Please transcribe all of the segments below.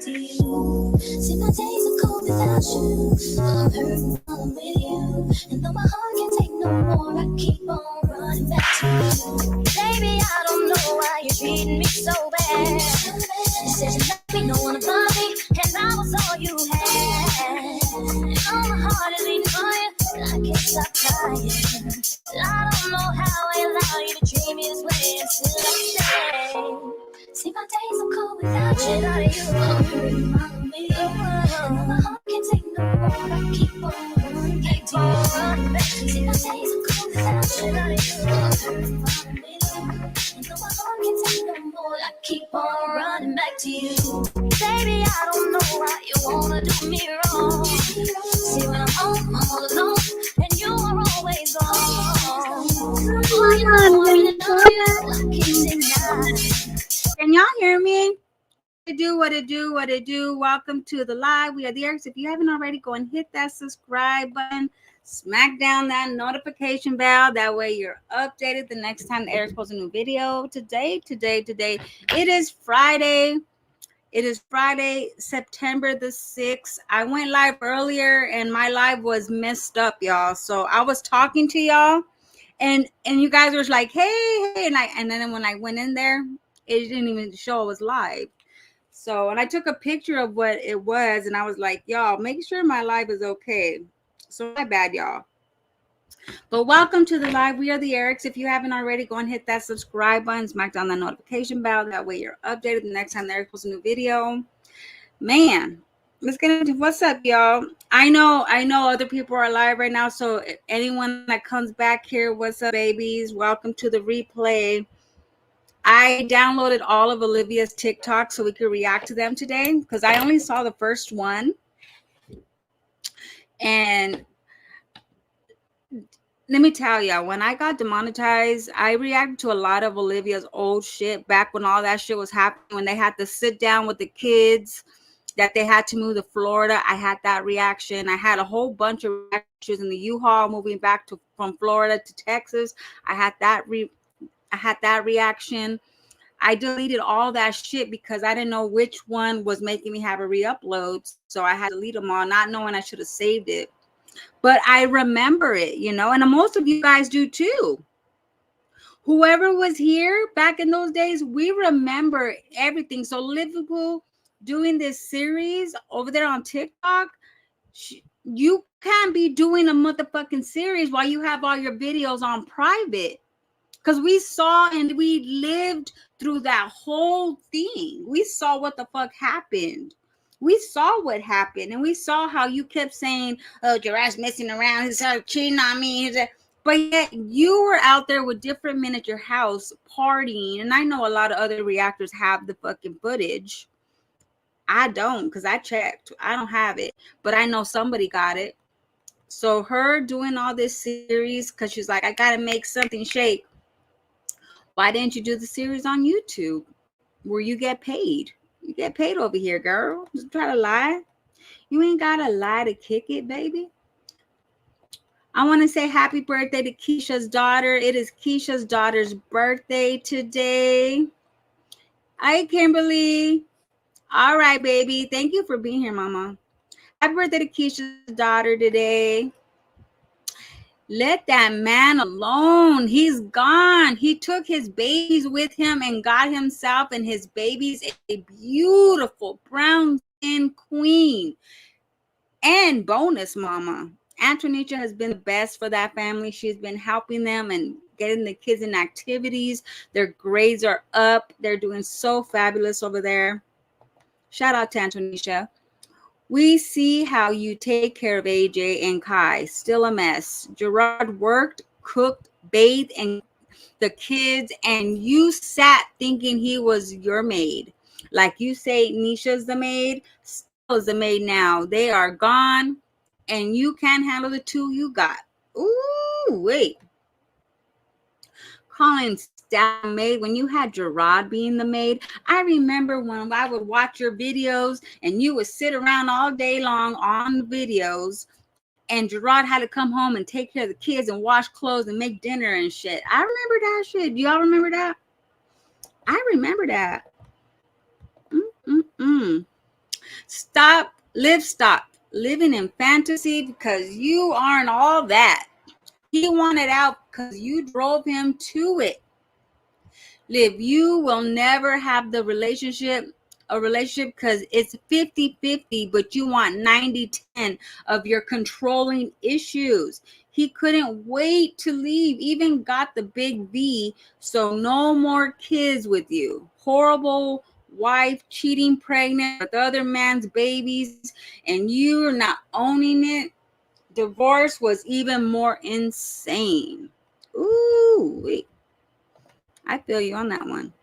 to you. See, my days are cold without you. I'm hurting while I'm with you. And though my heart can't take no more, I keep on running back to you. Baby, I don't know why you're treating me so bad. You said you let me, no one above me, and I was all you had. Oh, my heart is beating for you, and I can't stop crying. I don't know how I allow you to treat me this way until I stay. See, my days are cold without you. I'm hurting while I'm with you. And my heart can't take no more. I keep on running back to you. See, my days are cold without you. I'm hurting while I'm with you. And though my heart can't take no more, I keep on running back to you. Baby, I don't know why you wanna do me wrong. See, when I'm home, I'm all alone, and you are always gone. Oh, you know I can't deny. Can y'all hear me? What it do? Welcome to the live. We are the Erics. If you haven't already, go and hit that subscribe button. Smack down that notification bell. That way you're updated the next time the Erics posts a new video. Today. It is Friday. September the 6th. I went live earlier and my live was messed up, y'all. So I was talking to y'all and you guys were like, hey, and then when I went in there, it didn't even show it was live. So, and I took a picture of what it was, and I was like, y'all, make sure my live is okay. So my bad, y'all. But welcome to the live. We are the Erics. If you haven't already, go and hit that subscribe button, smack down the notification bell. That way you're updated the next time the Eric posts a new video. Man, let's get into what's up, y'all. I know other people are live right now. So if anyone that comes back here, what's up, babies? Welcome to the replay. I downloaded all of Olivia's TikTok so we could react to them today because I only saw the first one. And let me tell y'all, when I got demonetized, I reacted to a lot of Olivia's old shit back when all that shit was happening, when they had to sit down with the kids, that they had to move to Florida. I had that reaction. I had a whole bunch of reactions in the U-Haul moving back from Florida to Texas. I had that reaction. I deleted all that shit because I didn't know which one was making me have a re-upload. So I had to delete them all, not knowing I should have saved it. But I remember it, and most of you guys do too. Whoever was here back in those days, we remember everything. So Liverpool doing this series over there on TikTok, you can't be doing a motherfucking series while you have all your videos on private. Because we saw and we lived through that whole thing. We saw what the fuck happened. We saw what happened. And we saw how you kept saying, oh, Gerard's messing around. He's cheating on me. But yet you were out there with different men at your house partying. And I know a lot of other reactors have the fucking footage. I don't, because I checked. I don't have it. But I know somebody got it. So her doing all this series, because she's like, I got to make something shake. Why didn't you do the series on YouTube where you get paid? You get paid over here, girl. Just try to lie. You ain't got to lie to kick it, baby. I want to say happy birthday to Keisha's daughter. It is Keisha's daughter's birthday today. Hi, Kimberly. All right, baby. Thank you for being here, Mama. Happy birthday to Keisha's daughter today. Let that man alone. He's gone. He took his babies with him and got himself and his babies a beautiful brown skin queen. And bonus mama. Antonisha has been the best for that family. She's been helping them and getting the kids in activities. Their grades are up. They're doing so fabulous over there. Shout out to Antonisha. We see how you take care of AJ and Kai. Still a mess. Gerard worked, cooked, bathed, and the kids, and you sat thinking he was your maid. Like you say, Nisha's the maid. Still is the maid now. They are gone, and you can't handle the two you got. Ooh, wait. Calling down maid when you had Gerard being the maid. I remember when I would watch your videos and you would sit around all day long on the videos and Gerard had to come home and take care of the kids and wash clothes and make dinner and shit. I remember that shit. Do y'all remember that? I remember that. Stop living in fantasy because you aren't all that. He wanted out because you drove him to it. Liv, you will never have a relationship because it's 50-50, but you want 90-10 of your controlling issues. He couldn't wait to leave, even got the big V, so no more kids with you. Horrible wife, cheating, pregnant with other man's babies, and you're not owning it. Divorce was even more insane. Ooh, wait. I feel you on that one.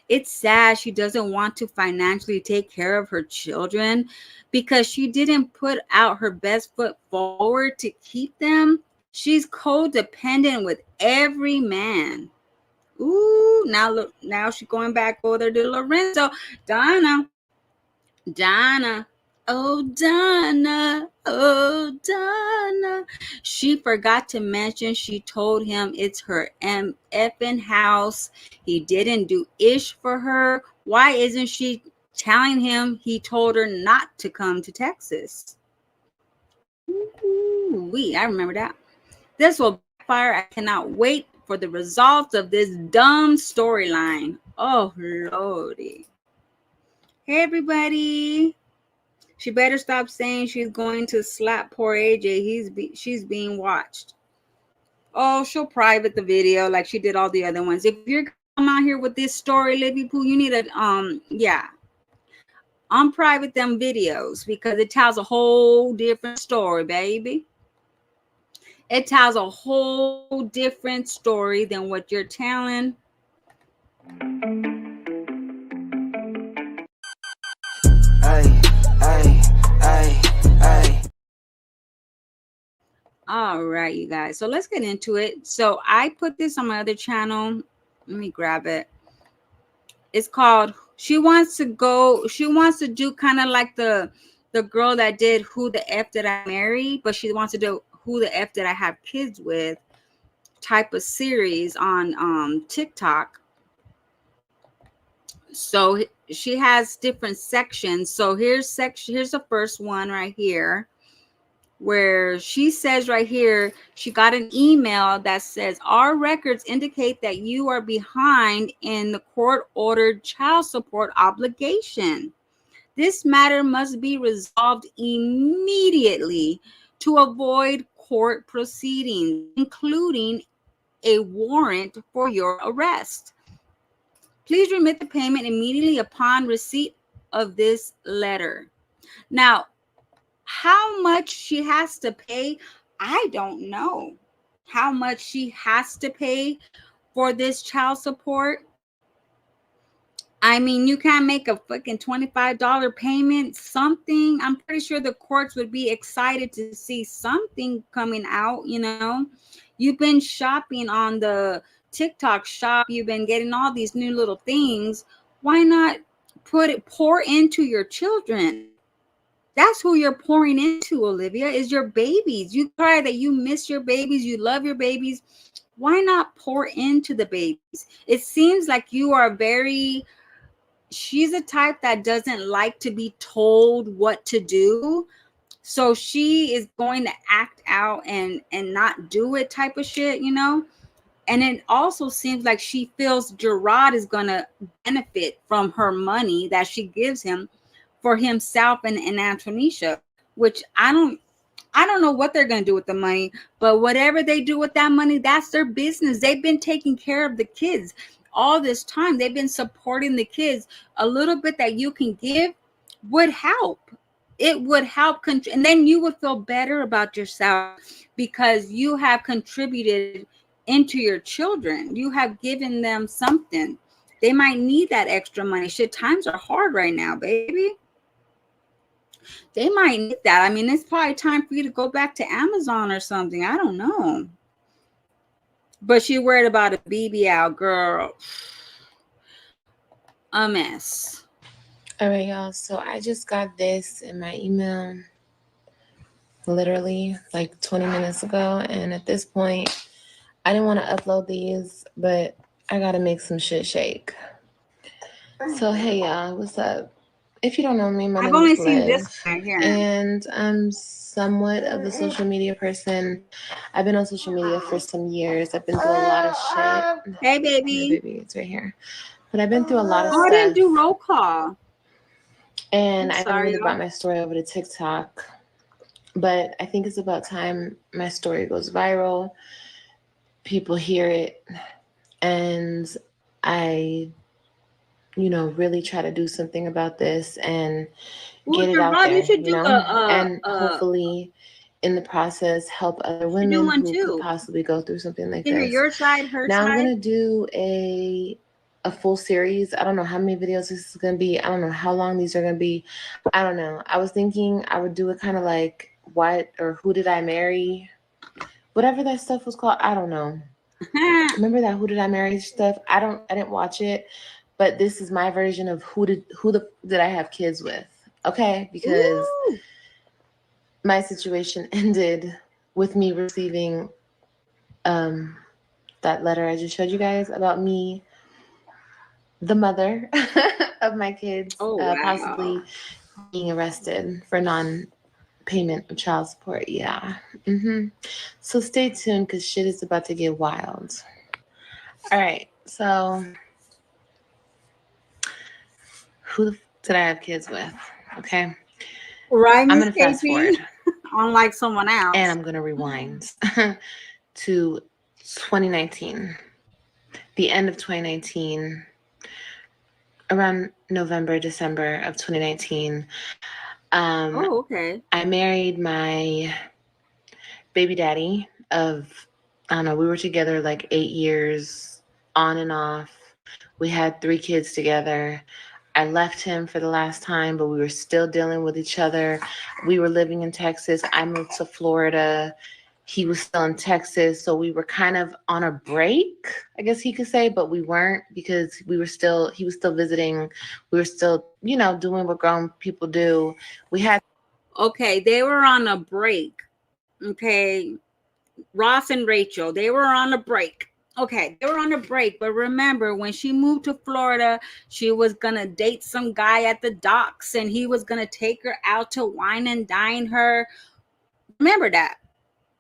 It's sad she doesn't want to financially take care of her children because she didn't put out her best foot forward to keep them. She's codependent with every man. Ooh, now look, now she's going back over to Lorenzo. Donna. Oh, Donna. She forgot to mention she told him it's her effing house. He didn't do ish for her. Why isn't she telling him he told her not to come to Texas? Ooh, I remember that. This will backfire. I cannot wait for the results of this dumb storyline. Oh, Lordy. Hey, everybody. She better stop saying she's going to slap poor AJ. She's being watched. Oh, she'll private the video like she did all the other ones. If you're come out here with this story, Livy Poo, you need to unprivate them videos because it tells a whole different story, baby. It tells a whole different story than what you're telling. All right, you guys. So let's get into it. So I put this on my other channel. Let me grab it. It's called She Wants to do kind of like the girl that did Who the F Did I Marry, but she wants to do Who the F Did I Have Kids With type of series on TikTok. So she has different sections. So here's the first one right here, where she says right here, she got an email that says, our records indicate that you are behind in the court-ordered child support obligation. This matter must be resolved immediately to avoid court proceedings, including a warrant for your arrest. Please remit the payment immediately upon receipt of this letter. Now, how much she has to pay, I don't know how much she has to pay for this child support. I mean, you can't make a fucking $25 payment, something. I'm pretty sure the courts would be excited to see something coming out, you know. You've been shopping on the TikTok shop. You've been getting all these new little things. Why not pour into your children? That's who you're pouring into, Olivia, is your babies. You cry that you miss your babies. You love your babies. Why not pour into the babies? It seems like you are she's a type that doesn't like to be told what to do. So she is going to act out and not do it type of shit, you know? And it also seems like she feels Gerard is going to benefit from her money that she gives him for himself and Antonisha, which I don't know what they're going to do with the money, but whatever they do with that money, that's their business. They've been taking care of the kids all this time. They've been supporting the kids. A little bit that you can give would help. It would help. And then you would feel better about yourself because you have contributed into your children. You have given them something. They might need that extra money. Shit, times are hard right now, baby. They might need that. I mean, it's probably time for you to go back to Amazon or something. I don't know. But she worried about a BBL, girl. A mess. All right, y'all. So I just got this in my email literally like 20 minutes ago. And at this point, I didn't want to upload these, but I got to make some shit shake. So, hey, y'all. What's up? If you don't know me, my I've name only is seen this Liv, one here. and I'm somewhat of a social media person. I've been on social media for some years. I've been through a lot of shit. Hey, Hey, baby. baby, it's right here. But I've been through a lot of Oh, I didn't stuff, do roll call. and I'm I never sorry, really y'all. brought my story over to TikTok. But I think it's about time my story goes viral. People hear it, and I, really try to do something about this and Well, get it out Gerard, you there, should do and hopefully in the process help other you should do women one who could too. possibly go through something like Hear this. your side, her Now I'm side. gonna do a full series. I don't know how many videos this is gonna be. I don't know how long these are gonna be. I don't know. I was thinking I would do it kind of like what or who did I marry? Whatever that stuff was called. I don't know. Remember that Who Did I Marry stuff? I didn't watch it, but this is my version of who did I have kids with. Okay? Because Ooh. my situation ended with me receiving that letter I just showed you guys about me, the mother of my kids, Oh, wow. possibly being arrested for non-payment of child support. Yeah. So stay tuned because shit is about to get wild. All right. So who did I have kids with? Okay. Right, I'm Miss going to fast forward. Unlike someone else. And I'm going to rewind to 2019. The end of 2019, around November, December of 2019. Okay. I married my baby daddy of, I don't know, we were together like 8 years on and off. We had 3 kids together. I left him for the last time, but we were still dealing with each other. We were living in Texas. I moved to Florida. He was still in Texas. So we were kind of on a break, I guess he could say, but we weren't because he was still visiting. We were still, doing what grown people do. Okay, they were on a break. Okay. Ross and Rachel, they were on a break. Okay, they were on a break, but remember when she moved to Florida, she was gonna date some guy at the docks and he was gonna take her out to wine and dine her. Remember that.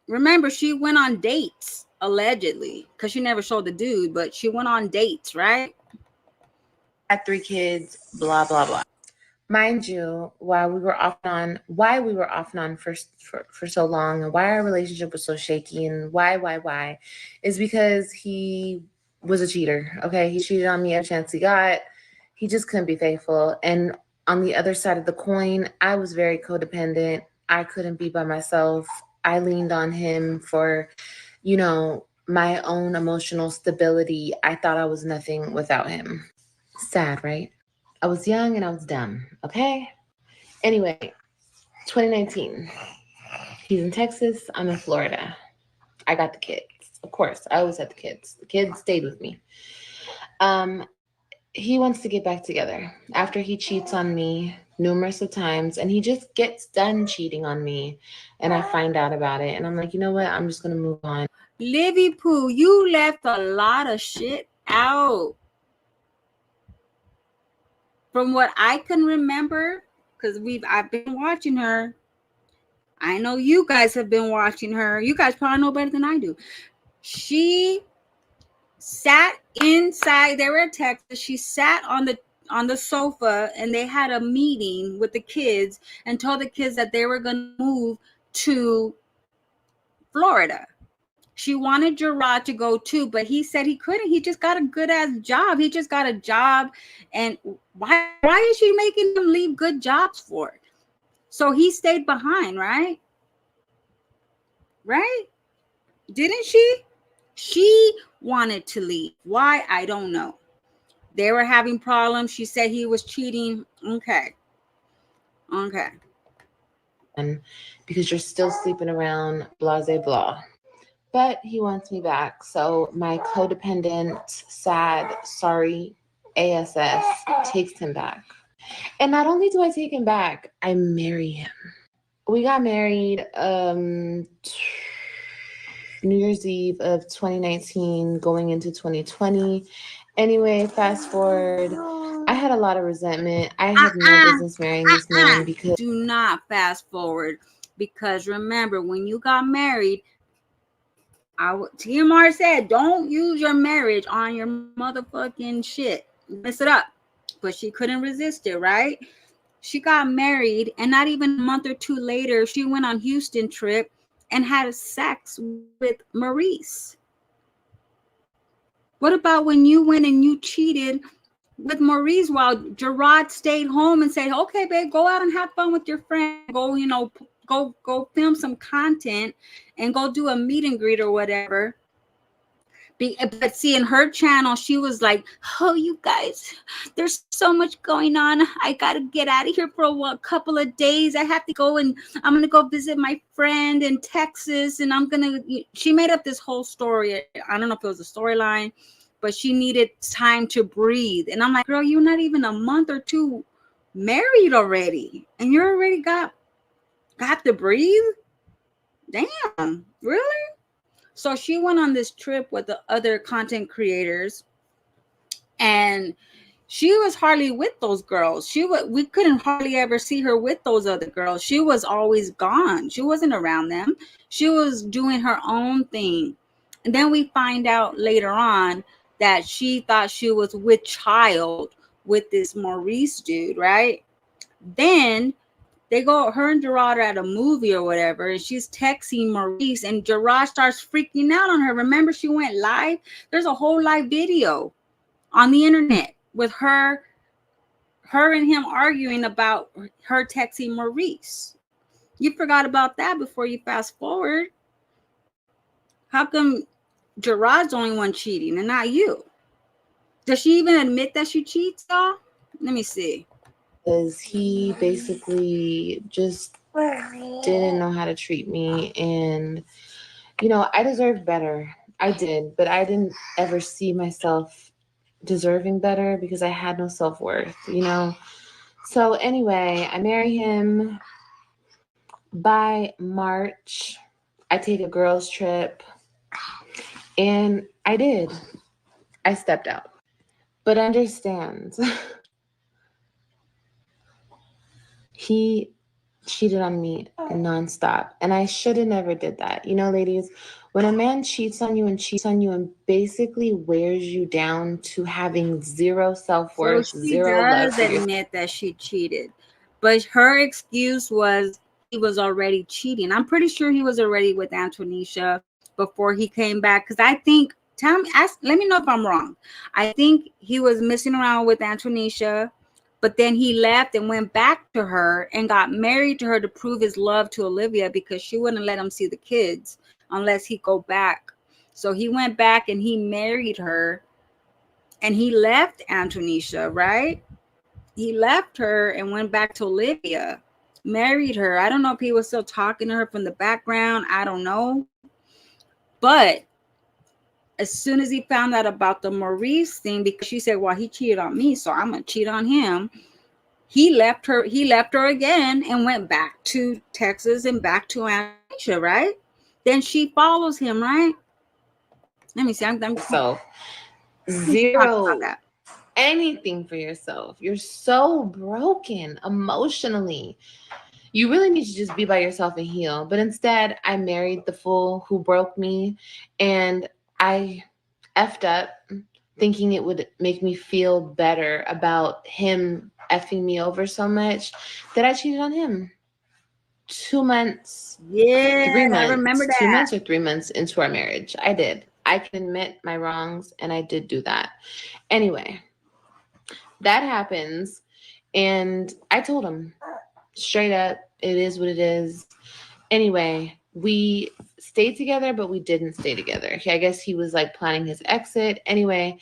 Remember, she went on dates, allegedly, because she never showed the dude, but she went on dates, right? Had 3 kids, blah, blah, blah. Mind you, why we were off and on for so long and why our relationship was so shaky and why is because he was a cheater. Okay. He cheated on me every chance he got. He just couldn't be faithful. And on the other side of the coin, I was very codependent. I couldn't be by myself. I leaned on him for, my own emotional stability. I thought I was nothing without him. Sad, right? I was young and I was dumb, okay? Anyway, 2019. He's in Texas. I'm in Florida. I got the kids. Of course, I always had the kids. The kids stayed with me. He wants to get back together after he cheats on me numerous of times, and he just gets done cheating on me, and I find out about it, and I'm like, you know what? I'm just going to move on. Livy Poo, you left a lot of shit out. From what I can remember, because I've been watching her. I know you guys have been watching her. You guys probably know better than I do. She sat inside. They were in Texas. She sat on the sofa and they had a meeting with the kids and told the kids that they were going to move to Florida. She wanted Gerard to go too, but he said he couldn't. He just got a good ass job. He just got a job. And why is she making him leave good jobs for it? So he stayed behind, right? Right? Didn't she? She wanted to leave. Why? I don't know. They were having problems. She said he was cheating. Okay. And because you're still sleeping around, blah, blah, blah. But he wants me back. So my codependent, sad, sorry ASS takes him back. And not only do I take him back, I marry him. We got married New Year's Eve of 2019 going into 2020. Anyway, fast forward I had a lot of resentment. I had no business marrying this man because... Do not fast forward, because remember, when you got married, TMR said, don't use your marriage on your motherfucking shit. Mess it up. But she couldn't resist it, right? She got married, and not even a month or two later, she went on Houston trip and had sex with Maurice. What about when you went and you cheated with Maurice while Gerard stayed home and said, okay, babe, go out and have fun with your friend. Go, go film some content and go do a meet and greet or whatever. But see, in her channel, she was like, oh, you guys, there's so much going on. I got to get out of here for a couple of days. I have to go, and I'm going to go visit my friend in Texas. And she made up this whole story. I don't know if it was a storyline, but she needed time to breathe. And I'm like, girl, you're not even a month or two married already. And you already got to breathe? Damn, really? So she went on this trip with the other content creators, and she was hardly with those girls. We couldn't hardly ever see her with those other girls. She was always gone. She wasn't around them. She was doing her own thing. And then we find out later on that she thought she was with child with this Maurice dude, right? Then her and Gerard are at a movie or whatever, and she's texting Maurice, and Gerard starts freaking out on her. Remember, she went live? There's a whole live video on the internet with her and him arguing about her texting Maurice. You forgot about that before you fast forward. How come Gerard's the only one cheating and not you? Does she even admit that she cheats, y'all? Let me see. Because he basically just didn't know how to treat me. And, I deserved better. I did. But I didn't ever see myself deserving better because I had no self-worth, So anyway, I marry him. By March, I take a girls' trip. And I did. I stepped out. But understand... He cheated on me nonstop, and I should have never did that. Ladies, when a man cheats on you and basically wears you down to having zero self-worth, so she zero love does admit that she cheated, but her excuse was he was already cheating. I'm pretty sure he was already with Antonisha before he came back, because I think, let me know if I'm wrong. I think he was messing around with Antonisha, but then he left and went back to her and got married to her to prove his love to Olivia, because she wouldn't let him see the kids unless he go back. So he went back and he married her, and he left Antonisha, right? He left her and went back to Olivia, married her. I don't know if he was still talking to her from the background. I don't know. But as soon as he found out about the Maurice thing, because she said, well, he cheated on me, so I'm going to cheat on him. He left her again and went back to Texas and back to Anisha, right? Then she follows him, right? Let me see. So zero anything for yourself. You're so broken emotionally. You really need to just be by yourself and heal. But instead, I married the fool who broke me, and I effed up thinking it would make me feel better about him effing me over so much that I cheated on him. 2 months. Yeah, 3 months. I remember that. 2 months or 3 months into our marriage. I did. I can admit my wrongs, and I did do that. Anyway, that happens, and I told him straight up, it is what it is. Anyway, we stayed together, but we didn't stay together. I guess he was like planning his exit. Anyway,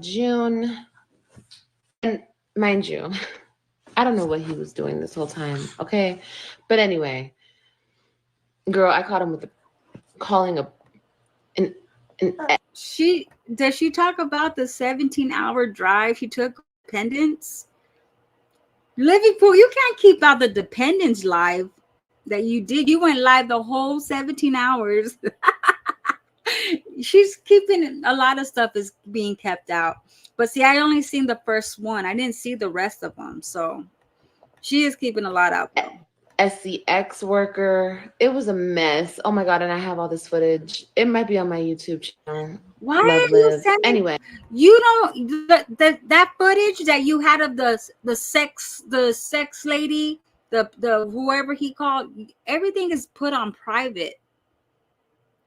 June, and mind you, I don't know what he was doing this whole time, okay? But anyway, girl, I caught him with calling an Does she talk about the 17-hour drive he took Dependence? Liverpool, you can't keep out the Dependence live that you did. You went live the whole 17 hours. She's keeping a lot of stuff is being kept out. But see, I only seen the first one. I didn't see the rest of them. So she is keeping a lot out though. SCX worker. It was a mess. Oh my God. And I have all this footage. It might be on my YouTube channel. Why Love are you Live. sending? Anyway, You don't that footage that you had of the sex lady, the whoever he called, everything is put on private.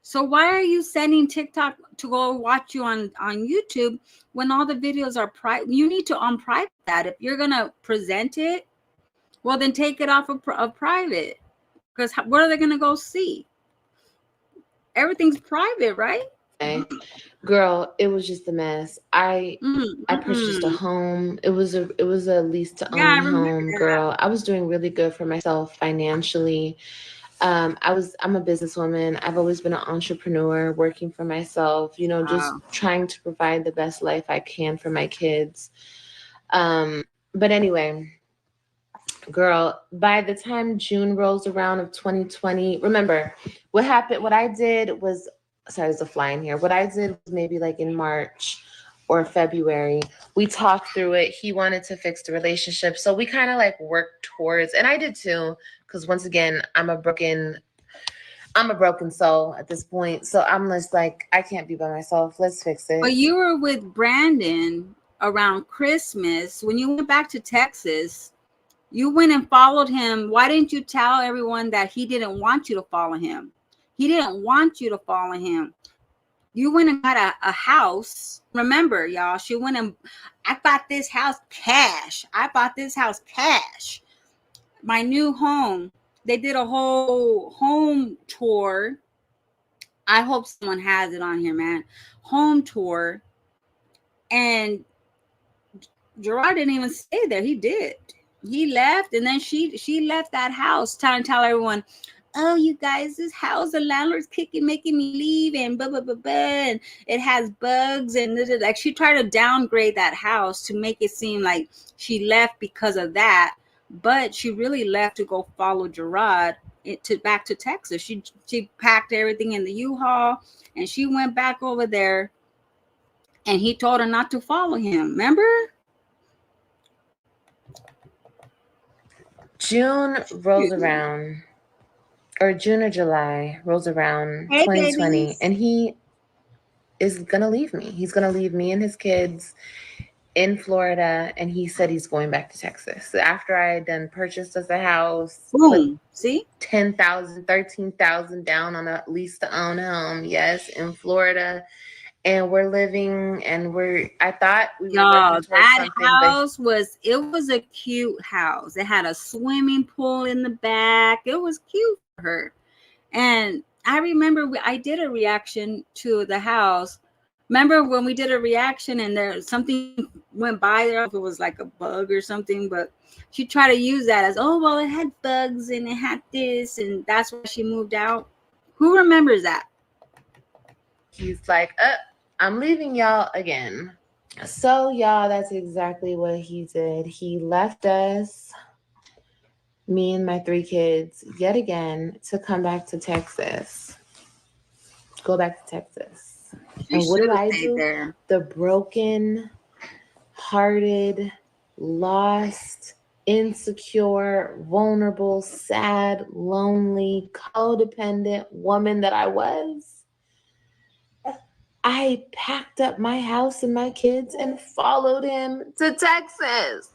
So why are you sending TikTok to go watch you on YouTube when all the videos are private? You need to unprivate that. If you're gonna present it, well then take it off of private, because what are they gonna go see? Everything's private, right? girl, it was just a mess. I purchased a home. It was a lease to own home, girl. I was doing really good for myself financially. I'm a businesswoman. I've always been an entrepreneur, working for myself, you know, just trying to provide the best life I can for my kids. But anyway, girl, by the time June rolls around of 2020, remember what happened? What I did was, sorry, there's a fly in here. What I did was maybe like in March or February, we talked through it. He wanted to fix the relationship. So we kind of like worked towards, and I did too, because once again, I'm a broken soul at this point. So I'm just like, I can't be by myself. Let's fix it. But you were with Brandon around Christmas. When you went back to Texas, you went and followed him. Why didn't you tell everyone that he didn't want you to follow him? He didn't want you to follow him. You went and got a house. Remember, y'all, she went and, I bought this house cash. My new home. They did a whole home tour. I hope someone has it on here, man. Home tour. And Gerard didn't even stay there. He did. He left, and then she left that house trying to tell everyone, oh, you guys, this house, the landlord's making me leave, and blah, blah, blah, blah, and it has bugs, and like she tried to downgrade that house to make it seem like she left because of that, but she really left to go follow Gerard back to Texas. She packed everything in the U-Haul, and she went back over there, and he told her not to follow him. Remember? June rolls around. Or June or July rolls around, 2020, babies. And he is going to leave me. He's going to leave me and his kids in Florida, and he said he's going back to Texas. After I had done purchased us a house, boom, see? $10,000, $13,000 down on a lease to own home, yes, in Florida. And we're living, and I thought we were working towards that something. House was a cute house. It had a swimming pool in the back. It was cute for her. And I remember I did a reaction to the house. Remember when we did a reaction and there something went by there, if it was like a bug or something, but she tried to use that as, oh, well, it had bugs and it had this, and that's why she moved out. Who remembers that? He's like, I'm leaving y'all again. So, y'all, that's exactly what he did. He left us, me and my 3 kids, yet again, to come back to Texas. Go back to Texas. And what do I do? There. The broken, hearted, lost, insecure, vulnerable, sad, lonely, codependent woman that I was. I packed up my house and my kids and followed him to Texas.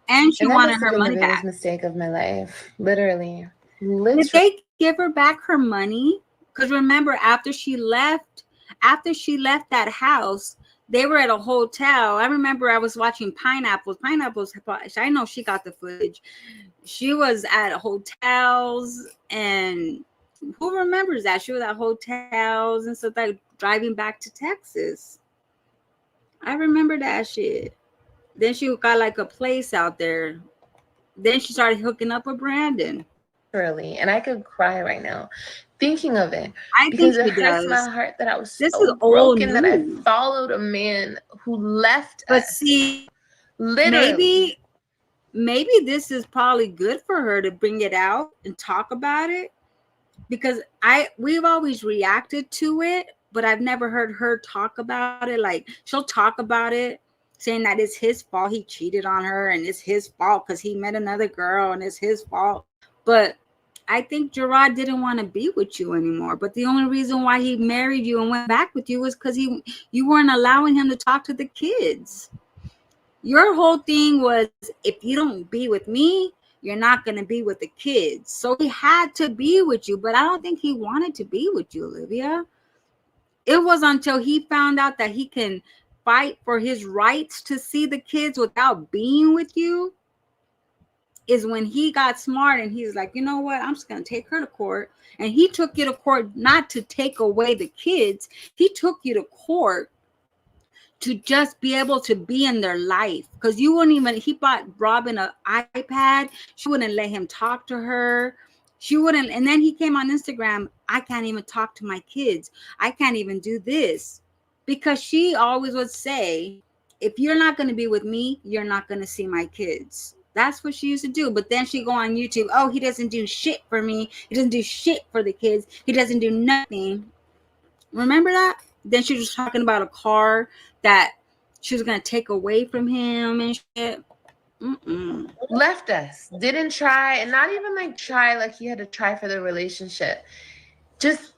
And she wanted her money back. The biggest mistake of my life. Literally. Did they give her back her money? Because remember, after she left that house, they were at a hotel. I remember I was watching Pineapples. I know she got the footage. She was at hotels, and who remembers that? She was at hotels and stuff like driving back to Texas. I remember that shit. Then she got like a place out there. Then she started hooking up with Brandon. Really, and I could cry right now thinking of it. Because it hurts my heart that I was so broken that I followed a man who left us. But see, literally. Maybe this is probably good for her to bring it out and talk about it, because we've always reacted to it, but I've never heard her talk about it. Like, she'll talk about it, saying that it's his fault he cheated on her, and it's his fault because he met another girl, and it's his fault. But I think Gerard didn't want to be with you anymore. But the only reason why he married you and went back with you was because you weren't allowing him to talk to the kids. Your whole thing was, if you don't be with me, you're not going to be with the kids. So he had to be with you, but I don't think he wanted to be with you, Olivia. It was until he found out that he can fight for his rights to see the kids without being with you, is when he got smart and he's like, you know what, I'm just going to take her to court. And he took you to court not to take away the kids. He took you to court to just be able to be in their life. Because you wouldn't even, he bought Robin an iPad. She wouldn't let him talk to her. She wouldn't. And then he came on Instagram. I can't even talk to my kids. I can't even do this. Because she always would say, if you're not going to be with me, you're not going to see my kids. That's what she used to do. But then she'd go on YouTube. Oh, he doesn't do shit for me. He doesn't do shit for the kids. He doesn't do nothing. Remember that? Then she was talking about a car that she was going to take away from him and shit. Left us. Didn't try. And not even like try like he had to try for the relationship. Just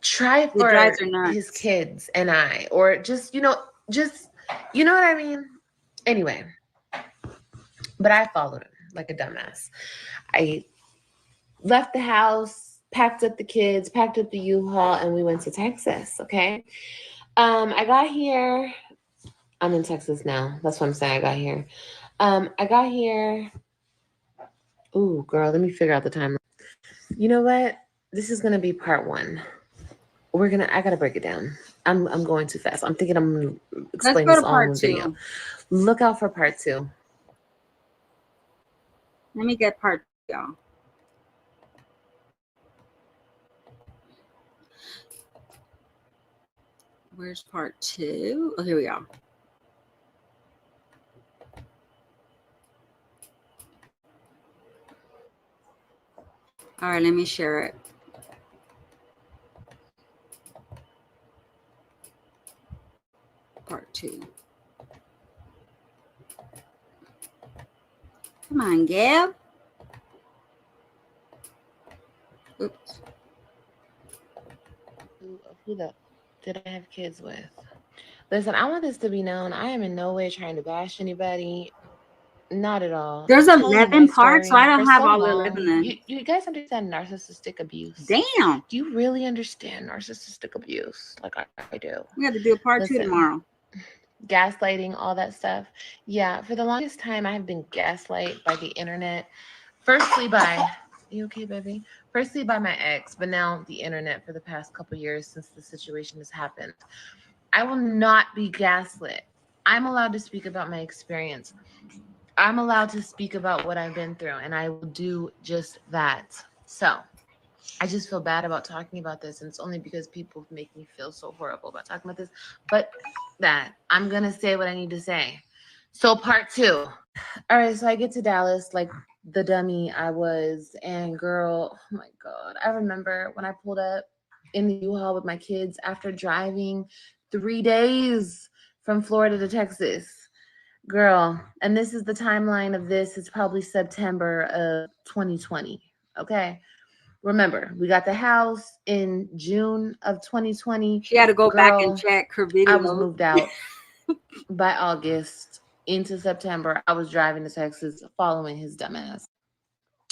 try for his kids and I. Or just, you know what I mean? Anyway. But I followed him like a dumbass. I left the house, packed up the kids, packed up the U-Haul, and we went to Texas, okay? I got here. I'm in Texas now. That's what I'm saying. I got here. I got here. Ooh, girl, let me figure out the timeline. You know what? This is gonna be part 1. I gotta break it down. I'm going too fast. I'm thinking I'm gonna explain this all in one video. Look out for part 2. Let me get part 2, y'all. Where's part 2? Oh, here we go. All right, let me share it. Part 2. Come on, Gab. Oops. Who did I have kids with? Listen, I want this to be known. I am in no way trying to bash anybody. Not at all. There's 11 parts, so I don't have all 11 then. You guys understand narcissistic abuse? Damn. Do you really understand narcissistic abuse? Like I do. We have to do a part 2 tomorrow. Gaslighting, all that stuff. Yeah, for the longest time, I have been gaslighted by the internet. Firstly by, you okay, baby? Firstly by my ex, but now the internet for the past couple years since the situation has happened. I will not be gaslit. I'm allowed to speak about my experience. I'm allowed to speak about what I've been through, and I will do just that. So I just feel bad about talking about this, and it's only because people make me feel so horrible about talking about this. But that I'm gonna say what I need to say. So part 2. All right, so I get to Dallas like the dummy I was, and girl, oh my God, I remember when I pulled up in the U-Haul with my kids after driving 3 days from Florida to Texas. Girl, and this is the timeline of this. It's probably September of 2020. Okay. Remember, we got the house in June of 2020. She had to go back and check her video. I was moved out by August into September. I was driving to Texas following his dumbass.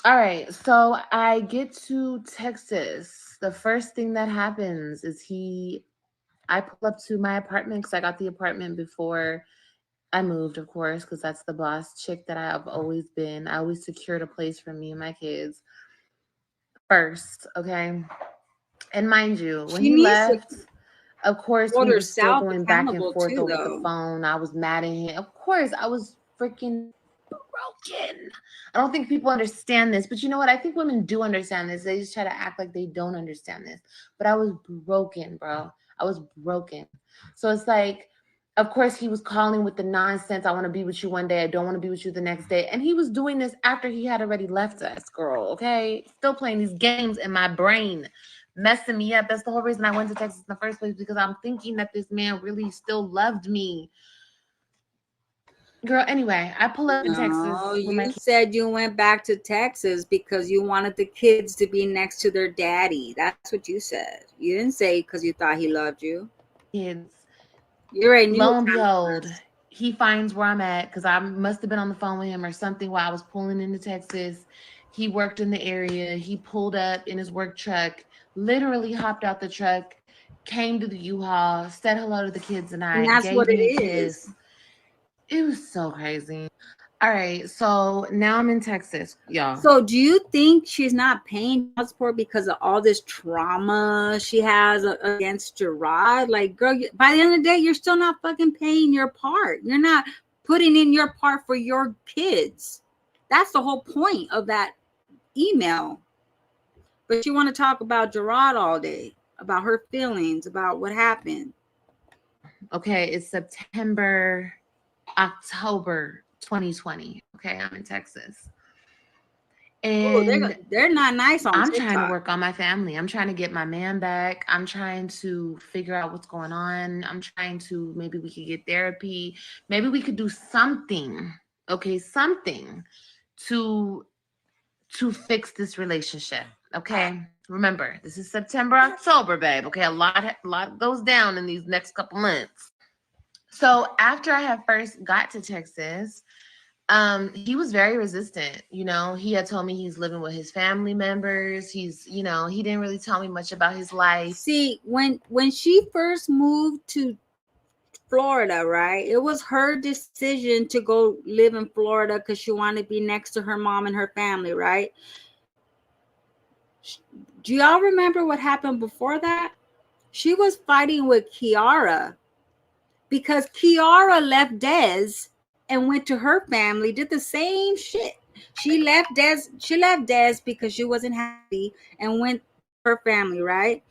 All right. So I get to Texas. The first thing that happens is I pull up to my apartment because I got the apartment before I moved, of course, because that's the boss chick that I've always been. I always secured a place for me and my kids first, okay? And mind you, when he left, of course, we were still going back and forth over the phone. I was mad at him. Of course, I was freaking broken. I don't think people understand this, but you know what? I think women do understand this. They just try to act like they don't understand this. But I was broken, bro. I was broken. So it's like, of course, he was calling with the nonsense. I want to be with you one day. I don't want to be with you the next day. And he was doing this after he had already left us, girl, okay? Still playing these games in my brain. messing me up. That's the whole reason I went to Texas in the first place, because I'm thinking that this man really still loved me. Girl, anyway, I pull up in Texas. No, you said you went back to Texas because you wanted the kids to be next to their daddy. That's what you said. You didn't say because you thought he loved you. Kids. You already knew. Lo and behold, he finds where I'm at, because I must have been on the phone with him or something while I was pulling into Texas. He worked in the area. He pulled up in his work truck, literally hopped out the truck, came to the U-Haul, said hello to the kids and I, that's gave what me it a kiss. It was so crazy. All right, so now I'm in Texas, y'all. So do you think she's not paying child support because of all this trauma she has against Gerard? Like, girl, by the end of the day, you're still not fucking paying your part. You're not putting in your part for your kids. That's the whole point of that email. But you want to talk about Gerard all day, about her feelings, about what happened. Okay, it's September, October 2020. Okay, I'm in Texas. And they're not nice on I'm TikTok. trying to work on my family. I'm trying to get my man back. I'm trying to figure out what's going on. I'm trying to, maybe we could get therapy. Maybe we could do something, okay, something to fix this relationship, okay? Remember, this is September, October, babe, okay? A lot goes down in these next couple months. So after I had first got to Texas, he was very resistant. You know, he had told me he's living with his family members. He's, you know, he didn't really tell me much about his life. See, when she first moved to Florida, right? It was her decision to go live in Florida because she wanted to be next to her mom and her family, right? Do y'all remember what happened before that? She was fighting with Kiara because Kiara left Des and went to her family, did the same shit. She left Des because she wasn't happy and went to her family, right?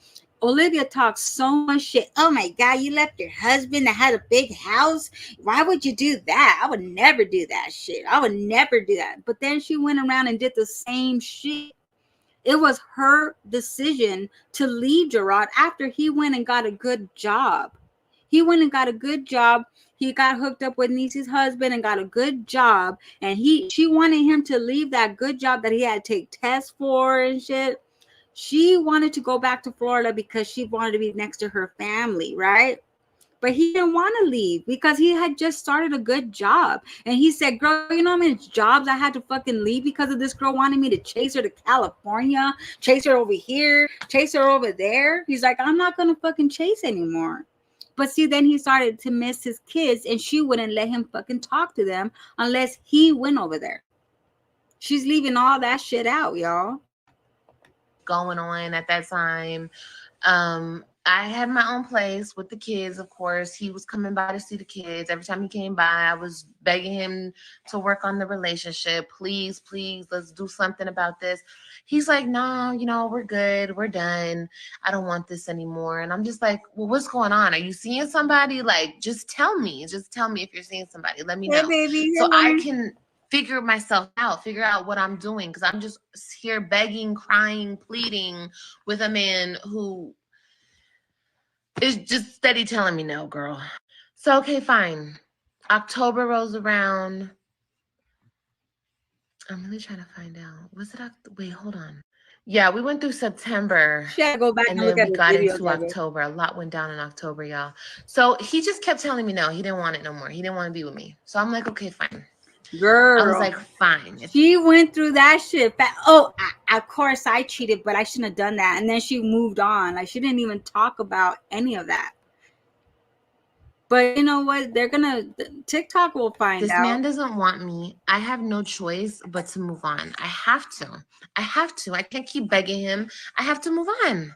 Olivia talks so much shit. Oh my God, you left your husband that had a big house. Why would you do that? I would never do that shit. I would never do that. But then she went around and did the same shit. It was her decision to leave Gerard after he went and got a good job. He went and got a good job. He got hooked up with Niecy's husband and got a good job. And she wanted him to leave that good job that he had to take tests for and shit. She wanted to go back to Florida because she wanted to be next to her family, right? But he didn't want to leave because he had just started a good job. And he said, girl, you know how many jobs I had to fucking leave because of this girl wanting me to chase her to California, chase her over here, chase her over there. He's like, I'm not going to fucking chase anymore. But see, then he started to miss his kids and she wouldn't let him fucking talk to them unless he went over there. She's leaving all that shit out, y'all. Going on at that time. I had my own place with the kids, of course. He was coming by to see the kids. Every time he came by, I was begging him to work on the relationship. Please, please, let's do something about this. He's like, no, you know, we're good. We're done. I don't want this anymore. And I'm just like, well, what's going on? Are you seeing somebody? Like, just tell me. Just tell me if you're seeing somebody. Let me know. Hey, baby. So I can figure myself out, figure out what I'm doing. Because I'm just here begging, crying, pleading with a man who is just steady telling me no, girl. So, okay, fine. October rolls around. I'm really trying to find out. Was it wait, hold on. Yeah, we went through September. She had to go back and then look at we the got videos into October. A lot went down in October, y'all. So he just kept telling me no. He didn't want it no more. He didn't want to be with me. So I'm like, okay, fine. Girl, I was like, fine. She went through that shit. Oh, of course I cheated, but I shouldn't have done that. And then she moved on. Like, she didn't even talk about any of that. But you know what? TikTok will find out. This man doesn't want me. I have no choice but to move on. I have to. I can't keep begging him. I have to move on.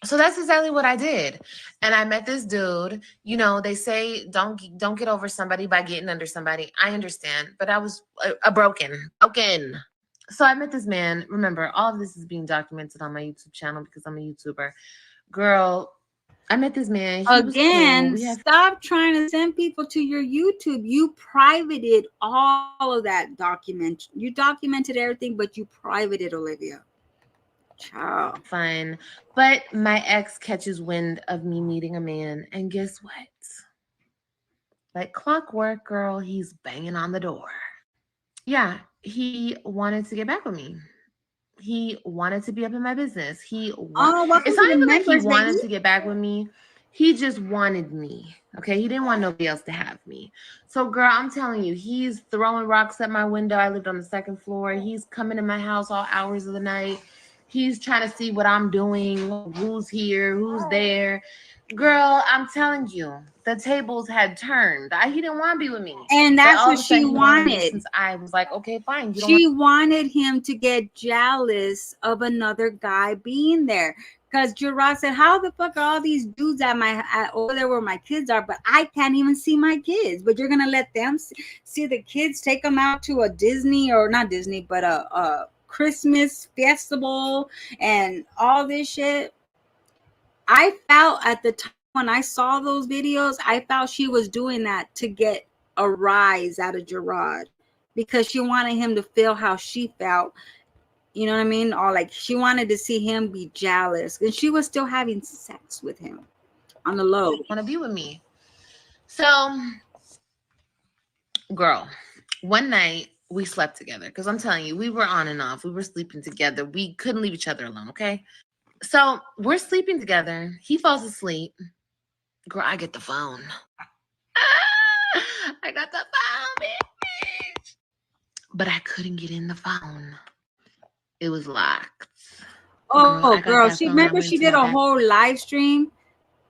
So that's exactly what I did. And I met this dude. You know, they say don't get over somebody by getting under somebody. I understand, but I was broken. So I met this man. Remember, all of this is being documented on my YouTube channel because I'm a YouTuber. Girl, I met this man. He Again, was cool. Stop trying to send people to your YouTube. You privated all of that document. You documented everything, but you privated, Olivia. Ciao. Fun. But my ex catches wind of me meeting a man, and guess what? Like clockwork, girl, he's banging on the door. Yeah, he wanted to get back with me. He wanted to be up in my business. Oh, welcome It's to not the even like he members, baby. wanted to get back with me. He just wanted me. Okay. He didn't want nobody else to have me. So, girl, I'm telling you, he's throwing rocks at my window. I lived on the second floor. He's coming to my house all hours of the night. He's trying to see what I'm doing, who's here, who's there. Girl, I'm telling you, the tables had turned. He didn't want to be with me. And But that's all what of a she sudden, he wanted me wanted. since I was like, okay, fine. She wanted him to get jealous of another guy being there. Because Gerard said, how the fuck are all these dudes over there where my kids are, but I can't even see my kids. But you're going to let them see the kids, take them out to a Disney, or not Disney, but a Christmas festival and all this shit. I felt at the time when I saw those videos, I felt she was doing that to get a rise out of Gerard, because she wanted him to feel how she felt. You know what I mean? Or like she wanted to see him be jealous. And she was still having sex with him on the low. Want to be with me. So, girl, one night we slept together, because I'm telling you, we were on and off. We were sleeping together. We couldn't leave each other alone, okay? So we're sleeping together. He falls asleep. Girl, I get the phone. I got the phone, bitch. But I couldn't get in the phone. It was locked. Oh, girl, she did a whole live stream.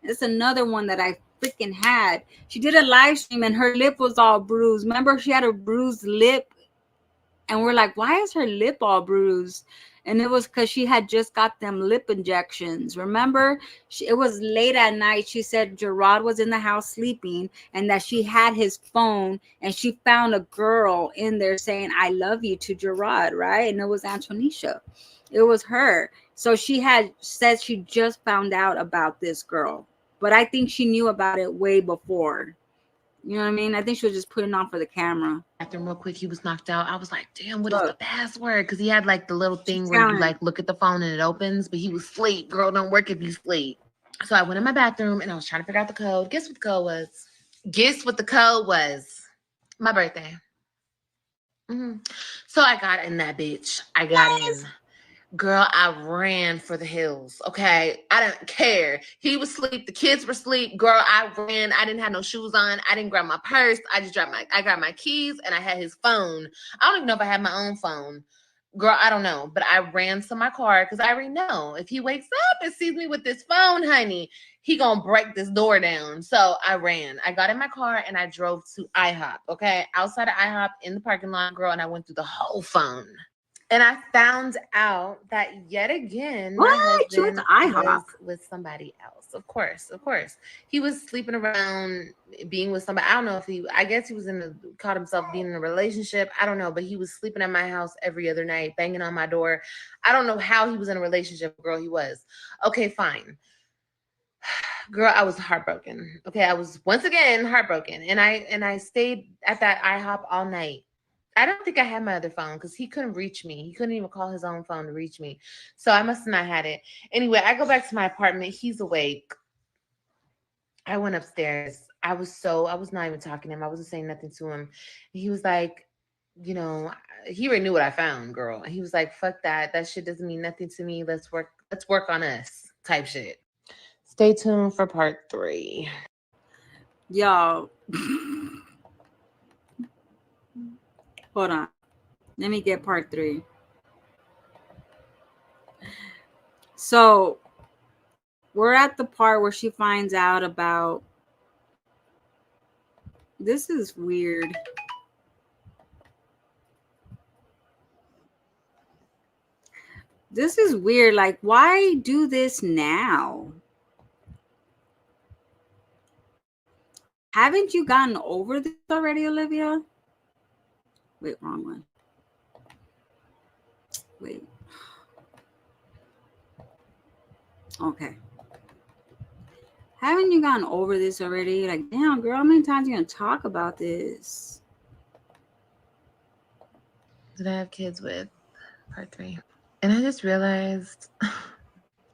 It's another one that I freaking had. She did a live stream and her lip was all bruised. Remember, she had a bruised lip, and we're like, why is her lip all bruised? And it was because she had just got them lip injections. Remember, it was late at night. She said Gerard was in the house sleeping, and that she had his phone, and she found a girl in there saying, I love you to Gerard, right? And it was Antonisha. It was her. So she had said she just found out about this girl, but I think she knew about it way before. You know what I mean? I think she was just putting on for the camera. Bathroom real quick. He was knocked out. I was like, damn, what is the password? Because he had like the little thing where you like look at the phone and it opens, but he was asleep. Girl, don't work if you sleep. So I went in my bathroom and I was trying to figure out the code. Guess what the code was? Guess what the code was? My birthday. So I got in that bitch. I got in. Girl, I ran for the hills. Okay. I didn't care. He was asleep. The kids were asleep. Girl, I ran. I didn't have no shoes on. I didn't grab my purse. I got my keys and I had his phone. I don't even know if I had my own phone. Girl, I don't know. But I ran to my car because I already know if he wakes up and sees me with this phone, honey, he gonna break this door down. So I ran. I got in my car and I drove to IHOP. Okay. Outside of IHOP in the parking lot, girl, and I went through the whole phone. And I found out that yet again, my husband was with somebody else. Of course. He was sleeping around, being with somebody. I don't know if I guess he was caught himself being in a relationship. I don't know, but he was sleeping at my house every other night, banging on my door. I don't know how he was in a relationship. Girl, he was. Okay, fine. Girl, I was heartbroken. Okay, I was once again heartbroken. And I stayed at that IHOP all night. I don't think I had my other phone because he couldn't reach me. He couldn't even call his own phone to reach me. So I must have not had it. Anyway, I go back to my apartment. He's awake. I went upstairs. I was not even talking to him. I wasn't saying nothing to him. He was like, you know, he already knew what I found, girl. And he was like, fuck that. That shit doesn't mean nothing to me. Let's work on us type shit. Stay tuned for part 3. Y'all. Hold on. Let me get part 3. So we're at the part where she finds out about. This is weird. This is weird. Like, why do this now? Haven't you gotten over this already, Olivia? Wait, wrong one. Wait. Okay. Haven't you gotten over this already? Like, damn, girl, how many times are you going to talk about this? Did I have kids with part 3? And I just realized,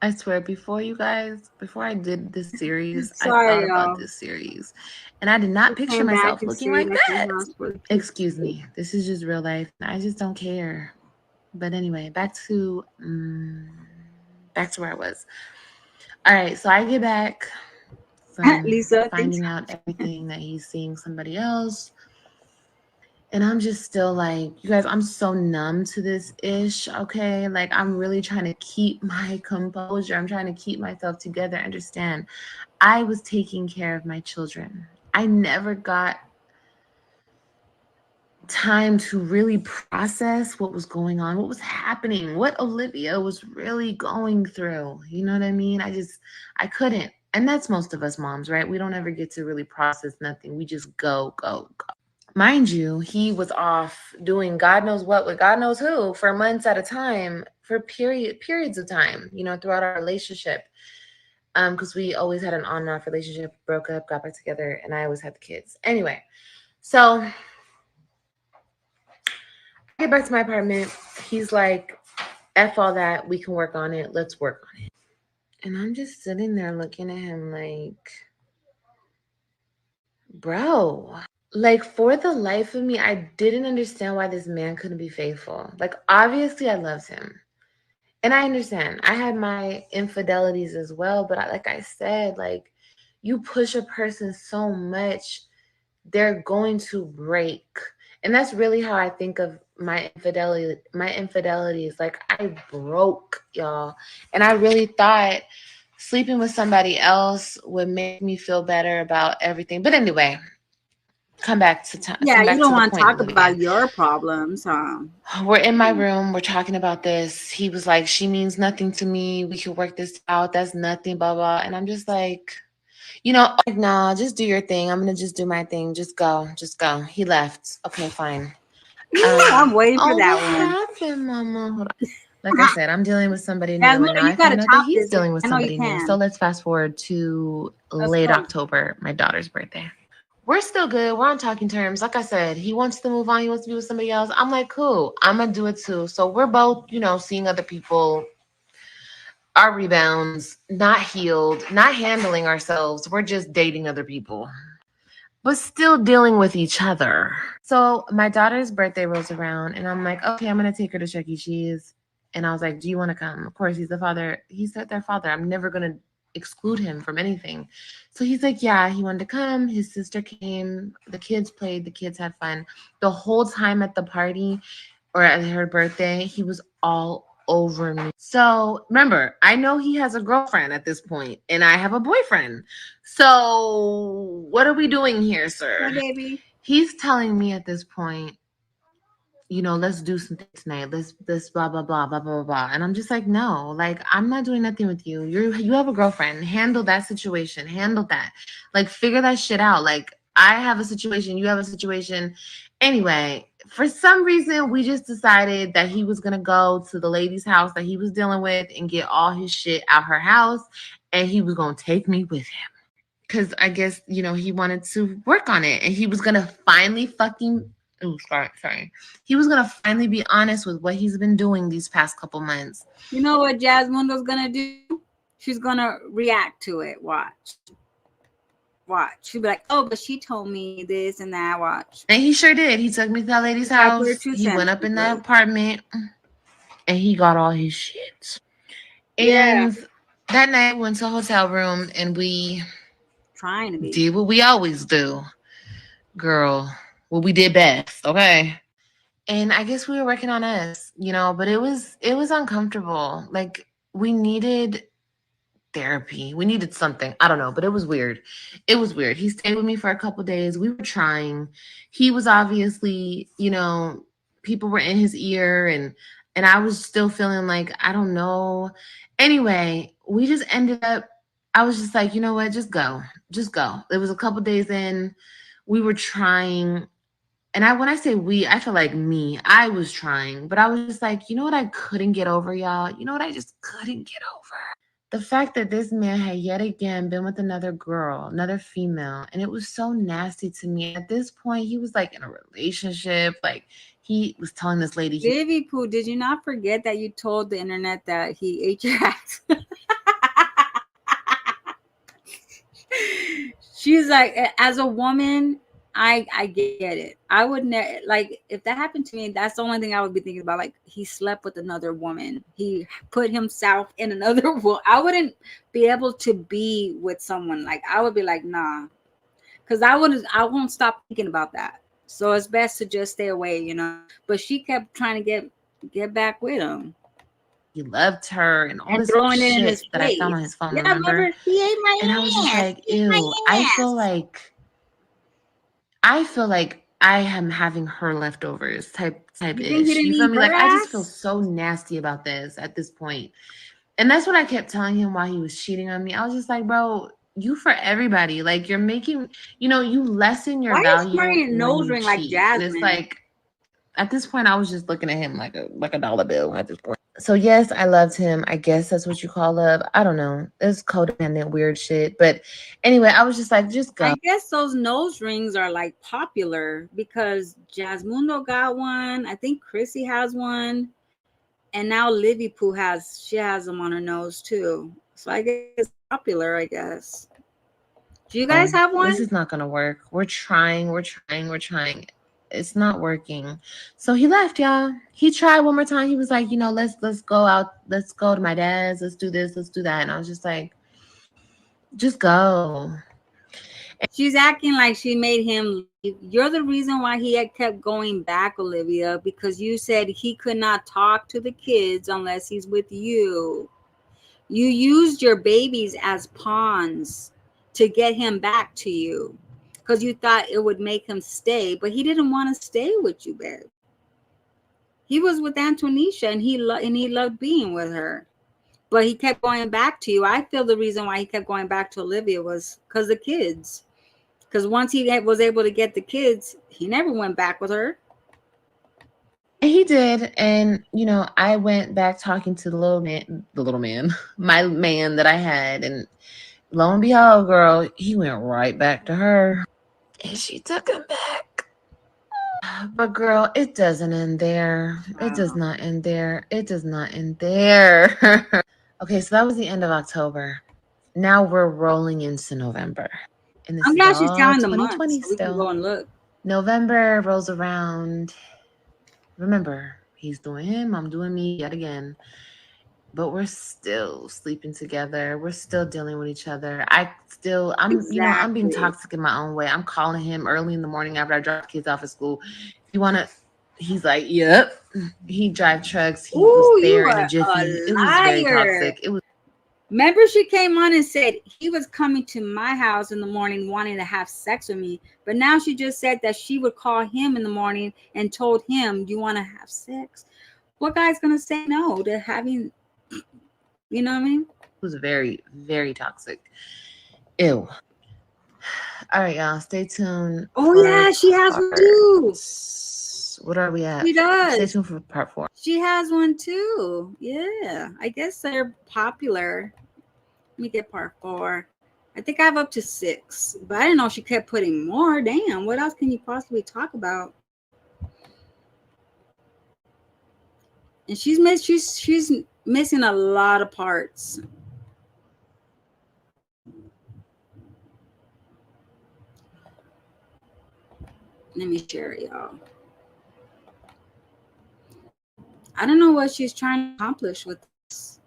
I swear, before I did this series, I thought Sorry, about y'all. this series. And I did not Just picture came back myself and looking stayed like at your that. house for the Excuse kids. me. This is just real life. I just don't care. But anyway, back to where I was. All right, so I get back from Lisa thinks finding out everything that he's seeing somebody else. And I'm just still like, you guys, I'm so numb to this ish, okay? Like, I'm really trying to keep my composure. I'm trying to keep myself together. Understand, I was taking care of my children. I never got time to really process what was going on, what was happening, what Olivia was really going through. You know what I mean? I couldn't. And that's most of us moms, right? We don't ever get to really process nothing. We just go, go, go. Mind you, he was off doing God knows what with God knows who for months at a time, for periods of time, throughout our relationship. Because we always had an on and off relationship, broke up, got back together, and I always had the kids. Anyway, so I get back to my apartment. He's like, F all that, we can work on it. Let's work on it. And I'm just sitting there looking at him like, bro. Like, for the life of me, I didn't understand why this man couldn't be faithful. Like, obviously, I loved him. And I understand. I had my infidelities as well. But like I said, like, you push a person so much, they're going to break. And that's really how I think of my infidelity. My infidelities. Like, I broke, y'all. And I really thought sleeping with somebody else would make me feel better about everything. But anyway, come back to yeah, you don't the want to point, talk Olivia. about your problems. We're in my room, we're talking about this. He was like, she means nothing to me, we could work this out, that's nothing, blah blah. And I'm just like, like, nah, just do your thing, I'm gonna just do my thing, just go. He left. Okay, fine. I'm waiting for Oh, that what one. happened, mama? Hold on. Like I said, I'm dealing with somebody new, Jasmine, and now you I got to found out that top he's this. dealing with I know you somebody new. So can. let's fast forward to Let's late go. October, my daughter's birthday. We're still good. We're on talking terms. Like I said, he wants to move on. He wants to be with somebody else. I'm like, cool. I'm going to do it too. So we're both, seeing other people, our rebounds, not healed, not handling ourselves. We're just dating other people, but still dealing with each other. So my daughter's birthday rolls around, and I'm like, okay, I'm going to take her to Chuck E. Cheese. And I was like, do you want to come? Of course, he's the father. He's their father. I'm never going to exclude him from anything. So he's like, yeah, he wanted to come. His sister came. The kids played. The kids had fun. The whole time at the party or at her birthday, he was all over me. So remember, I know he has a girlfriend at this point, and I have a boyfriend. So what are we doing here, sir? Hey, baby. He's telling me at this point, let's do something tonight. Let's blah blah blah blah blah blah. And I'm just like, no, like, I'm not doing nothing with you. You have a girlfriend. Handle that situation. Handle that. Like, figure that shit out. Like, I have a situation. You have a situation. Anyway, for some reason, we just decided that he was gonna go to the lady's house that he was dealing with and get all his shit out her house, and he was gonna take me with him. Because I guess, he wanted to work on it, and he was gonna finally sorry. He was gonna finally be honest with what he's been doing these past couple months. You know what Jasmindo's gonna do? She's gonna react to it. Watch. She'll be like, oh, but she told me this and that. Watch. And he sure did. He took me to that lady's house. He went up in that apartment, and he got all his shit. Yeah. And that night we went to a hotel room, and we Trying to be. did what we always do, girl. What we did best, okay? And I guess we were working on us, but it was uncomfortable. Like, we needed therapy. We needed something. I don't know, but it was weird. He stayed with me for a couple days. We were trying. He was obviously, people were in his ear, and I was still feeling like, I don't know. Anyway, we just ended up, I was just like, you know what? Just go. It was a couple days in. We were trying. And when I say we, I feel like me. I was trying, but I was just like, you know what I couldn't get over, y'all? You know what I just couldn't get over? the fact that this man had yet again been with another girl, another female, and it was so nasty to me. At this point, he was like in a relationship. Like he was telling this lady, Vivi Pooh, did you not forget that you told the internet that he ate your ass? She's like, as a woman, I get it. I would like if that happened to me. That's the only thing I would be thinking about. Like he slept with another woman. He put himself in another woman. I wouldn't be able to be with someone like. I would be like, nah, because I won't stop thinking about that. So it's best to just stay away, you know. But she kept trying to get back with him. he loved her and all And this throwing it in shit his that face. I found on his phone. Yeah, remember? He ate my And ass. I was just like, He ate my ew. I feel ass. like I am having her leftovers type You think he ish. didn't You feel eat me? her Like I just feel ass? so nasty about this at this point. And that's what I kept telling him while he was cheating on me. I was just like, bro, you for everybody. Like you're making, you lessen your Why is he value wearing a when nose you ring like cheat. And it's Jasmine? like at this point, I was just looking at him like a dollar bill at this point. So yes, I loved him. I guess that's what you call love. I don't know. It's codependent weird shit. But anyway, I was just like, just go. I guess those nose rings are like popular because Jasmundo got one. I think Chrissy has one. And now Livy Poo has them on her nose too. So I guess it's popular, I guess. Do you guys have one? This is not gonna work. We're trying. It's not working. So he left, y'all. He tried one more time. He was like, let's go out. Let's go to my dad's. Let's do this. Let's do that. And I was just like, just go. She's acting like she made him leave. You're the reason why he had kept going back, Olivia, because you said he could not talk to the kids unless he's with you. You used your babies as pawns to get him back to you because you thought it would make him stay, but he didn't want to stay with you, babe. He was with Antonisha and he loved being with her, but he kept going back to you. I feel the reason why he kept going back to Olivia was because the kids. Because once he was able to get the kids, he never went back with her. He did. And, I went back talking to the little man, my man that I had. And lo and behold, girl, he went right back to her. And she took him back. But girl, it doesn't end there. It does not end there. It does not end there. Okay, so that was the end of October. Now we're rolling into November. And this I'm is glad she's all telling the 2020 months so we can still. go and look. November rolls around. Remember, he's doing him, I'm doing me yet again. But we're still sleeping together. We're still dealing with each other. I'm being toxic in my own way. I'm calling him early in the morning after I drop kids off at school. He's like, yep. He drive trucks. He was there in a jiffy. It was very toxic. Remember, she came on and said he was coming to my house in the morning wanting to have sex with me. But now she just said that she would call him in the morning and told him, do you want to have sex? What guy's going to say no to having, you know what I mean? It was very, very toxic. Ew. All right, y'all. Stay tuned. Oh, yeah. She has one too. What are we at? She does. Stay tuned for part 4. She has one too. Yeah. I guess they're popular. Let me get part 4. I think I have up to 6, but I didn't know she kept putting more. Damn, what else can you possibly talk about? And she's missing a lot of parts. Let me share it, y'all. I don't know what she's trying to accomplish with this,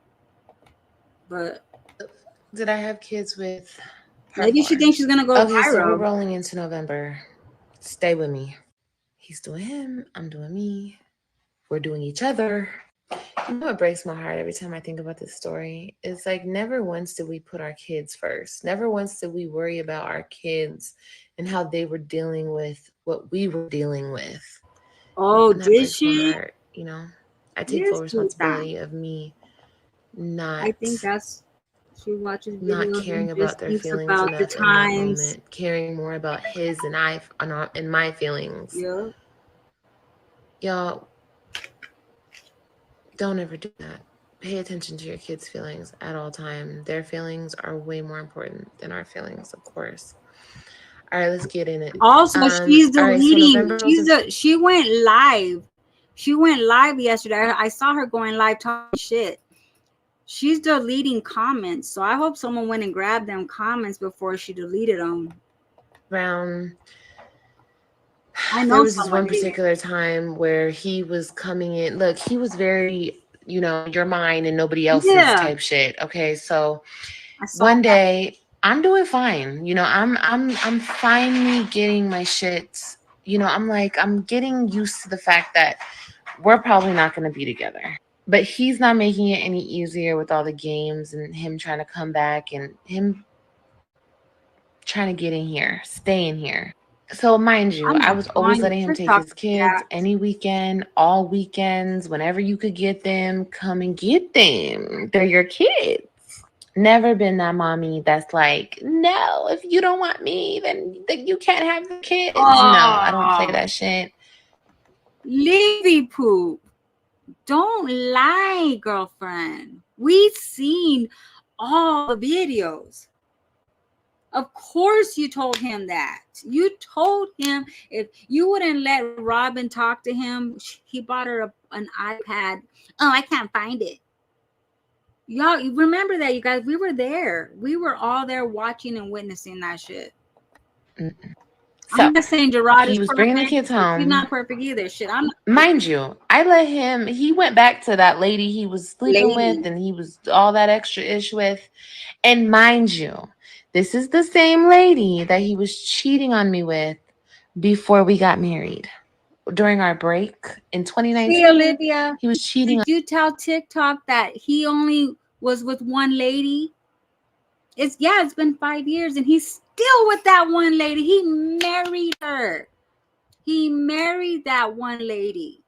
but did I have kids with? Maybe she thinks she's gonna go viral. So we're rolling into November. Stay with me. He's doing him. I'm doing me. We're doing each other. You know what breaks my heart every time I think about this story? It's like never once did we put our kids first. Never once did we worry about our kids and how they were dealing with what we were dealing with. Oh, did she? Heart, I take full responsibility of me not. I think that's she watches videos not caring and about their feelings about enough the times. in that moment, caring more about his and my feelings. Yeah. Y'all, don't ever do that. pay attention to your kids' feelings at all time. Their feelings are way more important than our feelings, of course. All right, let's get in it. Also, she's All right, so deleting. November was She went live. She went live yesterday. I saw her going live talking shit. She's deleting comments. So I hope someone went and grabbed them comments before she deleted them. around. I know There was this someone one did. particular time where he was coming in. Look, he was very, you're mine and nobody else's Yeah, type shit. Okay, so I saw one that. day I'm doing fine. I'm finally getting my shit. I'm getting used to the fact that we're probably not going to be together. But he's not making it any easier with all the games and him trying to come back and him trying to get in here, stay in here. So mind you, I'm I just was on always your letting him take TikTok his kids chat. any weekend, all weekends, whenever you could get them, come and get them. They're your kids. Never been that mommy that's like, no, if you don't want me, then you can't have the kids. No, I don't play Oh, that shit. Livy poop. Don't lie, girlfriend. We've seen all the videos. Of course you told him that. You told him if you wouldn't let Robin talk to him, he bought her an iPad. Oh, I can't find it. Y'all, you remember that, you guys? We were there. We were all there watching and witnessing that shit. So I'm not saying Gerard he is was bringing the perfect. kids She's home. not perfect either. Shit, I'm not Mind you, I let him, he went back to that lady he was sleeping with lady. and he was all that extra ish with. And mind you, this is the same lady that he was cheating on me with before we got married. During our break in See, 2019, Olivia, he was cheating did you tell TikTok that he only was with one lady? It's been 5 years and he's still with that one lady. He married her. He married that one lady.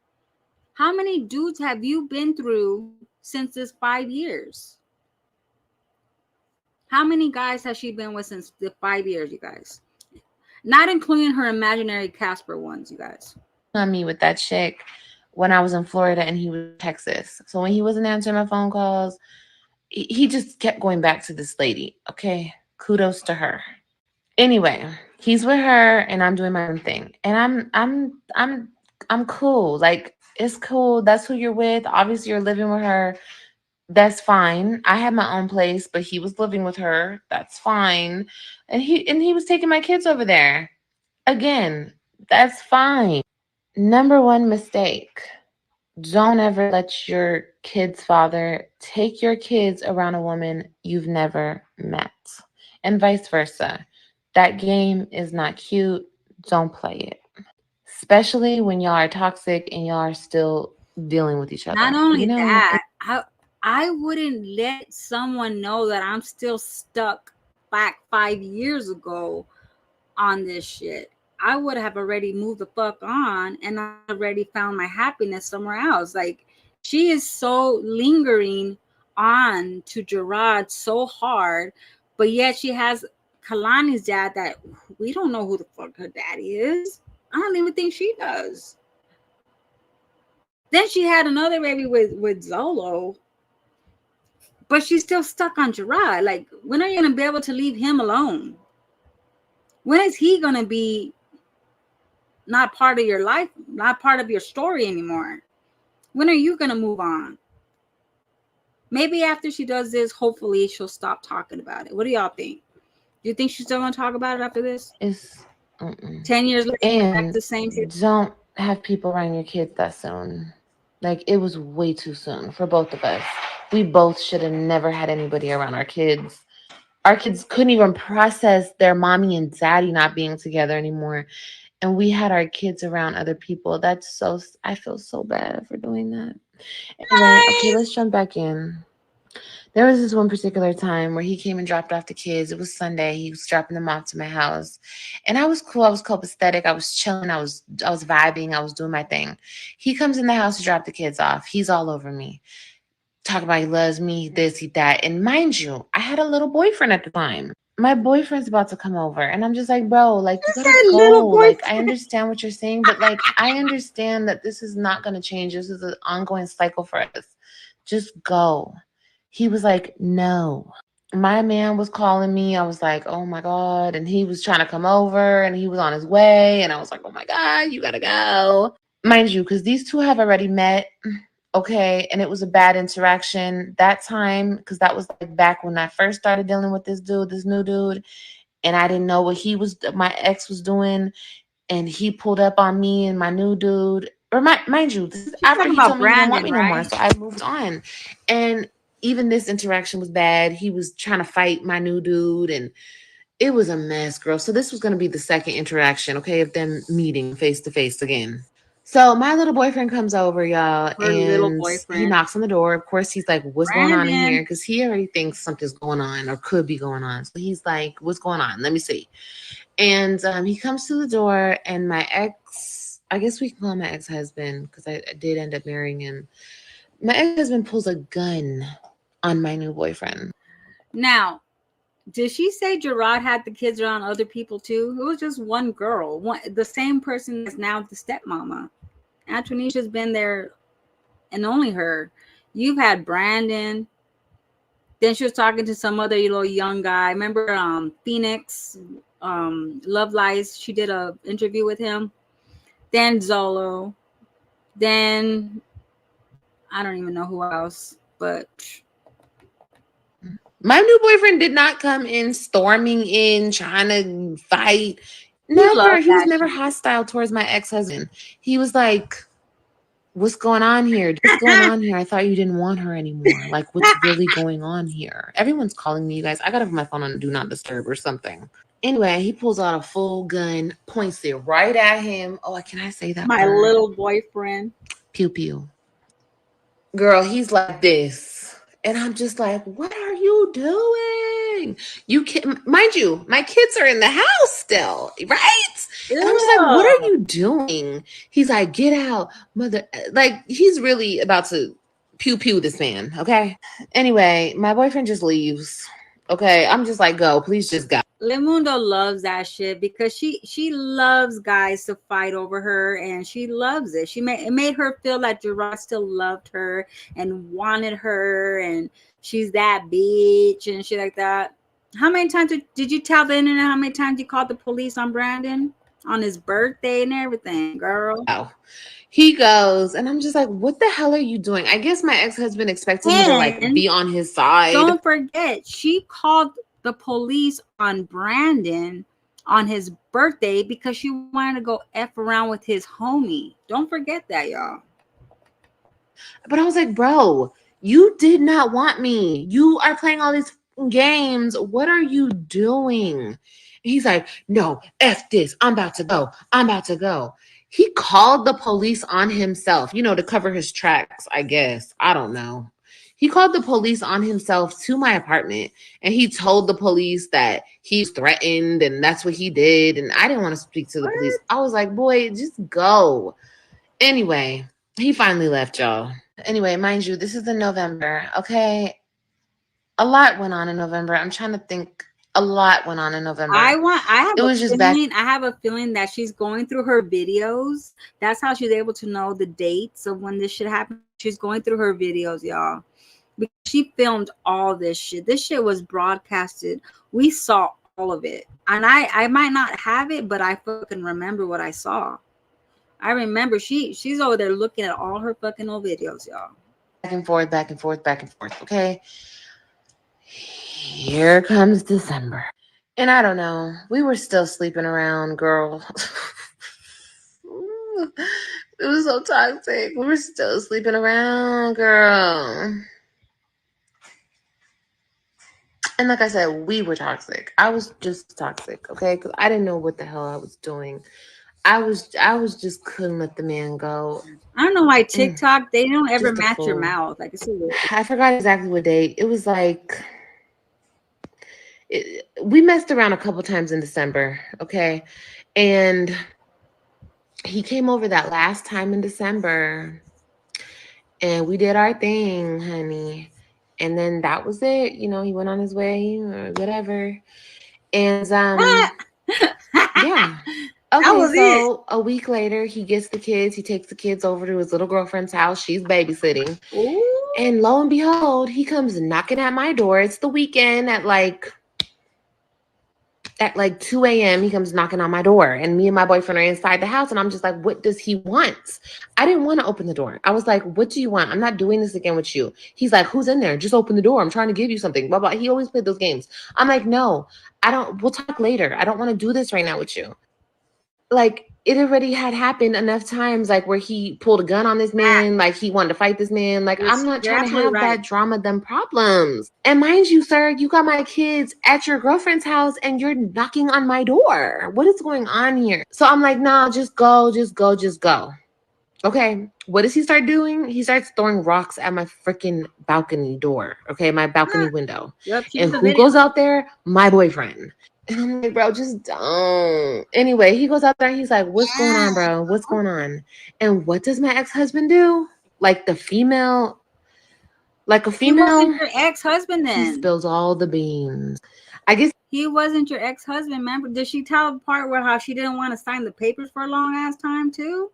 How many dudes have you been through since this 5 years? How many guys has she been with since the 5 years, you guys? Not including her imaginary Casper ones, you guys. on me with that chick when I was in Florida and he was in Texas. So when he wasn't answering my phone calls, he just kept going back to this lady. Okay, kudos to her. Anyway, he's with her and I'm doing my own thing. And I'm cool. Like, it's cool. That's who you're with. Obviously you're living with her. That's fine. I had my own place, but he was living with her. That's fine. And he was taking my kids over there. Again, that's fine. Number one mistake. Don't ever let your kid's father take your kids around a woman you've never met. And vice versa. That game is not cute. Don't play it. Especially when y'all are toxic and y'all are still dealing with each Not other. only that, I wouldn't let someone know that I'm still stuck back 5 years ago on this shit. I would have already moved the fuck on and I already found my happiness somewhere else. Like, she is so lingering on to Gerard so hard, but yet she has Kalani's dad that we don't know who the fuck her daddy is. I don't even think she does. Then she had another baby with Zolo, but she's still stuck on Gerard. Like, when are you gonna be able to leave him alone? When is he gonna be not part of your life, not part of your story anymore? When are you gonna move on? Maybe after she does this, hopefully she'll stop talking about it. What do y'all think? Do you think she's still gonna talk about it after this? It's 10 years later, back to and the same shit. don't have people around your kids that soon. Like, it was way too soon for both of us. We both should have never had anybody around our kids. Our kids couldn't even process their mommy and daddy not being together anymore. And we had our kids around other people. I feel so bad for doing that. Anyway, okay, let's jump back in. There was this one particular time where he came and dropped off the kids. It was Sunday. He was dropping them off to my house. And I was cool. I was copacetic. I was chilling. I was vibing. I was doing my thing. He comes in the house to drop the kids off. He's all over me. Talking about he loves me, this, he, that. And mind you, I had a little boyfriend at the time. My boyfriend's about to come over. And I'm just like, bro, like, you gotta That go. little Like, I boyfriend. understand what you're saying, but like, I understand that this is not gonna change. This is an ongoing cycle for us. Just go. He was like, no. My man was calling me. I was like, oh my God. And he was trying to come over and he was on his way. And I was like, oh my God, you gotta go. Mind you, because these two have already met. Okay. And it was a bad interaction that time, because that was like back when I first started dealing with this new dude. And I didn't know what my ex was doing. And he pulled up on me and my new dude. Mind you, this is She's after talking he told about me he didn't want Brandon, me no more. right? So I moved on. And even this interaction was bad. He was trying to fight my new dude. And it was a mess, girl. So this was going to be the second interaction, okay, of them meeting face to face again. So my little boyfriend comes over, y'all, Her little and he boyfriend. knocks on the door. Of course, he's like, what's going on in here? Brandon. Because he already thinks something's going on or could be going on. So he's like, what's going on? Let me see. And he comes to the door, and my ex, I guess we can call him my ex-husband because I did end up marrying him. My ex-husband pulls a gun on my new boyfriend. Now, did she say Gerard had the kids around other people too? It was just one girl, the same person that's now the stepmama. Antonisha's been there, and only her. You've had Brandon. Then she was talking to some other little young guy. Remember Phoenix, Love Lies? She did a interview with him. Then Zolo. Then I don't even know who else, but my new boyfriend did not come in storming in, trying to fight. Never. He was never hostile towards my ex-husband. He was like, what's going on here? What's going on here? I thought you didn't want her anymore. Like, what's really going on here? Everyone's calling me, you guys. I gotta put my phone on Do Not Disturb or something. Anyway, he pulls out a full gun, points it right at him. Oh, can I say that my word? little boyfriend. Pew pew. Girl, he's like this. And I'm just like, what are you doing? Mind you, my kids are in the house still, right? And I'm just like, what are you doing? He's like, get out, mother. Like, he's really about to pew pew this man, okay? Anyway, my boyfriend just leaves. Okay, I'm just like, go, please just go. Lemundo loves that shit because she loves guys to fight over her, and she loves it. It made her feel like Gerard still loved her and wanted her, and she's that bitch and shit like that. How many times did you tell the internet how many times you called the police on Brandon on his birthday and everything, girl? Oh. He goes, and I'm just like, what the hell are you doing? I guess my ex-husband expected me to like be on his side. Don't forget, she called the police on Brandon on his birthday because she wanted to go F around with his homie. Don't forget that, y'all. But I was like, bro, you did not want me. You are playing all these games. What are you doing? He's like, no, F this. I'm about to go. I'm about to go. He called the police on himself, to cover his tracks, I guess. I don't know. He called the police on himself to my apartment, and he told the police that he's threatened, and that's what he did. And I didn't want to speak to the police. I was like, boy, just go. Anyway, he finally left, y'all. Anyway, mind you, this is in November, okay? A lot went on in November. I'm trying to think. A lot went on in November. I have a feeling that she's going through her videos. That's how she's able to know the dates of when this shit happened. She's going through her videos, y'all. Because she filmed all this shit. This shit was broadcasted. We saw all of it. And I might not have it, but I fucking remember what I saw. I remember she's over there looking at all her fucking old videos, y'all. Back and forth, back and forth, back and forth. Okay. Here comes December. And I don't know. We were still sleeping around, girl. It was so toxic. We were still sleeping around, girl. And like I said, we were toxic. I was just toxic, okay? Because I didn't know what the hell I was doing. I was just couldn't let the man go. I don't know why TikTok, they don't ever Just a match your fool. mouth. Like, it's weird. I forgot exactly what date. It was like, we messed around a couple times in December, okay? And he came over that last time in December, and we did our thing, honey. And then that was it. He went on his way or whatever. And yeah. Okay, so a week later, he gets the kids. He takes the kids over to his little girlfriend's house. She's babysitting. Ooh. And lo and behold, he comes knocking at my door. It's the weekend at like 2 a.m. He comes knocking on my door, and me and my boyfriend are inside the house. And I'm just like, what does he want? I didn't want to open the door. I was like, what do you want? I'm not doing this again with you. He's like, who's in there? Just open the door. I'm trying to give you something. Blah, blah. He always played those games. I'm like, no, I don't. We'll talk later. I don't want to do this right now with you. Like, it already had happened enough times, like where he pulled a gun on this man, like he wanted to fight this man. Like, I'm not trying to have that drama, them problems. And mind you, sir, you got my kids at your girlfriend's house and you're knocking on my door. What is going on here? So I'm like, nah, just go. Okay, what does he start doing? He starts throwing rocks at my freaking balcony door. Okay, my balcony window. Yep, and who goes out there? My boyfriend. And I'm like, bro, just don't. Anyway, he goes out there and he's like, what's going on, bro? What's going on? And what does my ex-husband do? Like a female. He wasn't your ex-husband then. He spills all the beans. I guess he wasn't your ex-husband, remember? Did she tell the part where how she didn't want to sign the papers for a long ass time too?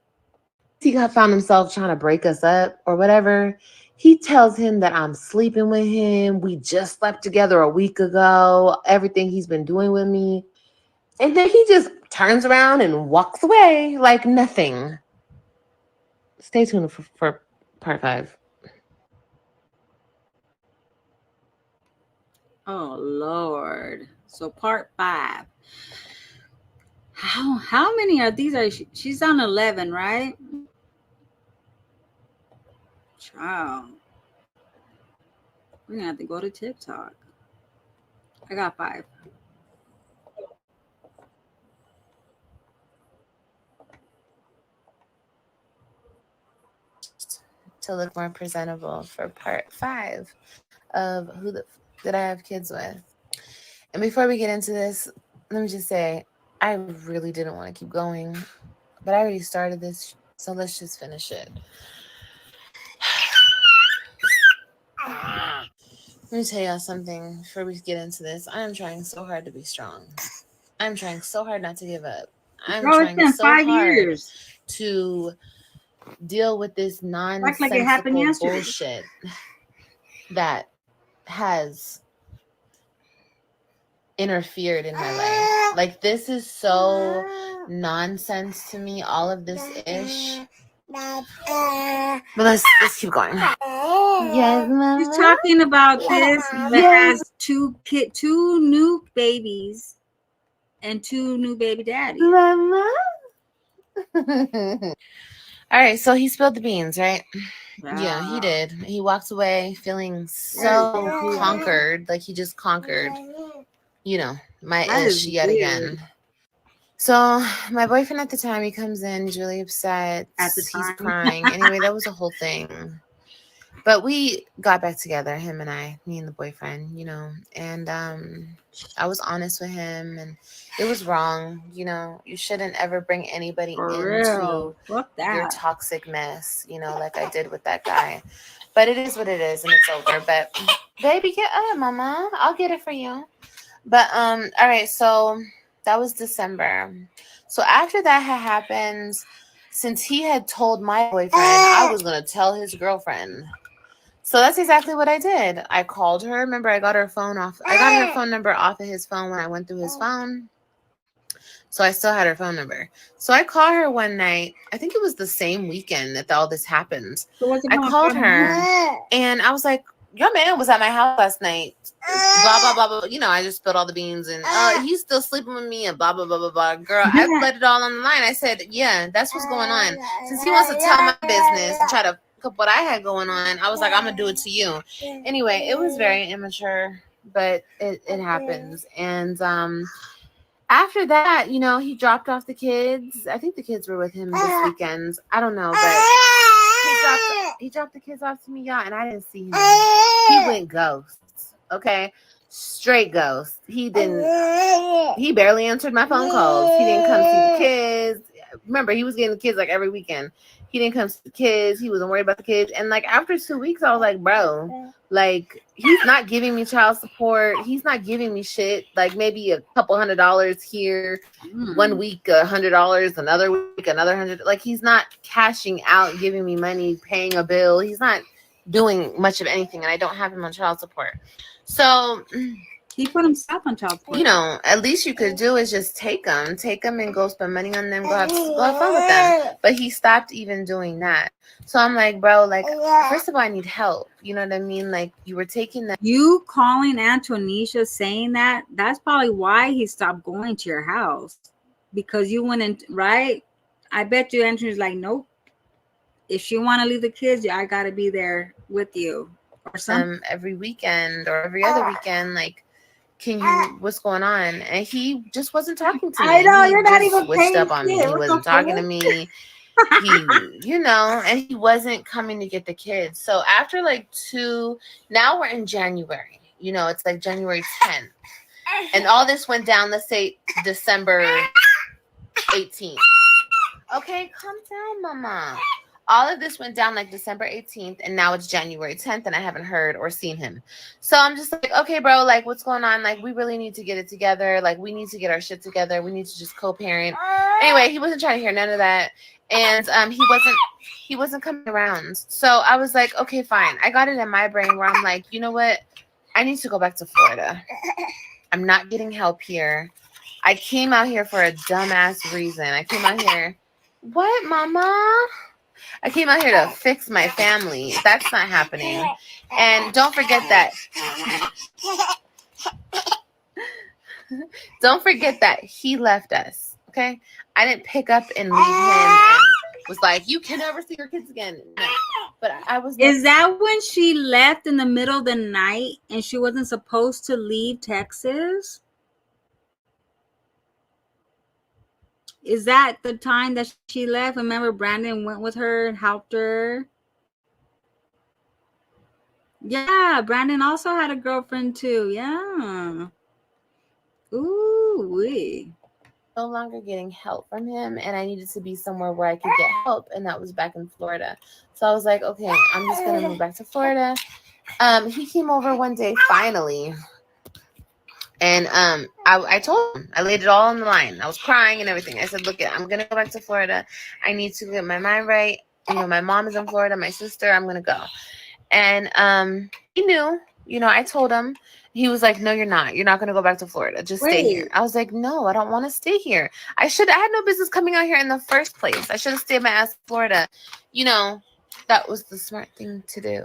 He found himself trying to break us up or whatever. He tells him that I'm sleeping with him. We just slept together a week ago. Everything he's been doing with me. And then he just turns around and walks away like nothing. Stay tuned for part 5. Oh, Lord. So part 5. How many are these? She's on 11, right? Child. We're going to have to go to TikTok. I got 5. To look more presentable for part 5 of who did I have kids with. And before we get into this, let me just say, I really didn't want to keep going, but I already started this, so let's just finish it. Let me tell y'all something before we get into this. I am trying so hard to be strong. I'm trying so hard not to give up. I'm trying so hard to deal with this nonsensical bullshit that has interfered in my life. Like, this is so nonsense to me, all of this ish. But let's keep going. Yes, Mama. She's talking about this that has two new babies and 2 new baby daddies. Mama. All right, so he spilled the beans, right? Yeah, he did. He walked away feeling so conquered, like he just conquered, my ish yet again. So my boyfriend at the time, he comes in, he's really upset. He's crying. Anyway, that was a whole thing. But we got back together, him and I, me and the boyfriend, and I was honest with him, and it was wrong. You shouldn't ever bring anybody into your toxic mess, like I did with that guy. But it is what it is, and it's over. But baby, get up, Mama. I'll get it for you. But all right, so that was December. So after that had happened, since he had told my boyfriend I was gonna tell his girlfriend. So that's exactly what I did. I called her. Remember, I got her phone number off of his phone when I went through his phone. So I still had her phone number. So I called her one night. I think it was the same weekend that all this happened. I called her and I was like, your man was at my house last night. Blah, blah, blah, blah. I just spilled all the beans and he's still sleeping with me and blah, blah, blah, blah, blah. Girl, I let it all on the line. I said, yeah, that's what's going on. Since he wants to tell my business and try to up what I had going on, I was like, I'm gonna do it to you. Anyway, it was very immature, but it happens. And after that, he dropped off the kids. I think the kids were with him this weekend. I don't know, but he dropped the kids off to me, y'all, and I didn't see him. He went ghost. Okay, straight ghost. He barely answered my phone calls. He didn't come see the kids. Remember, he was getting the kids like every weekend. He didn't come to the kids. He wasn't worried about the kids. And like after 2 weeks, I was like, bro, like he's not giving me child support. He's not giving me shit. Like maybe a couple $100 here, 1 week, $100, another week, another $100. Like he's not cashing out, giving me money, paying a bill. He's not doing much of anything, and I don't have him on child support. So He put himself on child support. you know, at least you could do is just take them and go spend money on them, go have fun with them. But he stopped even doing that. So I'm like, bro, like, first of all, I need help. You know what I mean? Like, you were taking that. You calling Antonisha saying that's probably why he stopped going to your house, because you went in, right? I bet you Antonicia's like, nope. If she want to leave the kids, I got to be there with you or something. Every weekend or every other weekend, like, can you, what's going on? And he just wasn't talking to me. I know, he you're not just even switched up on me. He wasn't talking to me. He, you know, and he wasn't coming to get the kids. So after like now we're in January, you know, it's like January 10th. And all this went down, let's say December 18th. Okay, calm down, mama. All of this went down like December 18th, and now it's January 10th, and I haven't heard or seen him. So I'm just like, okay, bro, like, what's going on? Like, we really need to get it together. Like, we need to get our shit together. We need to just co-parent. Anyway, he wasn't trying to hear none of that, and he wasn't coming around. So I was like, okay, fine. I got it in my brain where I'm like, you know what? I need to go back to Florida. I'm not getting help here. I came out here for a dumbass reason. I came out here. What, mama? I came out here to fix my family. That's not happening. And don't forget that. Don't forget that he left us. Okay? I didn't pick up and leave him and was like, you can never see your kids again. No. But I was. Is that when she left in the middle of the night and she wasn't supposed to leave Texas? Is that the time that she left? Remember, Brandon went with her and helped her. Yeah, Brandon also had a girlfriend too. Yeah. Ooh wee. No longer getting help from him, and I needed to be somewhere where I could get help, and that was back in Florida. So I was like, okay, I'm just gonna move back to Florida. He came over one day finally. And I told him, I laid it all on the line. I was crying and everything. I said, look, I'm going to go back to Florida. I need to get my mind right. You know, my mom is in Florida, my sister, I'm going to go. And he knew, you know, I told him. He was like, no, you're not. You're not going to go back to Florida. Just stay here. I was like, no, I don't want to stay here. I had no business coming out here in the first place. I should have stayed my ass in Florida. You know, that was the smart thing to do.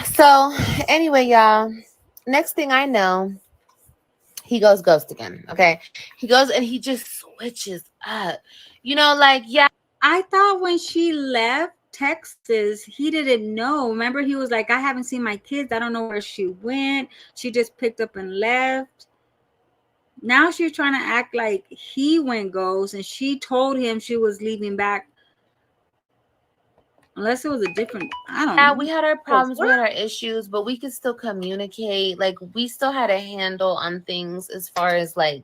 So anyway, y'all, next thing I know, he goes ghost again. Okay. He goes and he just switches up. You know, like, yeah. I thought when she left Texas, he didn't know. Remember, he was like, I haven't seen my kids. I don't know where she went. She just picked up and left. Now she's trying to act like he went ghost and she told him she was leaving back. Unless it was a different, I don't know. Yeah, we had our problems, we had our issues, but we could still communicate. Like, we still had a handle on things as far as like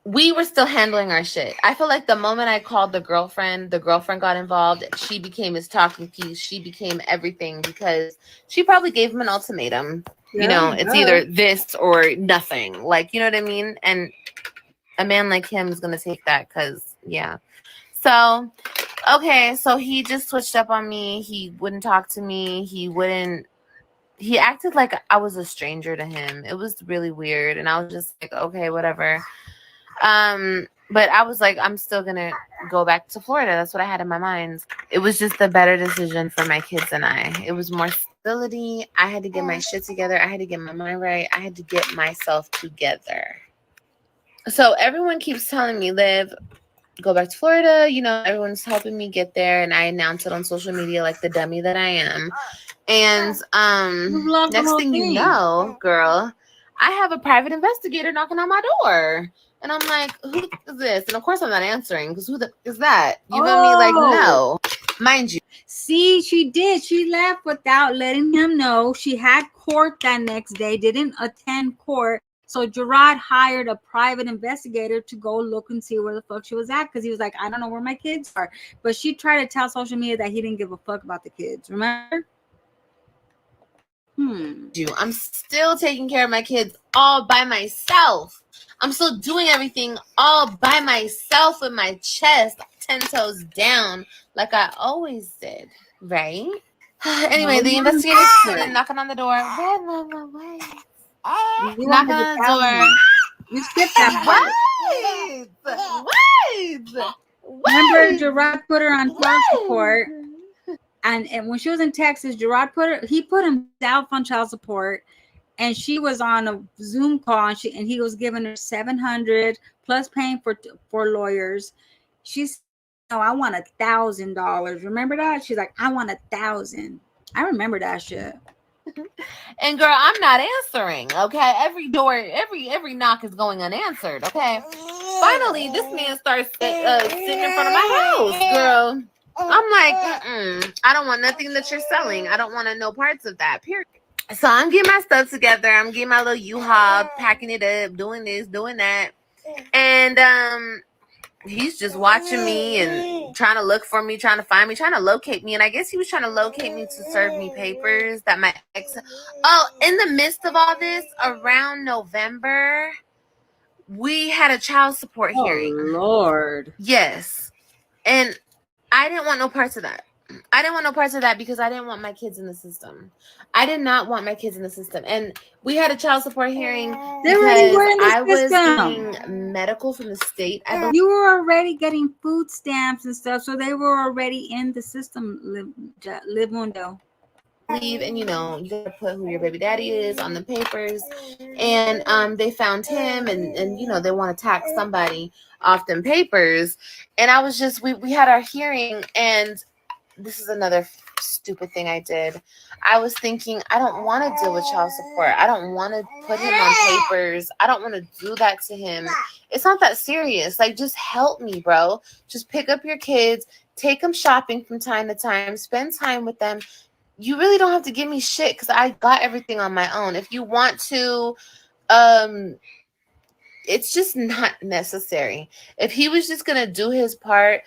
we were still handling our shit. I feel like the moment I called the girlfriend got involved. She became his talking piece. She became everything because she probably gave him an ultimatum. Yeah, you know, it's either this or nothing. Like, you know what I mean? And a man like him is going to take that because, yeah. So, okay, so he just switched up on me. He wouldn't talk to me. He acted like I was a stranger to him. It was really weird. And I was just like, okay, whatever. But I was like, I'm still going to go back to Florida. That's what I had in my mind. It was just the better decision for my kids and I. It was more stability. I had to get my shit together. I had to get my mind right. I had to get myself together. So everyone keeps telling me, Liv, go back to Florida. You know, everyone's helping me get there. And I announce it on social media like the dummy that I am. And next thing you know, girl, I have a private investigator knocking on my door. And I'm like, who is this? And of course I'm not answering because who the is that? You know me? Like, no. Mind you. See, she did. She left without letting him know. She had court that next day, didn't attend court. So Gerard hired a private investigator to go look and see where the fuck she was at because he was like, I don't know where my kids are. But she tried to tell social media that he didn't give a fuck about the kids. Remember? I'm still taking care of my kids all by myself. I'm still doing everything all by myself with my chest 10 toes down like I always did. Right? Anyway, No, the you want investigator to came knocking on the door. Wait, Mama, wait. You Knocking wanted on the door. 1,000. You skipped that part. Remember, Wait. Gerard put her on child support, and when she was in Texas, Gerard he put himself on child support, and she was on a Zoom call, and he was giving her 700 plus paying for lawyers. She said, "No, I want $1,000." Remember that? She's like, "I want 1,000." I remember that shit. And girl, I'm not answering. Okay, every door, every knock is going unanswered. Okay. Finally, this man starts sitting in front of my house, girl. I'm like, I don't want nothing that you're selling. I don't want to know parts of that. Period. So I'm getting my stuff together. I'm getting my little U-Haul, packing it up, doing this, doing that, and he's just watching me and trying to look for me, trying to find me, trying to locate me. And I guess he was trying to locate me to serve me papers that my ex. Oh, in the midst of all this, around November, we had a child support hearing. Oh, Lord. Yes. And I didn't want no parts of that. I didn't want no parts of that because I didn't want my kids in the system. I did not want my kids in the system. And we had a child support hearing because I was getting medical from the state. You were already getting food stamps and stuff, so they were already in the system, live mundo. Leave, and you gotta put who your baby daddy is on the papers, and they found him, and they want to tax somebody off them papers, and I was just we had our hearing, and this is another stupid thing I did. I was thinking, I don't want to deal with child support. I don't want to put him on papers. I don't want to do that to him. It's not that serious. Like, just help me, bro. Just pick up your kids, take them shopping from time to time, spend time with them. You really don't have to give me shit because I got everything on my own. If you want to, it's just not necessary. If he was just going to do his part,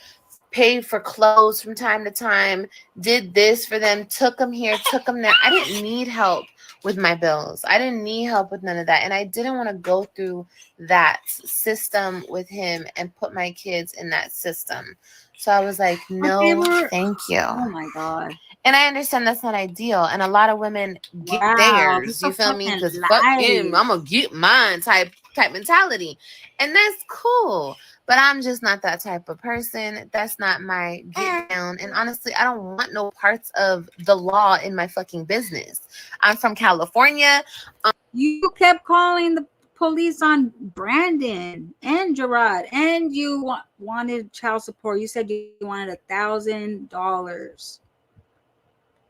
paid for clothes from time to time, did this for them, took them here, took them there. I didn't need help with my bills. I didn't need help with none of that. And I didn't want to go through that system with him and put my kids in that system. So I was like, no, thank you. Oh my God. And I understand that's not ideal. And a lot of women get theirs. You feel me? Because fuck him, I'm going to get mine type mentality. And that's cool. But I'm just not that type of person. That's not my get down. And honestly, I don't want no parts of the law in my fucking business. I'm from California. You kept calling the police on Brandon and Gerard, and you wanted child support. You said you wanted $1,000.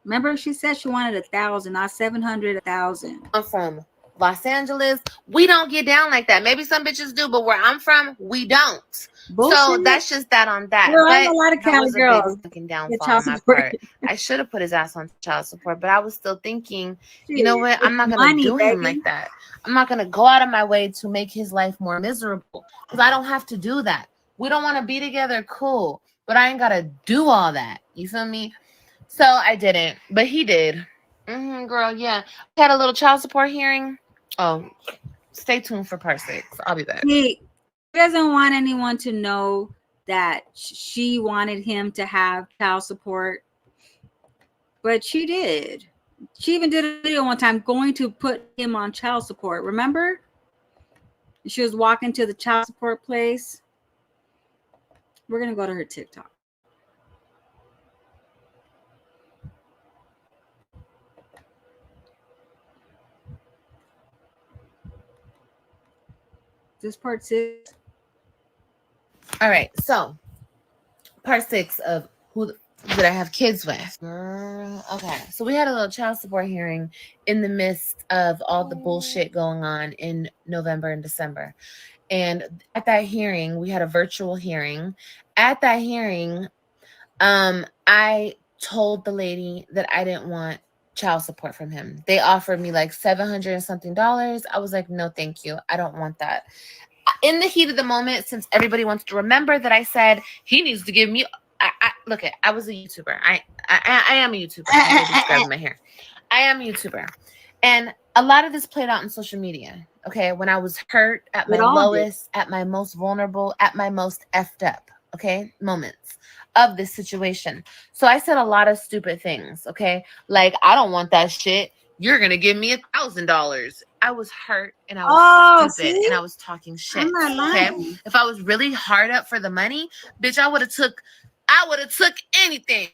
Remember, she said she wanted 1,000, not 700, 1,000. I'm from Los Angeles. We don't get down like that. Maybe some bitches do, but where I'm from, we don't. Bullshit. So that's just that on that. Girl, I know a lot of Cali girls. Downfall on my part. I should have put his ass on child support, but I was still thinking, you know what? I'm not gonna do him like that. I'm not gonna go out of my way to make his life more miserable because I don't have to do that. We don't want to be together, cool, but I ain't gotta do all that. You feel me? So I didn't, but he did. Girl, yeah. We had a little child support hearing. Oh, stay tuned for part 6. I'll be back. He doesn't want anyone to know that she wanted him to have child support, but she did. She even did a video one time going to put him on child support. Remember? She was walking to the child support place. We're going to go to her TikTok. This part 6. All right, so part 6 of who did I have kids with? Girl, okay, so we had a little child support hearing in the midst of all the bullshit going on in November and December. And at that hearing, we had a virtual hearing. At that hearing, I told the lady that I didn't want child support from him. They offered me like $700 and something. I was like, no, thank you. I don't want that. In the heat of the moment, since everybody wants to remember that I said he needs to give me, look, I was a YouTuber. I am a YouTuber. I my hair. I am a YouTuber. And a lot of this played out on social media. Okay. When I was hurt at my lowest, at my most vulnerable, at my most effed up. okay, moments of this situation. So I said a lot of stupid things, okay? Like, I don't want that shit. You're going to give me $1,000. I was hurt and I was stupid and I was talking shit, I'm not okay? lying. If I was really hard up for the money, bitch, I would have took anything.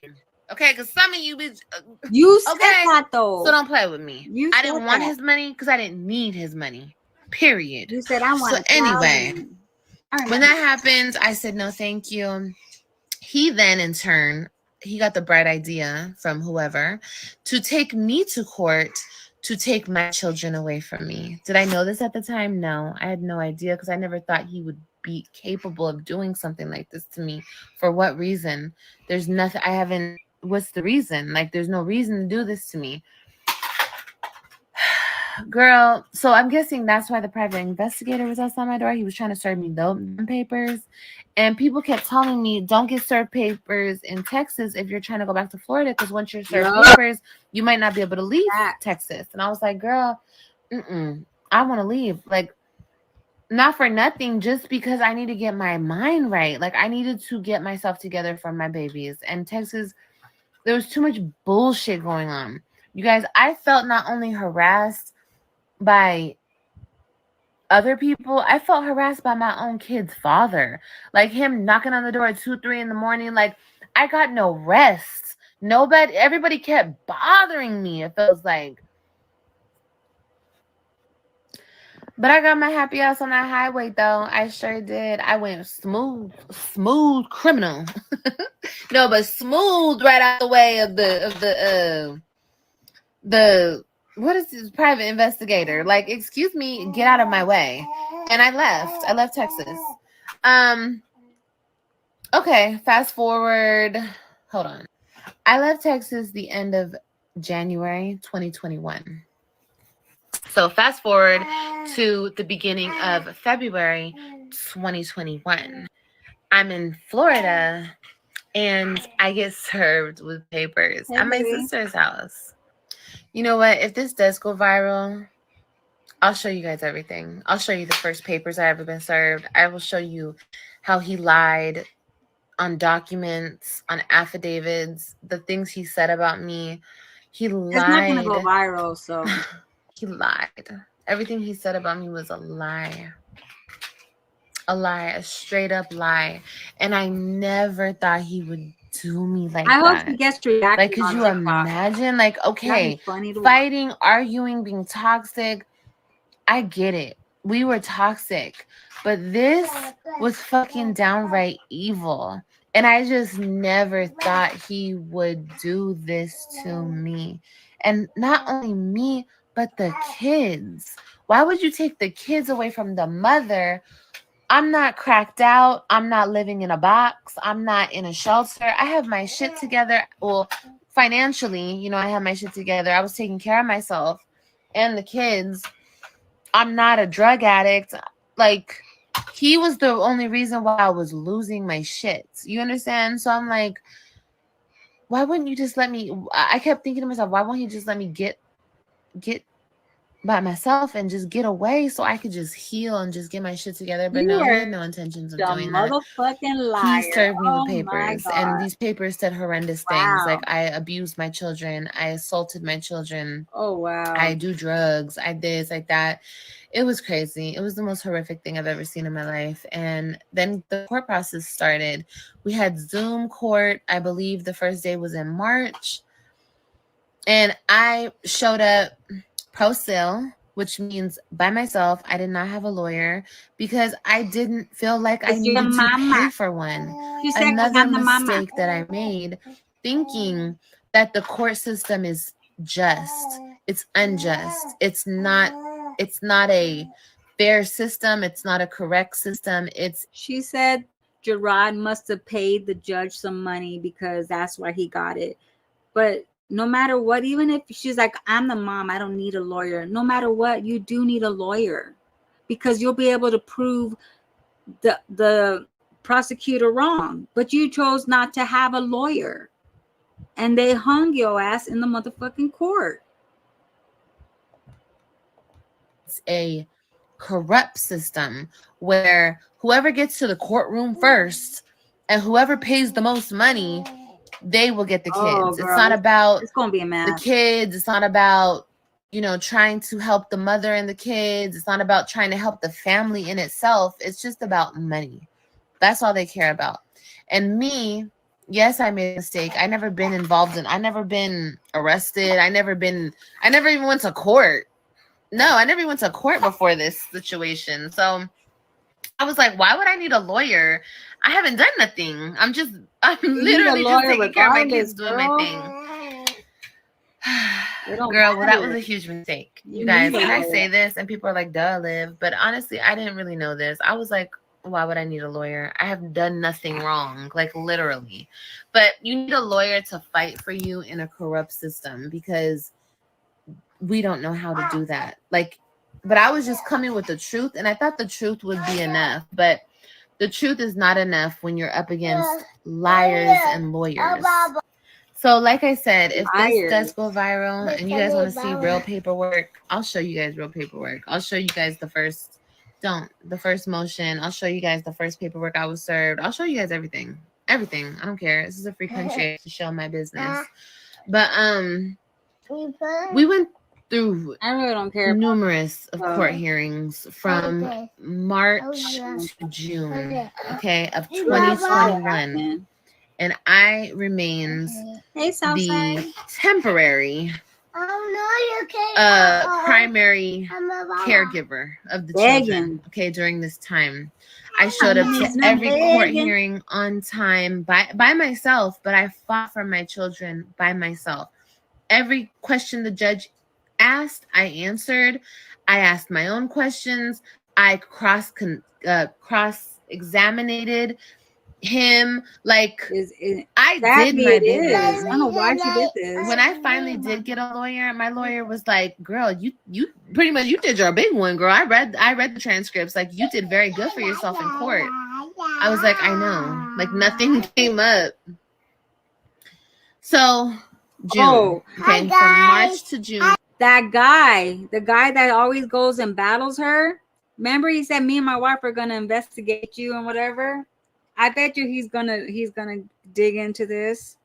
Okay, because some of you bitch, You said okay, that though. so don't play with me. You I said didn't want that. his money because I didn't need his money. Period. You said I want So anyway, $1,000. when that happened, I said no, thank you. He then, in turn, he got the bright idea from whoever to take me to court to take my children away from me. Did I know this at the time? No, I had no idea because I never thought he would be capable of doing something like this to me. For what reason? There's nothing. What's the reason? Like, there's no reason to do this to me. Girl, so I'm guessing that's why the private investigator was outside my door. He was trying to serve me those papers. And people kept telling me, don't get served papers in Texas if you're trying to go back to Florida, because once you're served papers, you might not be able to leave Texas. And I was like, girl, I want to leave. Like, not for nothing, just because I need to get my mind right. Like, I needed to get myself together for my babies. And Texas, there was too much bullshit going on. You guys, I felt not only harassed by other people, I felt harassed by my own kid's father. Like, him knocking on the door at 2, 3 in the morning. Like, I got no rest. Everybody kept bothering me. It feels like. But I got my happy ass on that highway, though. I sure did. I went smooth criminal. No, but smooth right out the way of the what is this private investigator? Like, excuse me, get out of my way. And I left Texas. Okay, fast forward. Hold on. I left Texas the end of January 2021. So fast forward to the beginning of February 2021. I'm in Florida and I get served with papers at my sister's house. You know what? If this does go viral, I'll show you guys everything. I'll show you the first papers I ever been served. I will show you how he lied on documents, on affidavits, the things he said about me. He lied. It's not gonna go viral, so he lied. Everything he said about me was a lie. A straight up lie. And I never thought he would do me like that. I hope he gets reacted. Like, could you imagine? Like, okay, fighting, arguing, being toxic. I get it. We were toxic. But this was fucking downright evil. And I just never thought he would do this to me. And not only me, but the kids. Why would you take the kids away from the mother? I'm not cracked out. I'm not living in a box. I'm not in a shelter. I have my shit together. Well, financially, you know, I have my shit together. I was taking care of myself and the kids. I'm not a drug addict. Like, he was the only reason why I was losing my shit. You understand? So I'm like, why wouldn't you just let me? I kept thinking to myself, why won't he just let me get by myself and just get away so I could just heal and just get my shit together? But no, he had no intentions of doing that. Motherfucking liar. He served me with papers, and these papers said horrendous things. Like, I abused my children, I assaulted my children. Oh wow. I do drugs, I this, like that. It was crazy. It was the most horrific thing I've ever seen in my life. And then the court process started. We had Zoom court. I believe the first day was in March. And I showed up pro se, which means by myself. I did not have a lawyer because I didn't feel like I needed to pay for one. Another mistake that I made, thinking that the court system is just. It's unjust. It's not a fair system. It's not a correct system. She said Gerard must have paid the judge some money because that's why he got it. But no matter what, even if she's like, I'm the mom, I don't need a lawyer. No matter what, you do need a lawyer because you'll be able to prove the prosecutor wrong. But you chose not to have a lawyer. And they hung your ass in the motherfucking court. It's a corrupt system where whoever gets to the courtroom first And whoever pays the most money, they will get the kids. Oh, It's girl, not about it's gonna be a mess. the kids. It's not about, you know, trying to help the mother and the kids. It's not about trying to help the family in itself. It's just about money. That's all they care about. And me, yes, I made a mistake. I never been arrested. I never even went to court. No, I never went to court before this situation. So I was like, why would I need a lawyer? I haven't done nothing. I'm literally just taking care of my kids, doing my thing. Girl, well, that was a huge mistake, you guys. And I say this, and people are like, duh, Liv. But honestly, I didn't really know this. I was like, why would I need a lawyer? I have done nothing wrong, like literally. But you need a lawyer to fight for you in a corrupt system because we don't know how to do that. Like, but I was just coming with the truth, and I thought the truth would be enough. But the truth is not enough when you're up against liars and lawyers. So like I said, if this does go viral and you guys want to see real paperwork, I'll show you guys real paperwork. I'll show you guys the first motion. I'll show you guys the first paperwork I was served. I'll show you guys everything. Everything. I don't care. This is a free country to show my business. But we went through I really don't care. Numerous of court hearings from March to June, okay, of 2021. And I remained the temporary primary caregiver of the children, okay, during this time. I showed up to every court hearing on time by myself, but I fought for my children by myself. Every question the judge asked, I answered. I asked my own questions. I cross-examined him. Like, I did my business. I don't know why she did this. When I finally did get a lawyer, my lawyer was like, girl, you pretty much, you did your big one, girl. I read the transcripts. Like, you did very good for yourself in court. I was like, I know. Like, nothing came up. So June. Okay, from March to June. That guy, the guy that always goes and battles her. Remember, he said, me and my wife are gonna investigate you and whatever. I bet you he's gonna dig into this.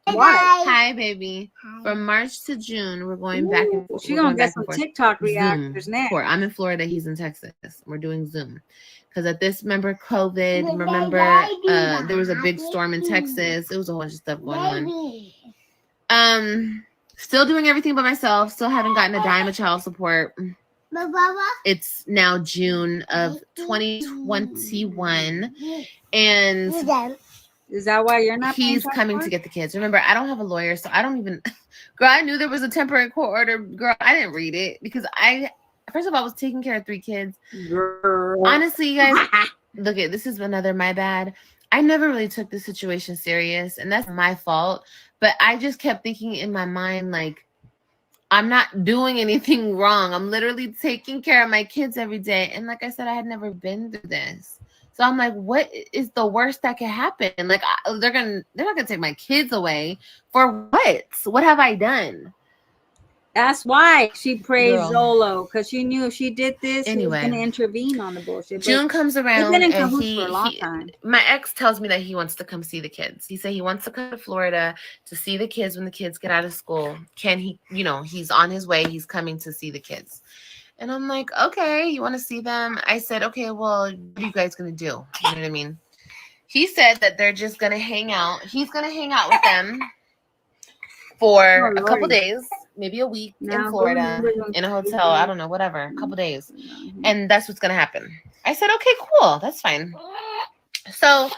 Why? Hi, baby. Hi. From March to June, we're going back and forth. She's gonna get some TikTok reactors next. I'm in Florida. He's in Texas. We're doing Zoom. Because at this, remember COVID, there was a big storm in Texas. It was a whole bunch of stuff going on. Still doing everything by myself. Still haven't gotten a dime of child support. It's now June of 2021. And is that why you're not? He's coming to get the kids. Remember, I don't have a lawyer, so I don't even. Girl, I knew there was a temporary court order. Girl, I didn't read it because first of all, I was taking care of 3 kids. Girl. Honestly, you guys, look at this is another my bad. I never really took the situation serious, and that's my fault. But I just kept thinking in my mind, like, I'm not doing anything wrong. I'm literally taking care of my kids every day. And like I said, I had never been through this. So I'm like, what is the worst that could happen? Like, they're not gonna take my kids away for what? What have I done? That's why she praised Zolo, because she knew if she did this, anyway, she was gonna intervene on the bullshit. June comes around, been in cahoots for a long time. My ex tells me that he wants to come see the kids. He said he wants to come to Florida to see the kids when the kids get out of school. Can he? You know, he's on his way. He's coming to see the kids. And I'm like, okay, you want to see them? I said, okay, well, what are you guys going to do? You know what I mean? He said that they're just going to hang out. He's going to hang out with them for a couple days, maybe a week in Florida, in a hotel. I don't know, whatever, a couple days. And that's what's going to happen. I said, okay, cool. That's fine. So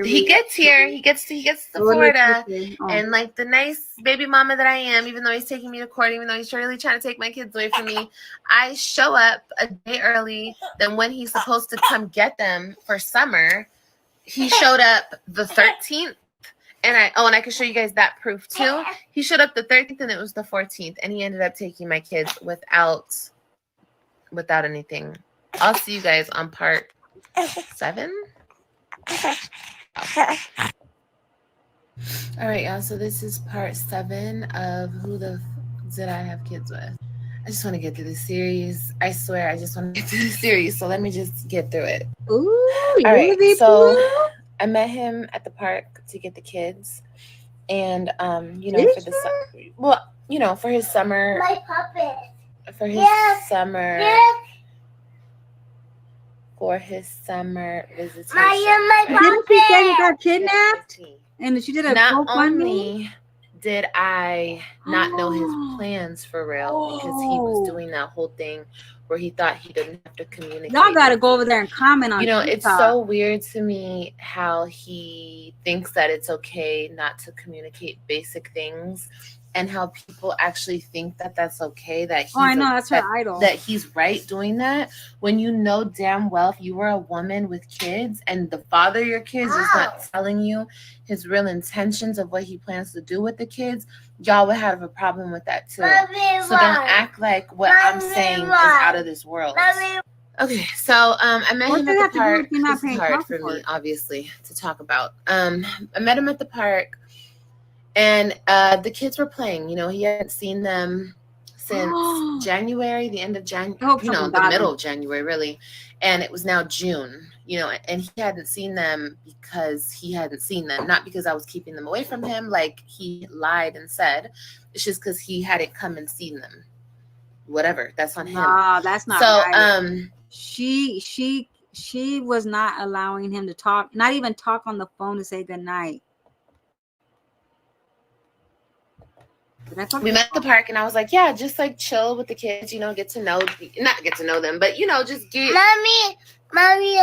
he gets here, he gets to Florida, and like the nice baby mama that I am, even though he's taking me to court, even though he's really trying to take my kids away from me, I show up a day early than when he's supposed to come get them for summer. He showed up the 13th, and I can show you guys that proof too. He showed up the 13th, and it was the 14th, and he ended up taking my kids without anything. I'll see you guys on part 7. All right, y'all, so this is part 7 of who the did I have kids with. I just want to get through the series. I swear, I just want to get through the series. So let me just get through it. Ooh, All right. really? So I met him at the park to get the kids, and you know, Did for the well, you know, for his summer. My puppet. For his summer. For his summer visitation. My puppet. Didn't she say he got kidnapped? And she did a Not GoFundMe? only did I not know his plans for real, because he was doing that whole thing where he thought he didn't have to communicate. Y'all gotta go over there and comment on You know, TikTok. it's so weird to me how he thinks that it's okay not to communicate basic things, and how people actually think that that's okay, that he's I know, that's her idol. that he's right doing that, when you know damn well if you were a woman with kids and the father of your kids is not telling you his real intentions of what he plans to do with the kids, y'all would have a problem with that too. So don't act like what I'm saying is out of this world. Okay, so I met him at the park. This is hard for me, obviously, to talk about. I met him at the park, and the kids were playing. You know, he hadn't seen them since January, the end of January, you know, the middle of January, really. And it was now June, you know, and he hadn't seen them because he hadn't seen them, not because I was keeping them away from him, like he lied and said. It's just because he hadn't come and seen them. Whatever, that's on him. Nah, that's not so, right. She was not allowing him to talk, not even talk on the phone to say goodnight. We met at the park, and I was like, yeah, just like chill with the kids, you know, not get to know them, but you know, just get. Mommy.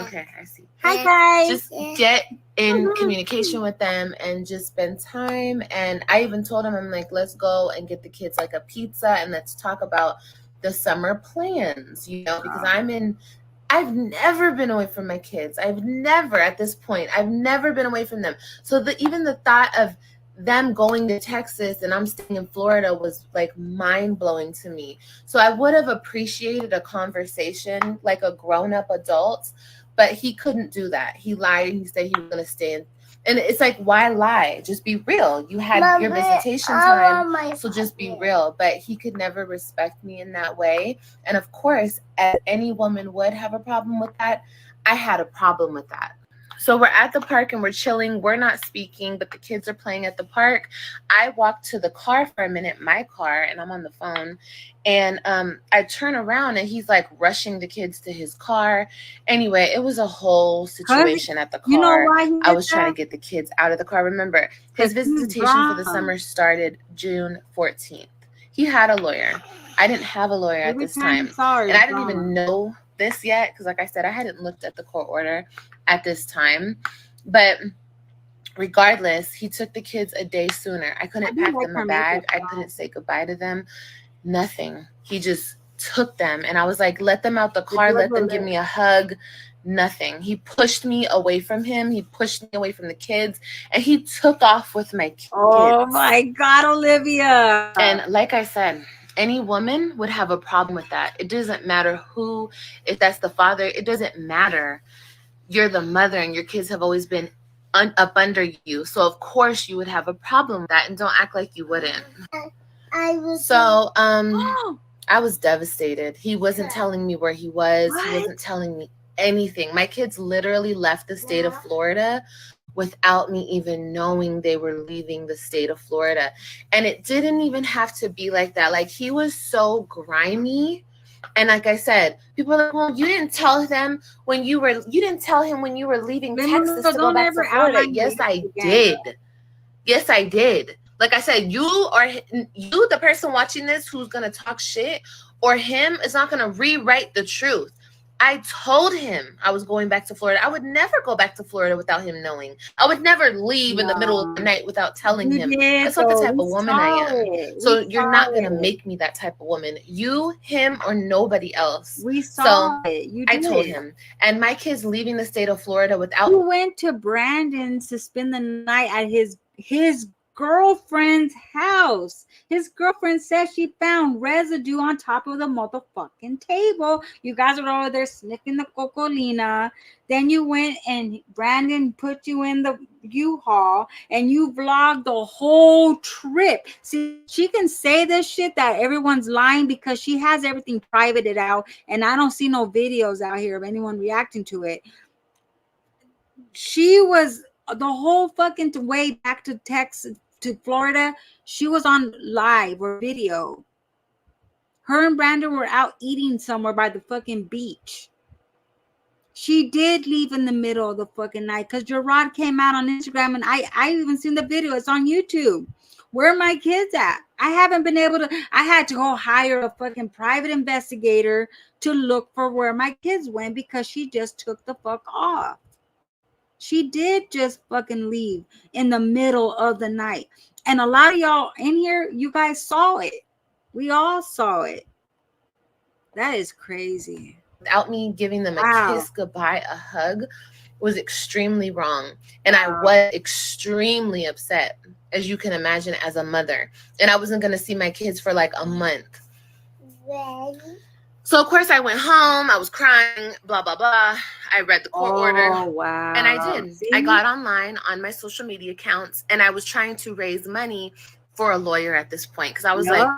Okay, I see. Hi guys. Just get in communication with them and just spend time. And I even told him, I'm like, let's go and get the kids like a pizza and let's talk about the summer plans, you know, because I've never been away from my kids. I've never been away from them. So even the thought of them going to Texas and I'm staying in Florida was like mind-blowing to me. So I would have appreciated a conversation like a grown-up adult, but he couldn't do that. He lied and he said he was going to stay in. And it's like, why lie? Just be real. You had your visitation time, so just be real. But he could never respect me in that way. And of course, as any woman would have a problem with that, I had a problem with that. So we're at the park and we're chilling. We're not speaking, but the kids are playing at the park. I walk to the car for a minute, my car, and I'm on the phone. And I turn around and he's like rushing the kids to his car. Anyway, it was a whole situation at the car. You know why I was trying to get the kids out of the car. Remember, his visitation for the summer started June 14th. He had a lawyer. I didn't have a lawyer at this time. And I didn't even know this yet because, like I said, I hadn't looked at the court order at this time. But regardless, he took the kids a day sooner. I couldn't pack them a bag. I couldn't say goodbye to them. Nothing. He just took them. And I was like, let them out the car. Let them give me a hug. Nothing. He pushed me away from him. He pushed me away from the kids. And he took off with my kids. Oh, my God, Olivia. And like I said, any woman would have a problem with that. It doesn't matter who, if that's the father, it doesn't matter. You're the mother and your kids have always been up under you. So, of course, you would have a problem with that. And don't act like you wouldn't. I was devastated. He wasn't telling me where he was. What? He wasn't telling me anything. My kids literally left the state of Florida without me even knowing they were leaving the state of Florida. And it didn't even have to be like that. Like, he was so grimy. And like I said, people are like, well, you didn't tell him when you were leaving Texas to go back to Florida. Yes, I did. Yes, I did. Like I said, you, the person watching this who's going to talk shit, or him is not going to rewrite the truth. I told him I was going back to Florida. I would never go back to Florida without him knowing. I would never leave in the middle of the night without telling him. That's not the type of woman I am. So you're not going to make me that type of woman. You, him, or nobody else. We saw it. I told him. And my kids leaving the state of Florida without... You went to Brandon's to spend the night at his girlfriend's house. His girlfriend says she found residue on top of the motherfucking table. You guys were over there sniffing the cocolina. Then you went and Brandon put you in the U-Haul and you vlogged the whole trip. See, she can say this shit that everyone's lying because she has everything privated out, and I don't see no videos out here of anyone reacting to it. She was the whole fucking way back to Texas, to Florida. She was on live or video. Her and Brandon were out eating somewhere by the fucking beach. She did leave in the middle of the fucking night because Gerard came out on Instagram, and I even seen the video. It's on YouTube. Where are my kids at? I haven't been able to. I had to go hire a fucking private investigator to look for where my kids went because she just took the fuck off. She did just fucking leave in the middle of the night. And a lot of y'all in here, you guys saw it. We all saw it. That is crazy. Without me giving them a kiss goodbye, a hug, was extremely wrong. And Wow. I was extremely upset, as you can imagine, as a mother. And I wasn't going to see my kids for like a month. So, of course, I went home. I was crying, blah, blah, blah. I read the court order. Oh, wow. And I did. See? I got online on my social media accounts, and I was trying to raise money for a lawyer at this point because I was like,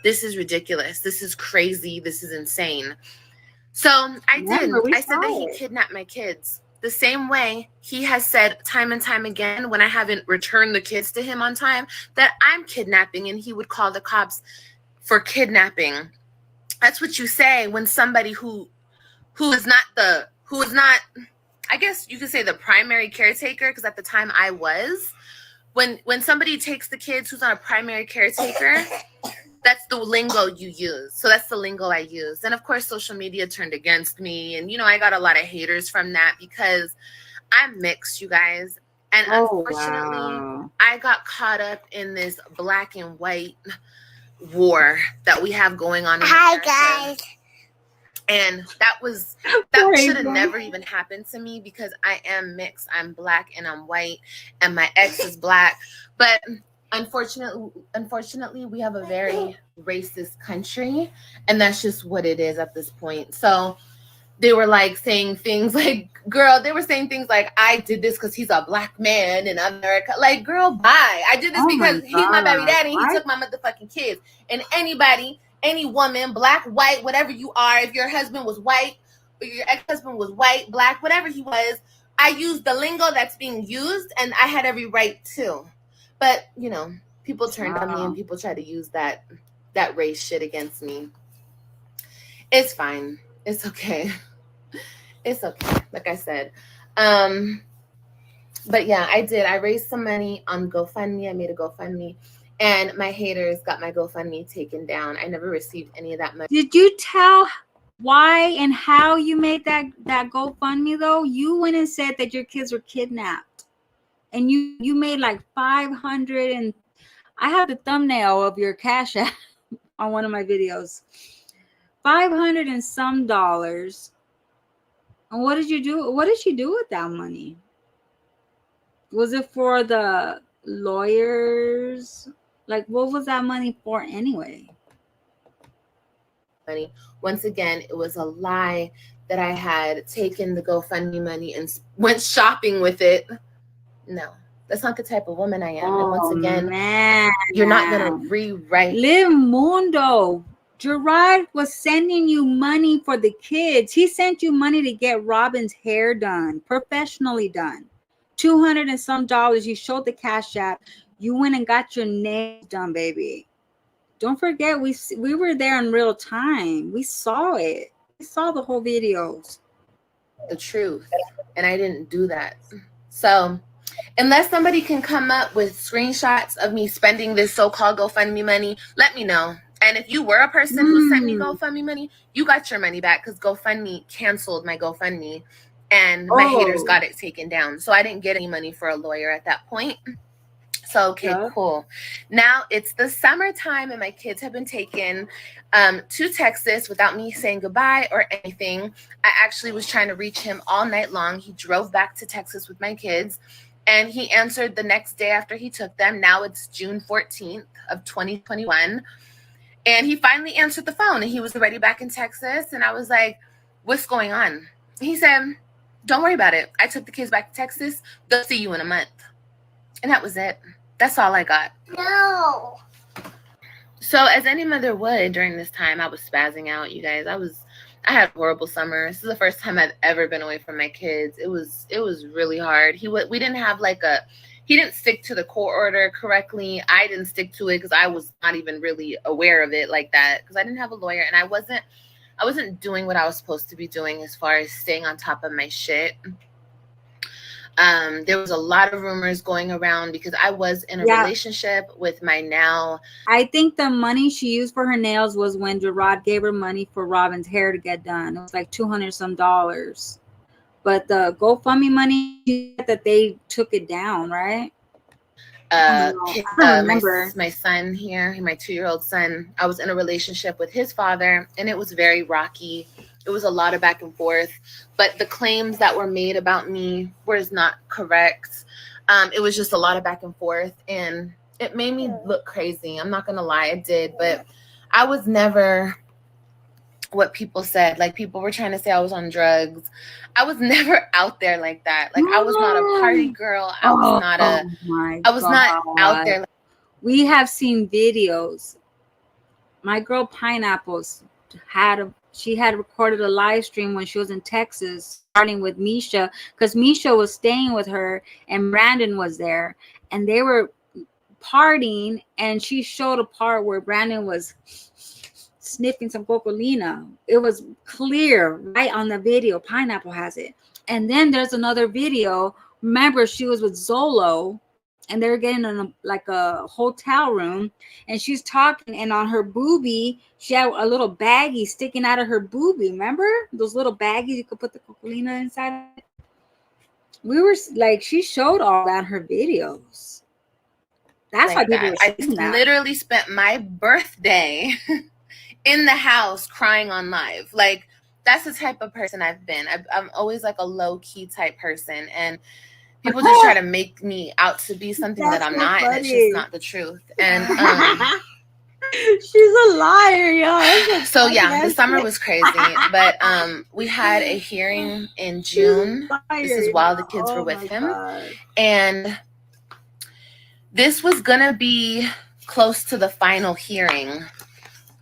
this is ridiculous. This is crazy. This is insane. So I did. I said that he kidnapped my kids. The same way he has said time and time again when I haven't returned the kids to him on time that I'm kidnapping, and he would call the cops for kidnapping. That's what you say when somebody who is not, I guess you could say the primary caretaker, because at the time I was, when somebody takes the kids who's not a primary caretaker, that's the lingo you use. So that's the lingo I used. And of course, social media turned against me. And, I got a lot of haters from that because I'm mixed, you guys. And unfortunately, I got caught up in this black and white war that we have going on in America. Hi, guys. And that should have never even happened to me because I am mixed. I'm black and I'm white, and my ex is black. But unfortunately, we have a very racist country, and that's just what it is at this point. So they were like saying things like, girl, they were saying things like, I did this because he's a black man in America. Like, girl, bye. I did this because he's my baby daddy. He took my motherfucking kids. And anybody, any woman, black, white, whatever you are, if your husband was white, or your ex-husband was white, black, whatever he was, I used the lingo that's being used, and I had every right to. But, people turned on me and people try to use that race shit against me. It's fine. It's okay. It's okay. Like I said. But yeah, I did. I raised some money on GoFundMe. I made a GoFundMe. And my haters got my GoFundMe taken down. I never received any of that money. Did you tell why and how you made that GoFundMe though? You went and said that your kids were kidnapped. And you made like 500, and I have the thumbnail of your Cash App on one of my videos. $500 and some dollars. And what did you do? What did she do with that money? Was it for the lawyers? Like, what was that money for anyway? Once again, it was a lie that I had taken the GoFundMe money and went shopping with it. No, that's not the type of woman I am. And once again, you're not going to rewrite. Live Mundo. Gerard was sending you money for the kids. He sent you money to get Robin's hair done, professionally done. $200 and some dollars. You showed the Cash App. You went and got your nails done, baby. Don't forget, we were there in real time. We saw it. We saw the whole videos. The truth. And I didn't do that. So unless somebody can come up with screenshots of me spending this so-called GoFundMe money, let me know. And if you were a person who sent me GoFundMe money, you got your money back because GoFundMe canceled my GoFundMe and my haters got it taken down. So I didn't get any money for a lawyer at that point. So, okay, cool. Now it's the summertime and my kids have been taken to Texas without me saying goodbye or anything. I actually was trying to reach him all night long. He drove back to Texas with my kids. And he answered the next day after he took them. Now it's June 14th of 2021. And he finally answered the phone, and he was already back in Texas. And I was like, what's going on? He said, don't worry about it. I took the kids back to Texas. They'll see you in a month. And that was it. That's all I got. No. So as any mother would during this time, I was spazzing out, you guys. I had a horrible summer. This is the first time I've ever been away from my kids. It was really hard. We didn't have he didn't stick to the court order correctly. I didn't stick to it because I was not even really aware of it like that, because I didn't have a lawyer, and I wasn't doing what I was supposed to be doing as far as staying on top of my shit. There was a lot of rumors going around because I was in a relationship with my now. I think the money she used for her nails was when Gerard gave her money for Robin's hair to get done. It was like $200 some. But the GoFundMe money, that they took it down, right? I don't remember. My son here, my 2-year-old son, I was in a relationship with his father, and it was very rocky. It was a lot of back and forth, but the claims that were made about me was not correct. It was just a lot of back and forth, and it made me look crazy. I'm not going to lie, it did, but I was never what people said. Like, people were trying to say I was on drugs. I was never out there like that. Like, I was not a party girl. I was not out there. We have seen videos. My girl Pineapples she had recorded a live stream when she was in Texas, starting with Misha, because Misha was staying with her and Brandon was there, and they were partying, and she showed a part where Brandon was sniffing some cocaine. It was clear right on the video. Pineapple has it. And then there's another video. Remember, she was with Zolo, and they were getting in a hotel room, and she's talking, and on her boobie, she had a little baggie sticking out of her boobie. Remember those little baggies you could put the cocaine inside? We were like, she showed all that in her videos. That's why people were saying that. I literally spent my birthday in the house crying on live. Like, that's the type of person I've been. I'm always like a low-key type person, and people just try to make me out to be something that I'm not, and it's just not the truth. And she's a liar, y'all. So yeah, the summer was crazy, but we had a hearing in June. This is while the kids were with him, and this was gonna be close to the final hearing,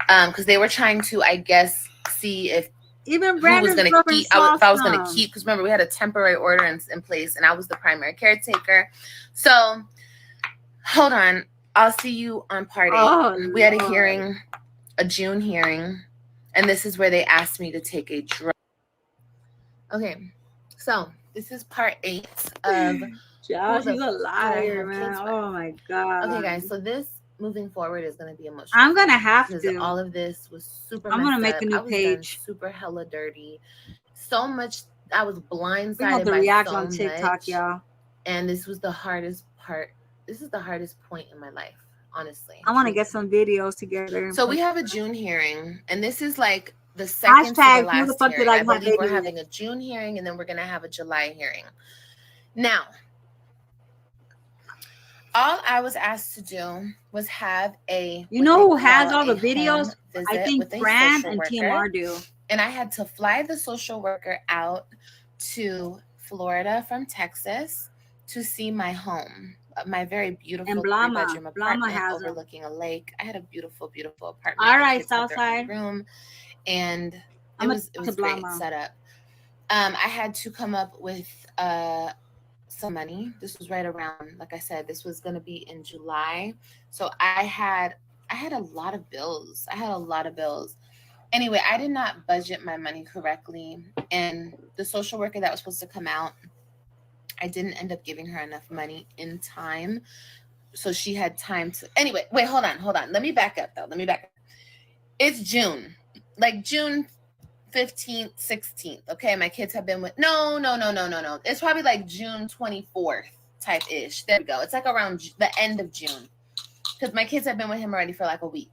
because they were trying to, I guess, see if even Brandon was going to keep. If I was going to keep, because remember, we had a temporary order in place, and I was the primary caretaker. So hold on, I'll see you on part 8. We had a hearing, a June hearing, and this is where they asked me to take a drug. Okay, so this is part 8 of. Josh, she's a liar, man. Oh my god. Okay, guys, so this moving forward is going to be emotional. I'm going to have to. All of this was super I'm going to make a new page. Super hella dirty. So much. I was blindsided by the react on TikTok, y'all. And this was the hardest part. This is the hardest point in my life, honestly. I want to get some videos together. So we have a June hearing, and this is like the second to the last hearing. I believe we're having a June hearing, and then we're going to have a July hearing. Now, all I was asked to do was have a. You know who has all the videos? I think Brand and TMR do. And I had to fly the social worker out to Florida from Texas to see my home, my very beautiful 3-bedroom apartment overlooking a lake. I had a beautiful, beautiful apartment. All right, Southside room, and it was great setup. I had to come up with some money. This was right around, like I said, this was going to be in July. So I had a lot of bills. Anyway, I did not budget my money correctly. And the social worker that was supposed to come out, I didn't end up giving her enough money in time. So she had time to, anyway, wait, hold on. Let me back up though. It's June, like June 15th, 16th. Okay, my kids have been with no. It's probably like June 24th type ish. There we go. It's like around the end of June, because my kids have been with him already for like a week.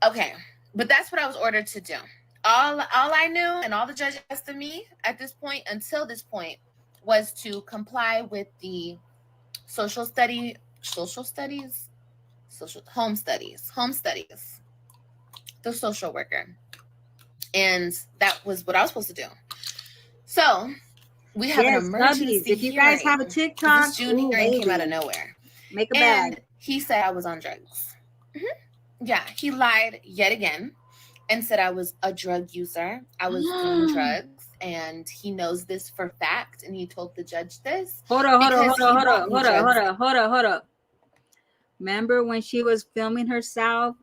Okay, but that's what I was ordered to do. All I knew, and all the judge asked of me at this point, until this point, was to comply with the home studies, the social worker. And that was what I was supposed to do. So we have an emergency If you guys have a hearing. TikTok, This June hearing came out of nowhere. Make a And bag. he said I was on drugs. Yeah, he lied yet again and said I was a drug user. I was doing drugs, and he knows this for fact, and he told the judge this. Hold up. Remember when she was filming herself,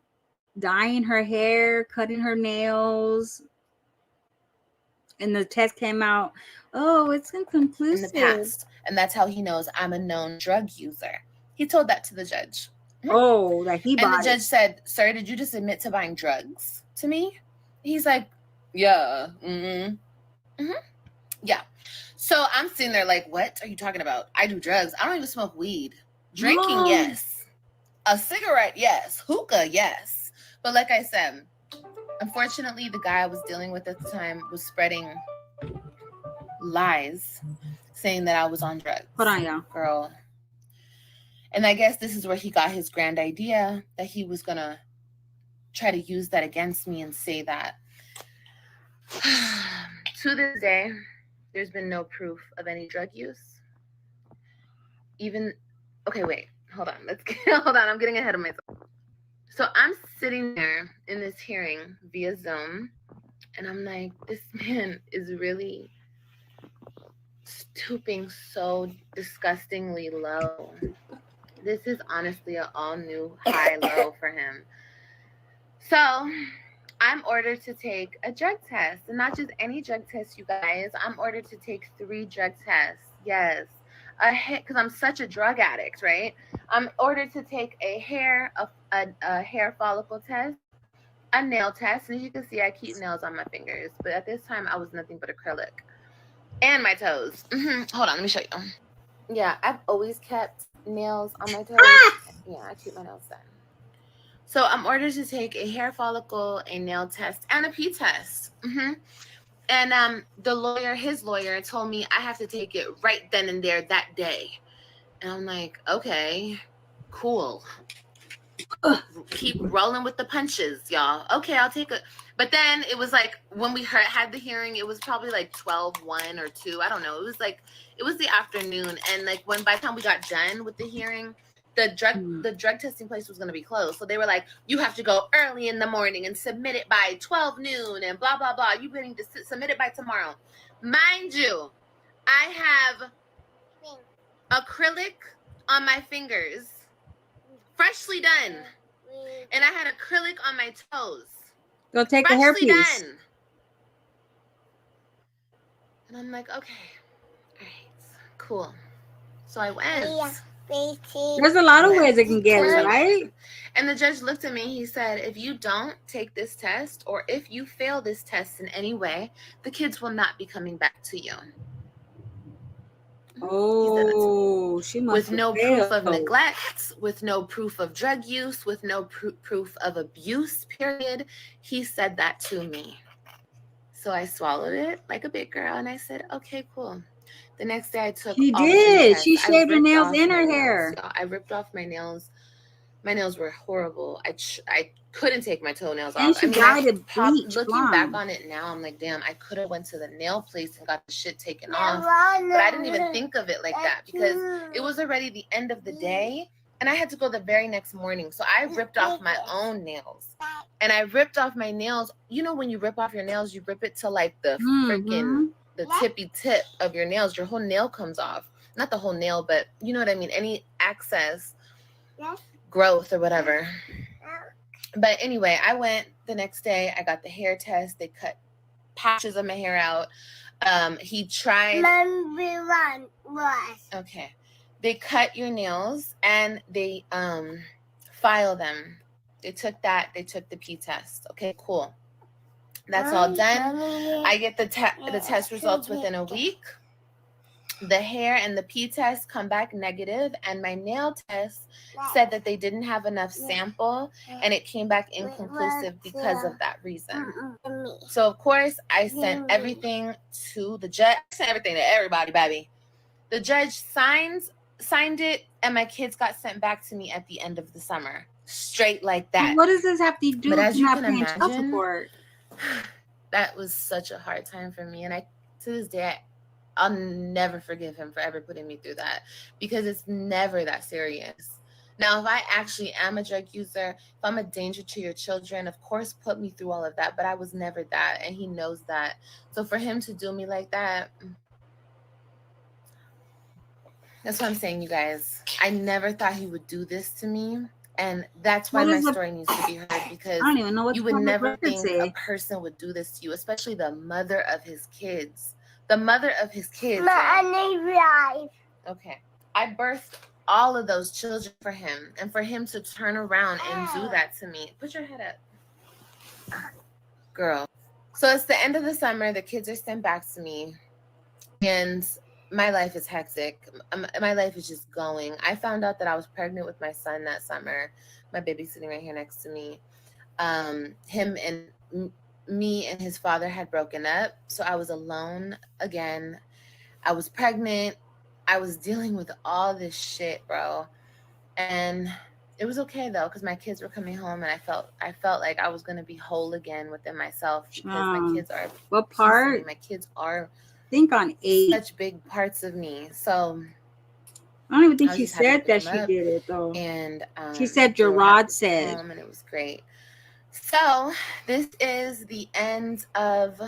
dyeing her hair, cutting her nails, and the test came out, oh, it's inconclusive. In the past. And that's how he knows I'm a known drug user. He told that to the judge. Oh, like he bought it. And the judge said, sir, did you just admit to buying drugs to me? He's like, yeah. Yeah. So I'm sitting there like, what are you talking about? I do drugs. I don't even smoke weed. Drinking, yes. A cigarette, yes. Hookah, yes. But like I said, unfortunately, the guy I was dealing with at the time was spreading lies, saying that I was on drugs. Hold on, y'all. Girl. And I guess this is where he got his grand idea that he was going to try to use that against me and say that. To this day, there's been no proof of any drug use. Okay, wait, hold on. I'm getting ahead of myself. So I'm sitting there in this hearing via Zoom, and I'm like, this man is really stooping so disgustingly low. This is honestly an all-new high low for him. So I'm ordered to take a drug test, and not just any drug test, you guys. I'm ordered to take 3 drug tests. Yes, because I'm such a drug addict, right? I'm ordered to take a hair follicle test, a nail test, and as you can see, I keep nails on my fingers, but at this time, I was nothing but acrylic, and my toes. Hold on, let me show you. Yeah, I've always kept nails on my toes. Yeah, I keep my nails done. So I'm ordered to take a hair follicle, a nail test, and a pee test. And his lawyer told me I have to take it right then and there that day. And I'm like, okay, cool. Keep rolling with the punches, y'all. Okay, I'll take it. But then it was like when we had the hearing, it was probably like 12:01 or 2. I don't know. It was the afternoon. And like by the time we got done with the hearing, the drug testing place was going to be closed. So they were like, you have to go early in the morning and submit it by 12 noon and blah, blah, blah. You need to submit it by tomorrow. Mind you, I have acrylic on my fingers, freshly done. And I had acrylic on my toes. Go take a hairpiece. Done. And I'm like, okay, all right, cool. So I went. Yeah. There's a lot of ways it can get, right? And the judge looked at me. He said, if you don't take this test, or if you fail this test in any way, the kids will not be coming back to you. Oh, she must with have no failed. Proof of neglect, with no proof of drug use, with no proof of abuse, period. He said that to me. So I swallowed it like a big girl, and I said, okay, cool. The next day I took She all did. the She shaved her nails in her hair. Nails. I ripped off my nails. My nails were horrible. I couldn't take my toenails off. She dyed it bleach looking blonde. back on it now, I'm like, damn, I could have went to the nail place and got the shit taken off. But I didn't even think of it like that because it was already the end of the day. And I had to go the very next morning. So I ripped off my own nails. And I ripped off my nails. You know, when you rip off your nails, you rip it to like the freaking, the tippy tip of your nails. Your whole nail comes off. Not the whole nail, but you know what I mean? Any excess growth or whatever. But anyway, I went the next day. I got the hair test. They cut patches of my hair out. He tried. Okay. They cut your nails and they file them. They took that. They took the pee test. Okay, cool. That's all done. I get the test results within a week. The hair and the pee test come back negative, and my nail test said that they didn't have enough sample, and it came back inconclusive because of that reason. So, of course, I sent everything to the judge. I sent everything to everybody, baby. The judge signed it, and my kids got sent back to me at the end of the summer. Straight like that. What does this have to do But with as you not can paying child imagine, support? that was such a hard time for me. And to this day, I'll never forgive him for ever putting me through that, because it's never that serious. Now, if I actually am a drug user, if I'm a danger to your children, of course, put me through all of that. But I was never that, and he knows that. So for him to do me like that, that's what I'm saying, you guys. I never thought he would do this to me. And that's why my story needs to be heard, because I don't even know what you would never think a person would do this to you, especially the mother of his kids. The mother of his kids. Okay. I birthed all of those children for him, and for him to turn around and do that to me. Put your head up. Girl. So it's the end of the summer. The kids are sent back to me, and my life is hectic. My life is just going. I found out that I was pregnant with my son that summer. My baby's sitting right here next to me. Him and me and his father had broken up, so I was alone again. I was pregnant. I was dealing with all this shit, bro. And it was okay though, because my kids were coming home, and I felt like I was gonna be whole again within myself, because my kids are. What part? My kids are. Think on 8. Such big parts of me. So I don't even think she said that she did it though. And she said Gerard said, and it was great. So this is the end of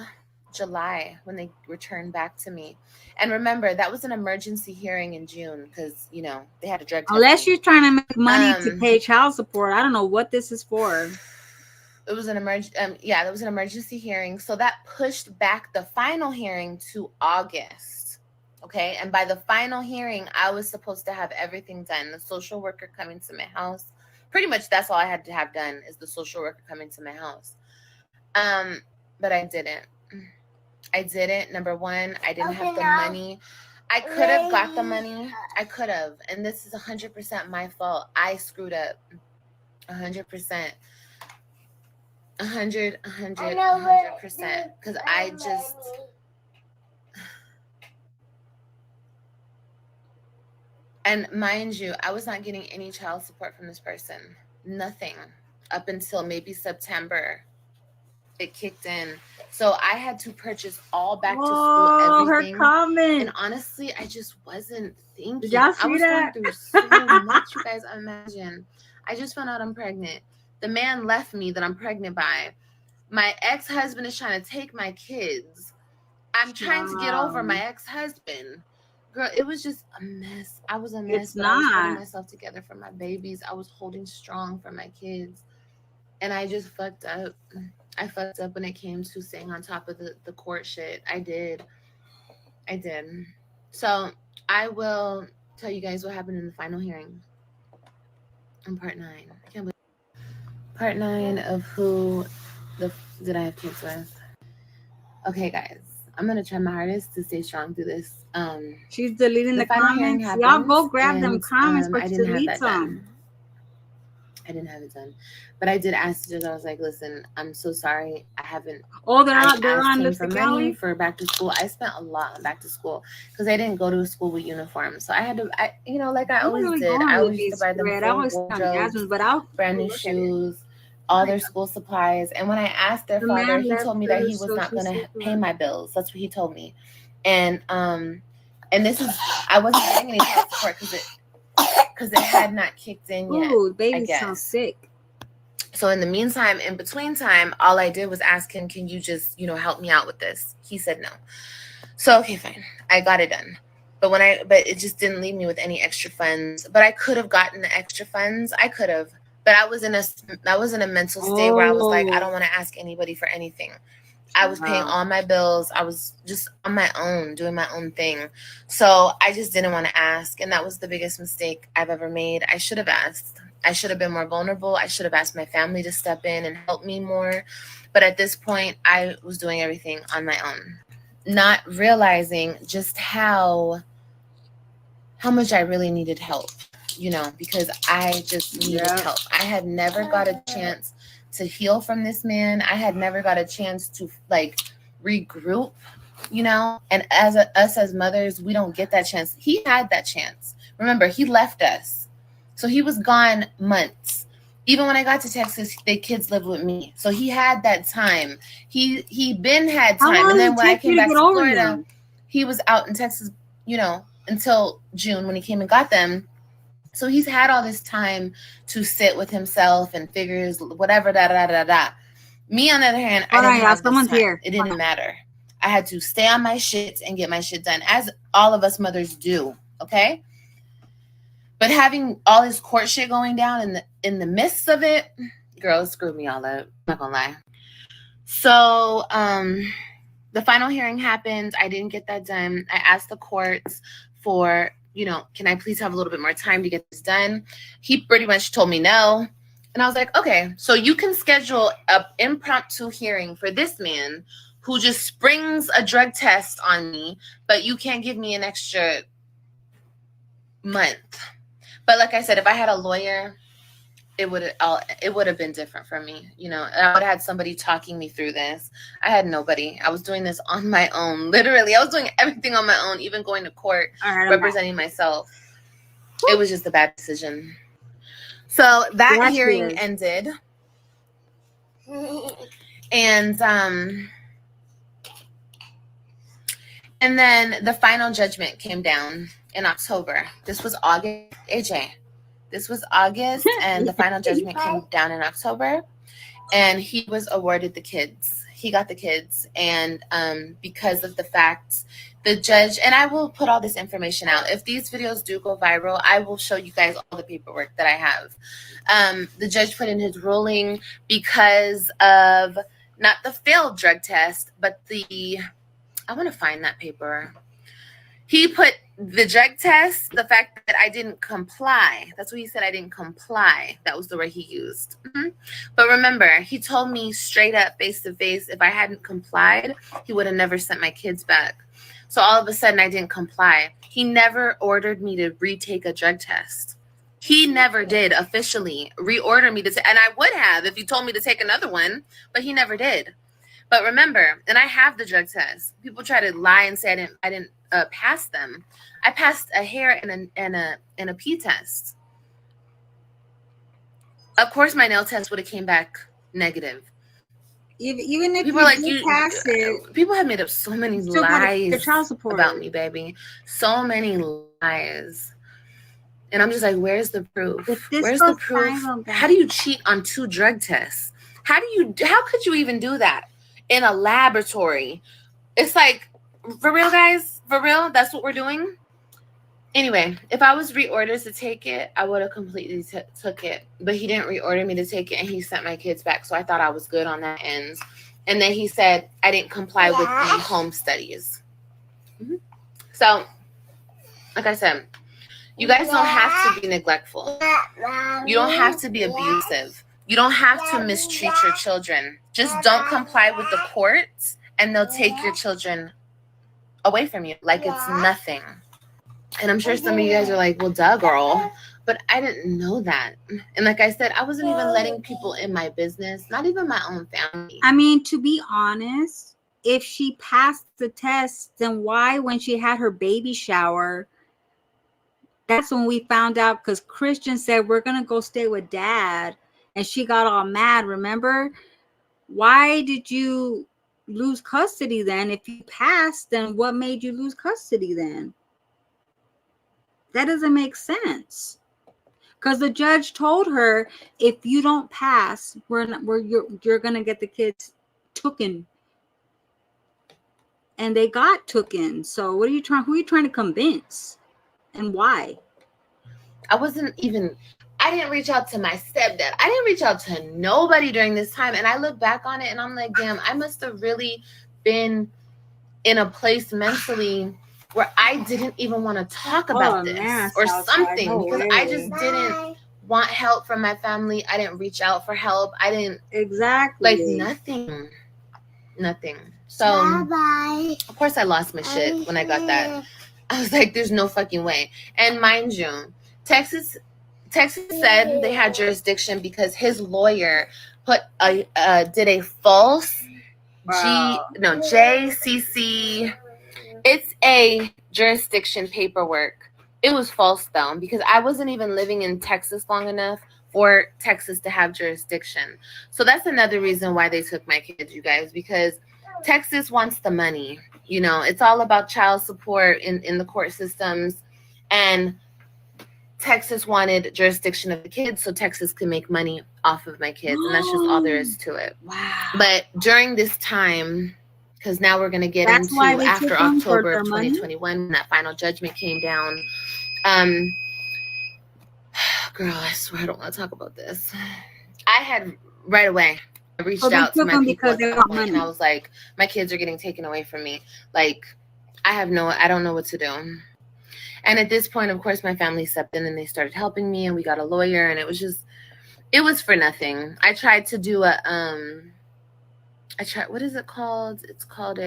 July when they returned back to me. And remember, that was an emergency hearing in June, because they had a drug test. Unless you're trying to make money to pay child support, I don't know what this is for. It was an that was an emergency hearing. So that pushed back the final hearing to August. Okay. And by the final hearing, I was supposed to have everything done. The social worker coming to my house. Pretty much that's all I had to have done, is the social worker coming to my house. But I didn't. Number one, I didn't have the money. I could have got the money. I could have. And this is 100% my fault. I screwed up. 100%. 100%, because I just, and mind you, I was not getting any child support from this person. Nothing. Up until maybe September, it kicked in. So I had to purchase all back to school everything. Her comment. And honestly, I just wasn't thinking. Did y'all see I was that? going through so much, you guys. Imagine. I just found out I'm pregnant. The man left me that I'm pregnant by. My ex-husband is trying to take my kids. I'm trying to get over my ex-husband. Girl, it was just a mess. I was a mess. But I was holding myself together for my babies. I was holding strong for my kids. And I just fucked up. I fucked up when it came to staying on top of the court shit. I did. So I will tell you guys what happened in the final hearing. On part 9. I can't believe part 9 of who did I have kids with. Okay, guys. I'm going to try my hardest to stay strong through this. She's deleting the comments. Y'all go grab them comments, but delete some. I didn't have it done. But I did ask the judge. I was like, listen, I'm so sorry. I haven't. Oh, they're on for money for back to school. I spent a lot on back to school because I didn't go to a school with uniforms. So I had to, like I always did. I always used to buy them wardrobes, brand new shoes, all their school supplies. And when I asked their father, he told me that he was not going to pay my bills. That's what he told me. And this is, I wasn't getting any child support because it had not kicked in yet. Ooh, baby sounds sick. So in the meantime, in between time, all I did was ask him, can you just, help me out with this? He said no. So, okay, fine. I got it done. But it just didn't leave me with any extra funds. But I could have gotten the extra funds. I could have. But I was in a mental state where I was like, I don't want to ask anybody for anything. I was paying all my bills. I was just on my own, doing my own thing. So I just didn't want to ask. And that was the biggest mistake I've ever made. I should have asked. I should have been more vulnerable. I should have asked my family to step in and help me more. But at this point, I was doing everything on my own, not realizing just how much I really needed help, because I just needed help. I had never got a chance to heal from this man. I had never got a chance to regroup you know, and us as mothers, we don't get that chance. He had that chance. Remember, he left us. So he was gone months. Even when I got to Texas, the kids lived with me. So he had that time. He had time. And then when I came back to Florida, he was out in Texas, you know, until June when he came and got them. So he's had all this time to sit with himself and figure his whatever, Me, on the other hand, I didn't have this time. Here. It didn't matter. I had to stay on my shit and get my shit done, as all of us mothers do, okay? But having all this court shit going down in the midst of it, girl, it screwed me all up. I'm not gonna lie. So the final hearing happened. I didn't get that done. I asked the courts for, you know, can I please have a little bit more time to get this done? He pretty much told me no. And I was like, okay, so you can schedule an impromptu hearing for this man who just springs a drug test on me, but you can't give me an extra month. But like I said, if I had a lawyer, it would have been different for me. You know, I would have had somebody talking me through this. I had nobody. I was doing this on my own. Literally, I was doing everything on my own, even going to court, representing myself. It was just a bad decision. So that hearing ended. And then the final judgment came down in October. This was August, AJ. This was August, and the final judgment came down in October. And he was awarded the kids. He got the kids. And because of the facts, the judge, and I will put all this information out. If these videos do go viral, I will show you guys all the paperwork that I have. The judge put in his ruling because of not the failed drug test, but I want to find that paper. He put the drug test, the fact that I didn't comply. That's what he said. I didn't comply. That was the word he used. Mm-hmm. But remember, he told me straight up, face to face, if I hadn't complied, he would have never sent my kids back. So all of a sudden, I didn't comply. He never ordered me to retake a drug test. He never did officially reorder me to take, and I would have if he told me to take another one, but he never did. But remember, and I have the drug test. People try to lie and say I didn't pass them. I passed a hair and a pee test. Of course, my nail test would have came back negative. Even if people you pass it, people have made up so many lies about me, baby. So many lies. And I'm just like, where's the proof? Where's the proof? How do you cheat on 2 drug tests? How could you even do that in a laboratory? It's like, for real, guys, for real, that's what we're doing. Anyway, if I was reordered to take it, I would have completely took it. But he didn't reorder me to take it, and he sent my kids back. So I thought I was good on that end. And then he said I didn't comply with the home studies. Mm-hmm. So, like I said, you guys don't have to be neglectful. You don't have to be abusive. You don't have to mistreat your children. Just don't comply with the courts, and they'll take your children away from you like it's nothing. And I'm sure some of you guys are like, well, duh, girl. But I didn't know that. And like I said, I wasn't even letting people in my business, not even my own family. I mean, to be honest, if she passed the test, then why, when she had her baby shower, that's when we found out, because Christian said, we're going to go stay with Dad. And she got all mad, remember? Why did you lose custody then? If you passed, then what made you lose custody then? That doesn't make sense. Because the judge told her, if you don't pass, you're gonna get the kids tooken. And they got tooken. So who are you trying to convince? And why? I didn't reach out to my stepdad. I didn't reach out to nobody during this time. And I look back on it and I'm like, damn, I must have really been in a place mentally where I didn't even want to talk about this or something, because I just didn't want help from my family. I didn't reach out for help. I didn't like nothing. So of course I lost my shit when I got that. I was like, there's no fucking way. And mind you, Texas said they had jurisdiction because his lawyer did a false JCC. It's a jurisdiction paperwork. It was false though, because I wasn't even living in Texas long enough for Texas to have jurisdiction. So that's another reason why they took my kids, you guys, because Texas wants the money. You know, it's all about child support in the court systems, and Texas wanted jurisdiction of the kids so Texas could make money off of my kids. And that's just all there is to it. Wow. But during this time, because now we're going to get into after October of 2021, when that final judgment came down. Girl, I swear I don't want to talk about this. I had right away reached out to my people at that point, and I was like, my kids are getting taken away from me. Like, I don't know what to do. And at this point, of course, my family stepped in and they started helping me, and we got a lawyer, and it was for nothing. I tried to do what is it called? It's called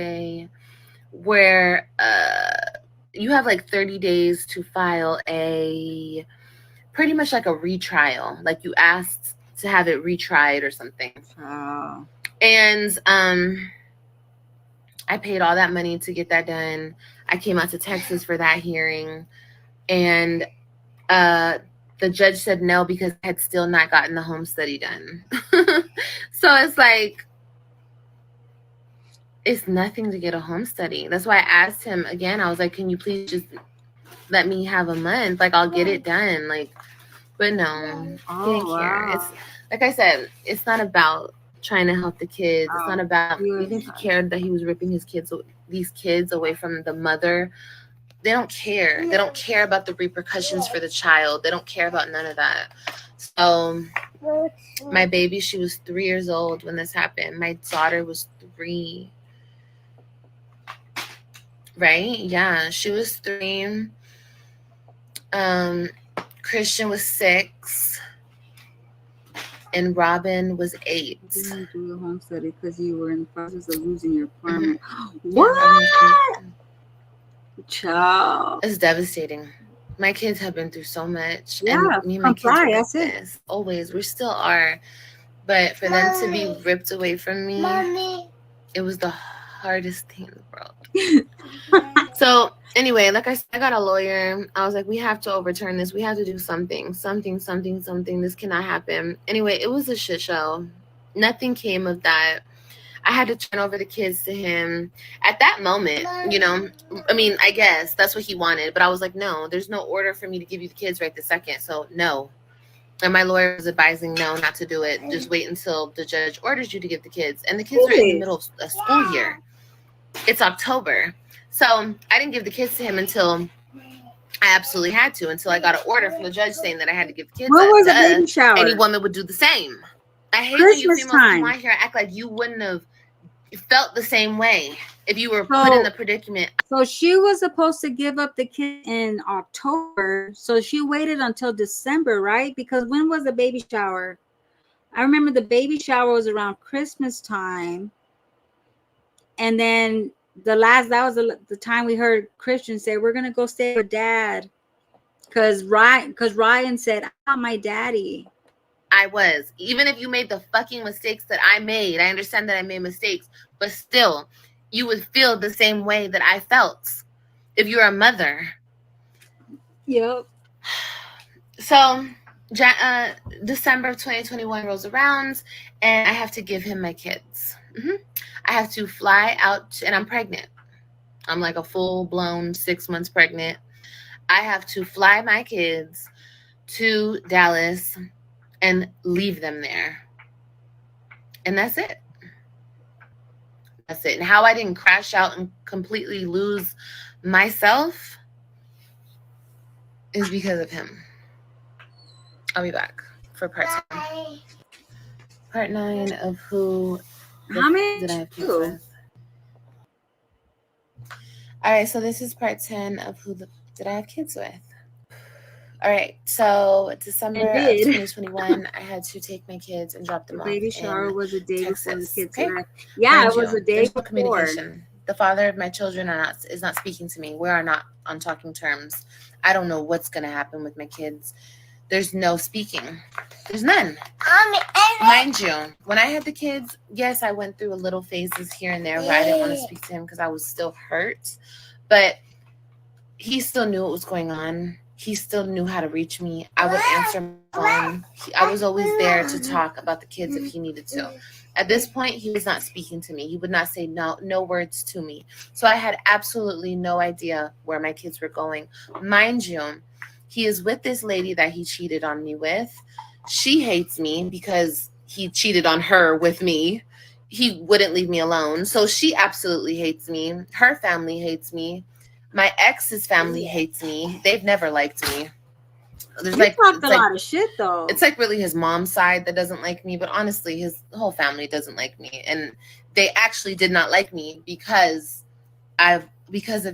where you have like 30 days to file pretty much like a retrial. Like you asked to have it retried or something. Oh. And I paid all that money to get that done. I came out to Texas for that hearing, and the judge said no because I had still not gotten the home study done. So it's like, it's nothing to get a home study. That's why I asked him again. I was like, can you please just let me have a month? Like, I'll get it done. Like, but no, he didn't care. It's like I said, it's not about trying to help the kids. It's not about, even if he cared that he was ripping these kids away from the mother, they don't care. They don't care about the repercussions for the child. They don't care about none of that. So my baby, she was 3 years old when this happened. My daughter was 3. Right? Yeah, she was 3. Christian was 6. And Robin was 8. You didn't do the home study because you were in the process of losing your apartment. Mm-hmm. What? Child. It's devastating. My kids have been through so much. Yeah, and me and my kids are like this. Always. We still are. But for them to be ripped away from me, it was the hardest thing in the world. So anyway, like I said, I got a lawyer. I was like, we have to overturn this. We have to do something. This cannot happen. Anyway, it was a shit show. Nothing came of that. I had to turn over the kids to him. At that moment, you know, I mean, I guess that's what he wanted. But I was like, no, there's no order for me to give you the kids right this second. So no. And my lawyer was advising no, not to do it. Just wait until the judge orders you to give the kids. And the kids are in the middle of a school year. It's October. So I didn't give the kids to him until I absolutely had to, until I got an order from the judge saying that I had to give the kids to baby shower? Any woman would do the same. I hate when you females come on here and act like you wouldn't have felt the same way if you were put in the predicament. So she was supposed to give up the kid in October. So she waited until December, right? Because when was the baby shower? I remember the baby shower was around Christmas time. And then that was the time we heard Christian say, we're going to go stay with Dad. Because Ryan said, I want my daddy. I was. Even if you made the fucking mistakes that I made, I understand that I made mistakes, but still, you would feel the same way that I felt if you're a mother. Yep. So, December of 2021 rolls around, and I have to give him my kids. I have to fly out, and I'm pregnant. I'm like a full-blown 6 months pregnant. I have to fly my kids to Dallas and leave them there. And that's it. That's it. And how I didn't crash out and completely lose myself is because of him. I'll be back for part 10. Part 9 of who How many did I have kids with. All right, so this is part 10 of who did I have kids with. All right, so December of 2021, I had to take my kids and drop them off. Baby shower was a day Texas. before the kids. Okay. Yeah, it was a day There's before. no communication. The father of my children is not speaking to me. We are not on talking terms. I don't know what's going to happen with my kids. There's no speaking. There's none. Mind you, when I had the kids, yes, I went through a little phases here and there where I didn't want to speak to him because I was still hurt. But he still knew what was going on. He still knew how to reach me. I would answer my phone. I was always there to talk about the kids if he needed to. At this point, he was not speaking to me. He would not say no words to me. So I had absolutely no idea where my kids were going. Mind you, he is with this lady that he cheated on me with. She hates me because he cheated on her with me. He wouldn't leave me alone. So she absolutely hates me. Her family hates me. My ex's family hates me. They've never liked me. There's You talked a lot of shit, though. It's like really his mom's side that doesn't like me, but honestly, his whole family doesn't like me, and they actually did not like me because of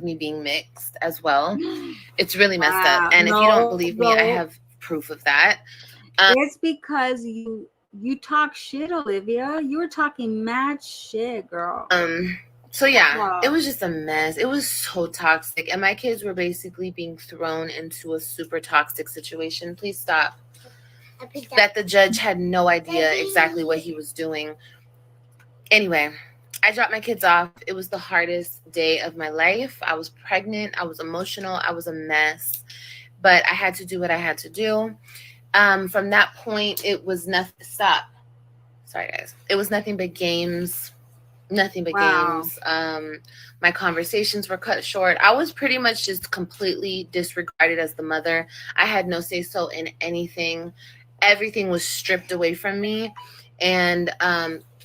me being mixed as well. It's really messed up, and if you don't believe me, I have proof of that. It's because you talk shit, Olivia. You were talking mad shit, girl. So yeah, It was just a mess. It was so toxic. And my kids were basically being thrown into a super toxic situation. Please stop. That the judge had no idea exactly what he was doing. Anyway, I dropped my kids off. It was the hardest day of my life. I was pregnant. I was emotional. I was a mess. But I had to do what I had to do. From that point, it was nothing. Stop. Sorry, guys. It was nothing but games. Nothing but games. My conversations were cut short. I was pretty much just completely disregarded as the mother. I had no say-so in anything. Everything was stripped away from me. And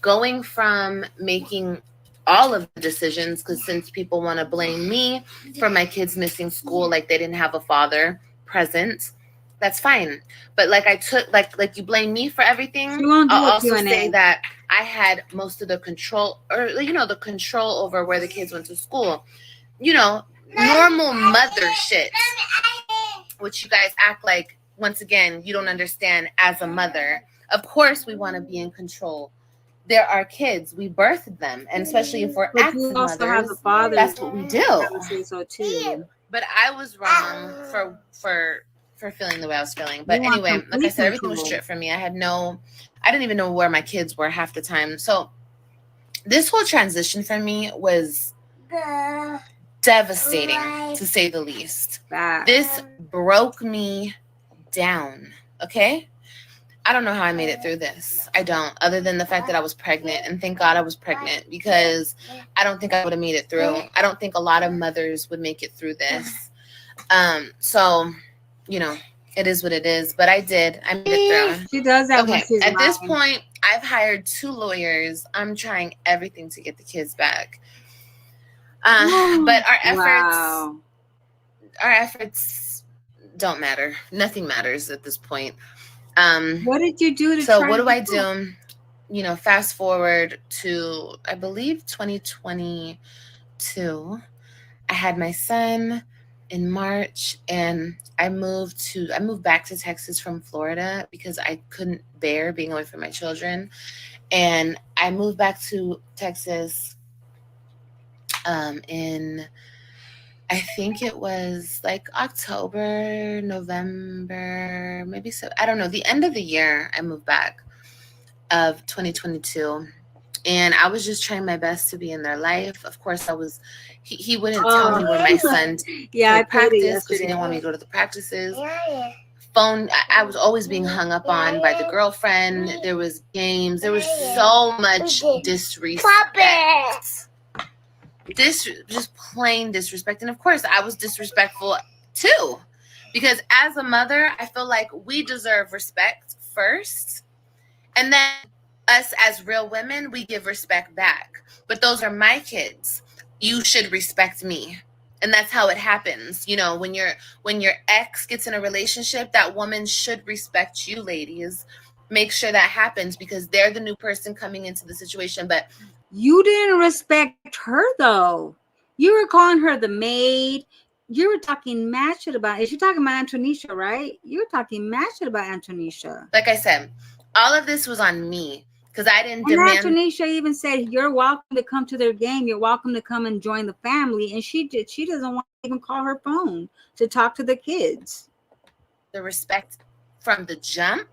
going from making all of the decisions, because since people want to blame me for my kids missing school, like they didn't have a father present, that's fine. But like you blame me for everything, I'll also say that I had most of the control, or the control over where the kids went to school. Normal mother shit, which you guys act like, once again, you don't understand as a mother. Of course we want to be in control. They're our kids. We birthed them, and especially if we're active mothers, that's what we do. So too. But I was wrong for feeling the way I was feeling. But anyway, like I said, everything was stripped from me. I didn't even know where my kids were half the time. So this whole transition for me was devastating, to say the least. This broke me down, okay? I don't know how I made it through this. I don't, other than the fact that I was pregnant. And thank God I was pregnant, because I don't think I would have made it through. I don't think a lot of mothers would make it through this. So, it is what it is. But I did. I made it through. She does that. Okay. At this point, I've hired 2 lawyers. I'm trying everything to get the kids back. But our efforts don't matter. Nothing matters at this point. What did you do what do I do? Fast forward to, I believe, 2022. I had my son in March, and I moved back to Texas from Florida because I couldn't bear being away from my children. And I moved back to Texas in, I think it was like October, November, maybe so. I don't know. The end of the year, I moved back of 2022. And I was just trying my best to be in their life. Of course, he wouldn't tell me where my son I practiced because he didn't want me to go to the practices. Phone, I was always being hung up on by the girlfriend. There was games. There was so much disrespect. Just plain disrespect. And of course, I was disrespectful too. Because as a mother, I feel like we deserve respect first. And then us as real women, we give respect back. But those are my kids. You should respect me. And that's how it happens. When your ex gets in a relationship, that woman should respect you, ladies. Make sure that happens because they're the new person coming into the situation. But you didn't respect her, though. You were calling her the maid. You were talking mad shit about, is you talking about Antonisha, right? You were talking mad shit about Antonisha. Like I said, all of this was on me. Because I didn't demand. Antonisha even said, you're welcome to come to their game. You're welcome to come and join the family. And she doesn't want to even call her phone to talk to the kids. The respect from the jump.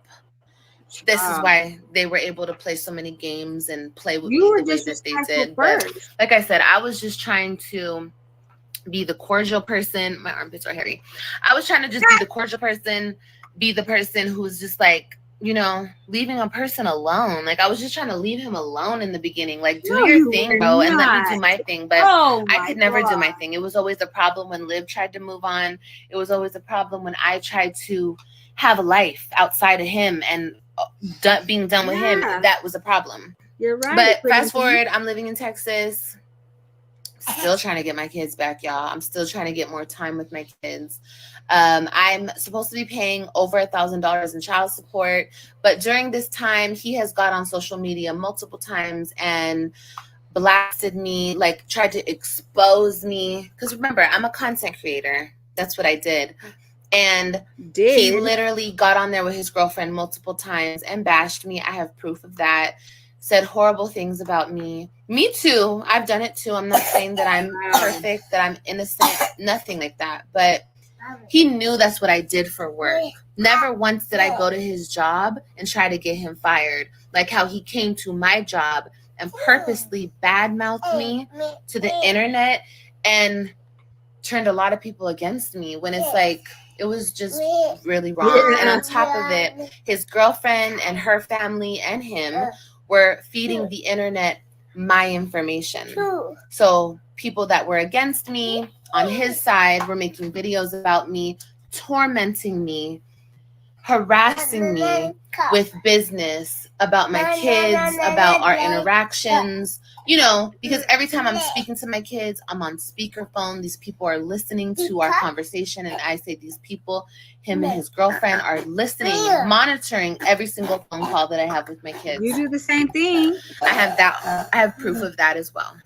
This is why they were able to play so many games and play with me the way that they did. But like I said, I was just trying to be the cordial person. My armpits are hairy. I was trying to just be the cordial person, be the person who's just like, you know, leaving a person alone. Like, I was just trying to leave him alone in the beginning. Like, do your thing, bro, and let me do my thing. But I could never do my thing. It was always a problem when Liv tried to move on. It was always a problem when I tried to have a life outside of him and being done with him. That was a problem. You're right. But fast forward, I'm living in Texas. Still trying to get my kids back, y'all. I'm still trying to get more time with my kids. I'm supposed to be paying over $1,000 in child support, but during this time, he has got on social media multiple times and blasted me, like tried to expose me. Because remember, I'm a content creator. That's what I did. And he literally got on there with his girlfriend multiple times and bashed me. I have proof of that. Said horrible things about me. Me too. I've done it too. I'm not saying that I'm perfect, that I'm innocent, nothing like that. But he knew that's what I did for work. Never once did I go to his job and try to get him fired. Like how he came to my job and purposely badmouthed me to the internet and turned a lot of people against me when it's like, it was just really wrong. And on top of it, his girlfriend and her family and him were feeding the internet my information. So people that were against me on his side were making videos about me, tormenting me, harassing me with business about my kids, about our interactions, you know, because every time I'm speaking to my kids, I'm on speakerphone. These people are listening to our conversation. And I say these people, him and his girlfriend, are listening, monitoring every single phone call that I have with my kids. You do the same thing. I have that. I have proof of that as well.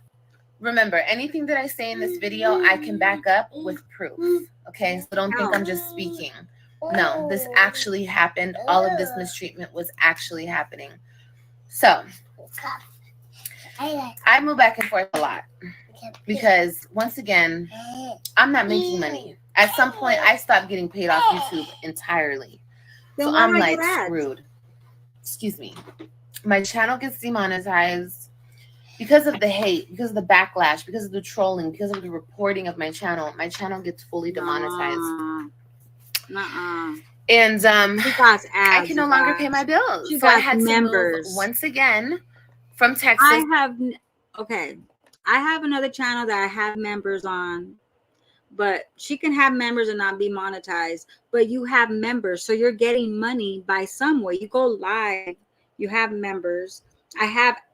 Remember, anything that I say in this video, I can back up with proof. Okay, so don't think I'm just speaking. No, this actually happened. All of this mistreatment was actually happening. So I move back and forth a lot because, once again, I'm not making money. At some point, I stopped getting paid off YouTube entirely. So I'm like screwed. Excuse me. My channel gets demonetized because of the hate, because of the backlash, because of the trolling, because of the reporting of my channel. My channel gets fully demonetized. And I can no longer pay my bills. So I had to move once again from Texas. I have another channel that I have members on, but she can have members and not be monetized. But you have members, so you're getting money by some way. You go live, you have members.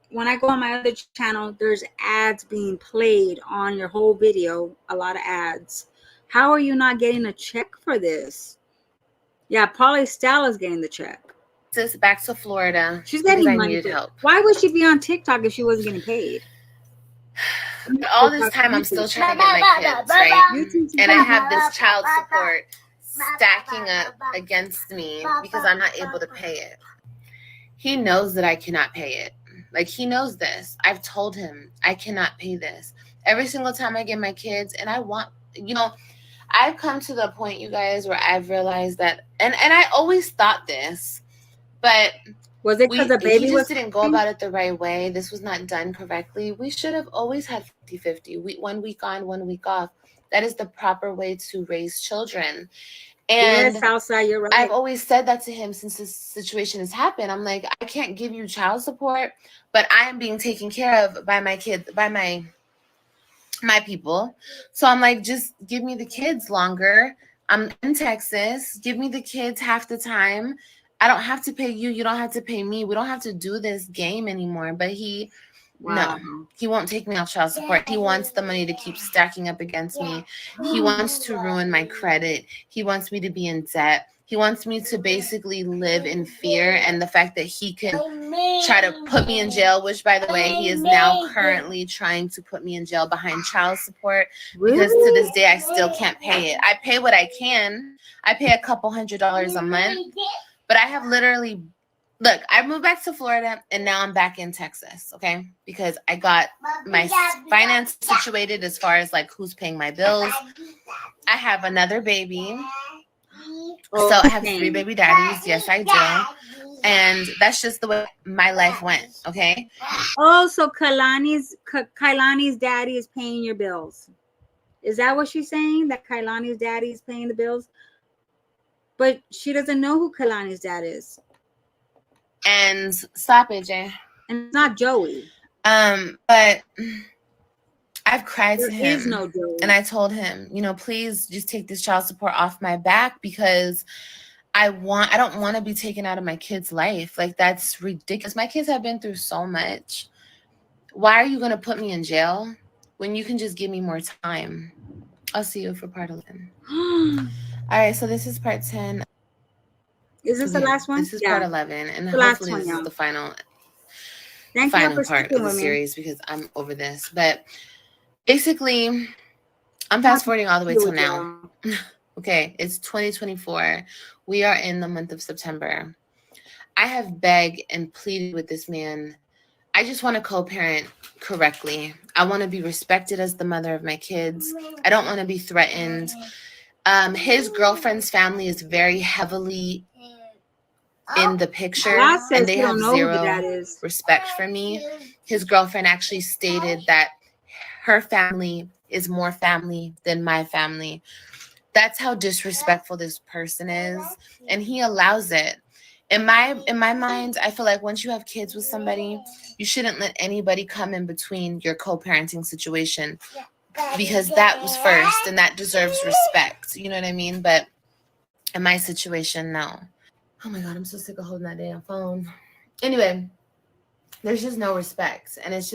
When I go on my other channel, there's ads being played on your whole video, a lot of ads. How are you not getting a check for this? Yeah, Polly Stella is getting the check. Back to Florida. She's getting money. Help. Why would she be on TikTok if she wasn't getting paid? All this time, I'm still trying to get my kids, right? And I have this child support stacking up against me because I'm not able to pay it. He knows that I cannot pay it. Like, he knows this. I've told him I cannot pay this. Every single time I get my kids, and I want, you know, I've come to the point, you guys, where I've realized that, and I always thought this, but was it because the baby didn't go about it the right way? This was not done correctly. We should have always had 50-50. 1 week on, 1 week off. That is the proper way to raise children. And yes, outside, you're right. I've always said that to him since this situation has happened. I'm like, I can't give you child support, but I am being taken care of by my kids, by my people. So I'm like, just give me the kids longer. I'm in Texas. Give me the kids half the time. I don't have to pay you. You don't have to pay me. We don't have to do this game anymore. But no, he won't take me off child support. He wants the money to keep stacking up against me. He wants to ruin my credit. He wants me to be in debt. He wants me to basically live in fear, and the fact that he can try to put me in jail, which, by the way, he is now currently trying to put me in jail behind child support because to this day I still can't pay it. I pay what I can. I pay a couple $100s a month, but I have literally, look, I moved back to Florida and now I'm back in Texas, okay? Because I got my finances situated as far as like who's paying my bills. I have another baby. So I have Okay. 3 baby daddies. Yes, I do. And that's just the way my life went. Okay. Oh, so Kailani's daddy is paying your bills. Is that what she's saying? That Kailani's daddy is paying the bills? But she doesn't know who Kailani's dad is. And stop it, Jay. And it's not Joey. But I've cried There to him. is no Joey. And I told him, you know, please just take this child support off my back because I don't want to be taken out of my kid's life. Like, that's ridiculous. My kids have been through so much. Why are you going to put me in jail when you can just give me more time? I'll see you for part 11. All right, so this is part 10. Is this the last one? This is part 11, and The last hopefully one, this y'all. is the final for part sticking of the with me. series because I'm over this. But basically, I'm fast forwarding all the way till now. Okay, it's 2024. We are in the month of September. I have begged and pleaded with this man. I just want to co-parent correctly. I want to be respected as the mother of my kids. I don't want to be threatened. His girlfriend's family is very heavily in the picture, and they have zero respect for me. His girlfriend actually stated that her family is more family than my family. That's how disrespectful this person is, and he allows it. In my mind, I feel like once you have kids with somebody, you shouldn't let anybody come in between your co-parenting situation because that was first and that deserves respect. You know what I mean? But in my situation, no. Oh my God, I'm so sick of holding that damn phone. Anyway, there's just no respect, and it's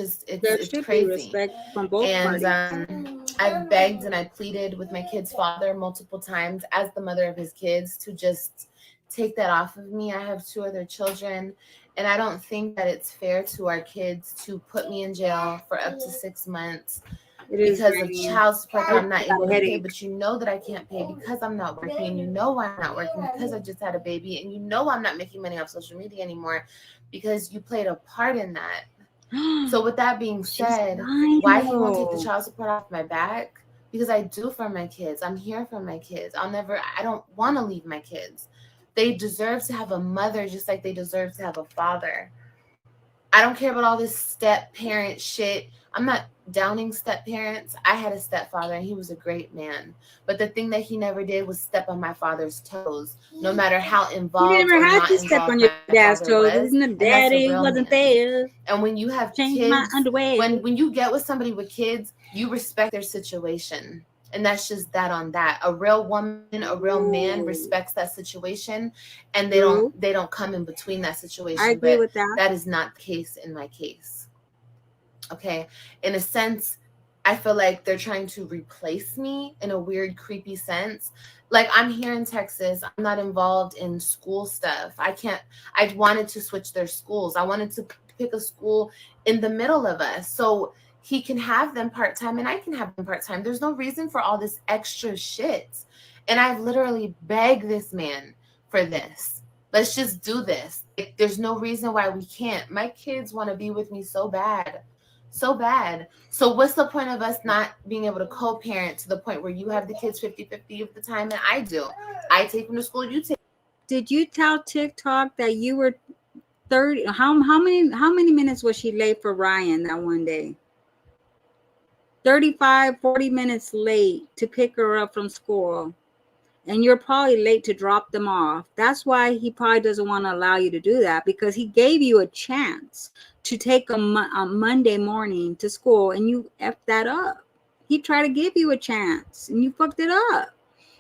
crazy. Respect from both parties. I've begged and I pleaded with my kid's father multiple times as the mother of his kids to just take that off of me. I have 2 other children, and I don't think that it's fair to our kids to put me in jail for up to 6 months because of child support that I'm not able to pay. But you know that I can't pay because I'm not working, and you know why I'm not working because I just had a baby, and you know I'm not making money off social media anymore because you played a part in that. So with that being said, why he won't take the child support off my back? Because I do for my kids. I'm here for my kids. I don't want to leave my kids. They deserve to have a mother just like they deserve to have a father. I don't care about all this step parent shit. I'm not downing step parents. I had a stepfather and he was a great man. But the thing that he never did was step on my father's toes, no matter how involved. You never had to step on your dad's toes. Isn't daddy wasn't there? And when you have kids, my underwear. When you get with somebody with kids, you respect their situation. And that's just that on that. A real woman, a real man respects that situation, and they don't come in between that situation. I agree with that. That is not the case in my case. Okay. In a sense, I feel like they're trying to replace me in a weird, creepy sense. Like, I'm here in Texas. I'm not involved in school stuff. I wanted to switch their schools. I wanted to pick a school in the middle of us. So he can have them part-time and I can have them part-time. There's no reason for all this extra shit. And I've literally begged this man for this. Let's just do this. There's no reason why we can't. My kids want to be with me so bad. So bad. So what's the point of us not being able to co-parent to the point where you have the kids 50-50 of the time and I do? I take them to school, you take. Did you tell TikTok that you were 30? How many minutes was she late for Ryan that one day? 40 minutes late to pick her up from school. And you're probably late to drop them off. That's why he probably doesn't want to allow you to do that, because he gave you a chance to take a Monday morning to school and you effed that up. He tried to give you a chance and you fucked it up.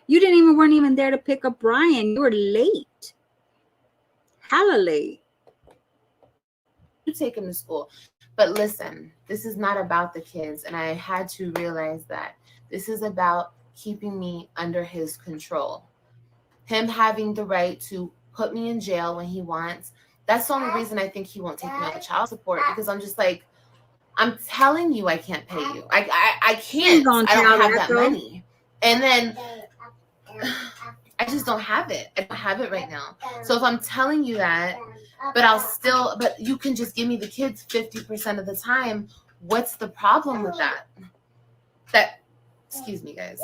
You weren't even there to pick up Brian. You were late. Hella late. You take him to school. But listen, this is not about the kids. And I had to realize that this is about keeping me under his control. Him having the right to put me in jail when he wants. That's the only reason I think he won't take me off of child support, because I'm just like, I'm telling you I can't pay you. I can't. I don't have that money. And then I just don't have it. I don't have it right now. So if I'm telling you that, but you can just give me the kids 50% of the time, what's the problem with that? Excuse me, guys.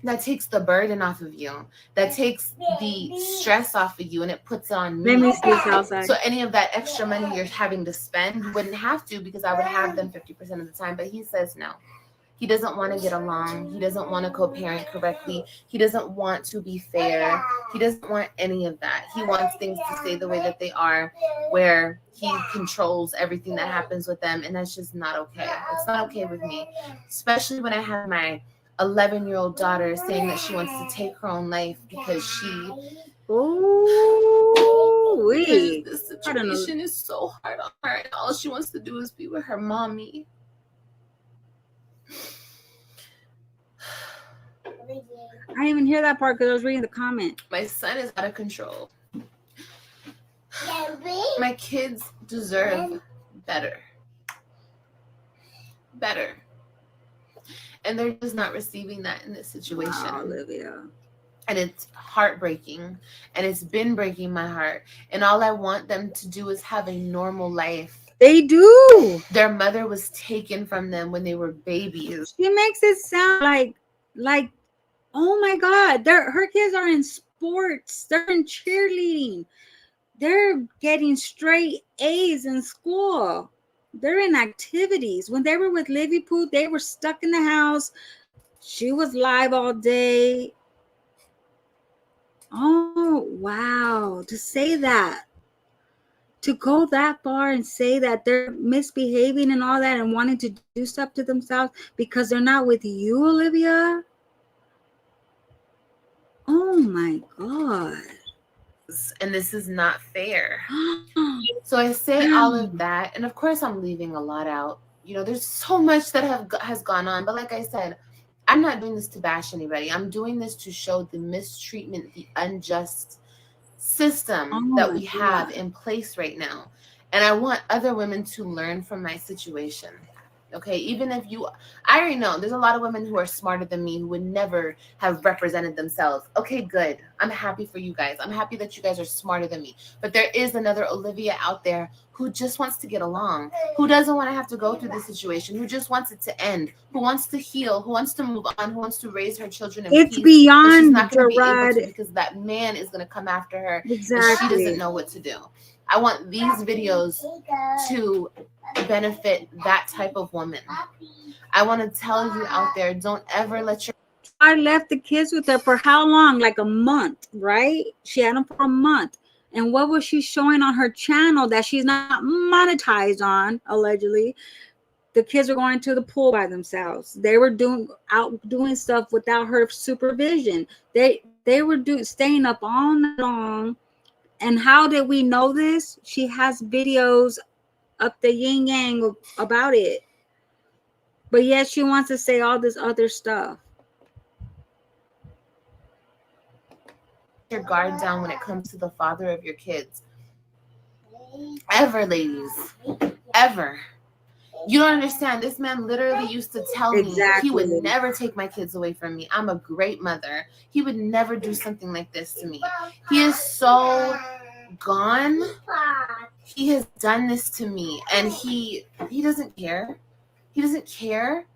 that takes the burden off of you, that takes the stress off of you, and it puts it on Let me. me see this outside. So any of that extra money you're having to spend, you wouldn't have to, because I would have them 50% of the time. But he says no. He doesn't want to get along. He doesn't want to co-parent correctly. He doesn't want to be fair. He doesn't want any of that. He wants things to stay the way that they are, where he controls everything that happens with them. And that's just not okay. It's not okay with me, especially when I have my 11-year-old daughter saying that she wants to take her own life because she... Oh, because the situation is so hard on her, and all she wants to do is be with her mommy. I didn't even hear that part because I was reading the comment. My son is out of control. My kids deserve better. Better. And they're just not receiving that in this situation. Wow, Olivia. And it's heartbreaking. And it's been breaking my heart. And all I want them to do is have a normal life. They do. Their mother was taken from them when they were babies. She makes it sound like, oh my God, her kids are in sports. They're in cheerleading. They're getting straight A's in school. They're in activities. When they were with Livy Poo, they were stuck in the house. She was live all day. Oh, wow. To say that. To go that far and say that they're misbehaving and all that and wanting to do stuff to themselves because they're not with you, Olivia. Oh my God. And this is not fair. So I say all of that, and of course I'm leaving a lot out. You know, there's so much that has gone on, but like I said, I'm not doing this to bash anybody. I'm doing this to show the mistreatment, the unjust system that we have in place right now. And I want other women to learn from my situation. Okay, even if I already know there's a lot of women who are smarter than me who would never have represented themselves. Okay, good. I'm happy for you guys. I'm happy that you guys are smarter than me. But there is another Olivia out there who just wants to get along, who doesn't want to have to go through this situation, who just wants it to end, who wants to heal, who wants to move on, who wants to raise her children in peace. It's beyond she's not going to be Gerard. able to because that man is going to come after her. Exactly. And she doesn't know what to do. I want these videos to benefit that type of woman. I want to tell you out there, don't ever let your... I left the kids with her for how long? Like a month, right? She had them for a month. And what was she showing on her channel that she's not monetized on, allegedly? The kids are going to the pool by themselves. They were doing stuff without her supervision. They were staying up all night long. And how did we know this? She has videos up the yin yang about it. But yet she wants to say all this other stuff. Your guard down when it comes to the father of your kids. Ever, ladies. Ever. You don't understand. This man literally used to tell me he would never take my kids away from me. I'm a great mother. He would never do something like this to me. He is so gone. He has done this to me, and he doesn't care. He doesn't care.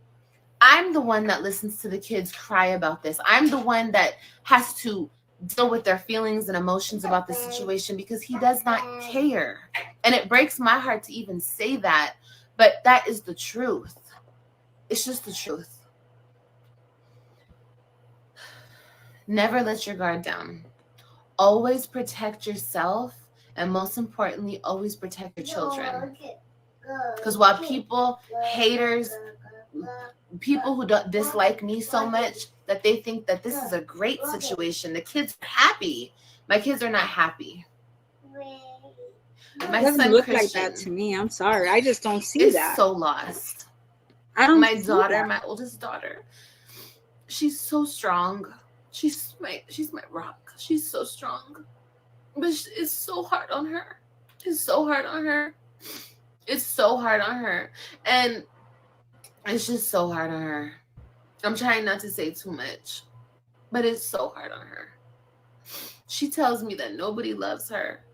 I'm the one that listens to the kids cry about this. I'm the one that has to deal with their feelings and emotions about the situation because he does not care. And it breaks my heart to even say that, but that is the truth. It's just the truth. Never let your guard down. Always protect yourself, and most importantly, always protect your children. Because while people, haters, people who don't dislike me so much that they think that this is a great situation, the kids are happy. My kids are not happy. My son look Christian, like that to me. I'm sorry, I just don't see that. Is so lost. I don't. My daughter, my oldest daughter, she's so strong. She's my rock. She's so strong, but it's so hard on her. It's so hard on her. It's so hard on her, and it's just so hard on her. I'm trying not to say too much, but it's so hard on her. She tells me that nobody loves her.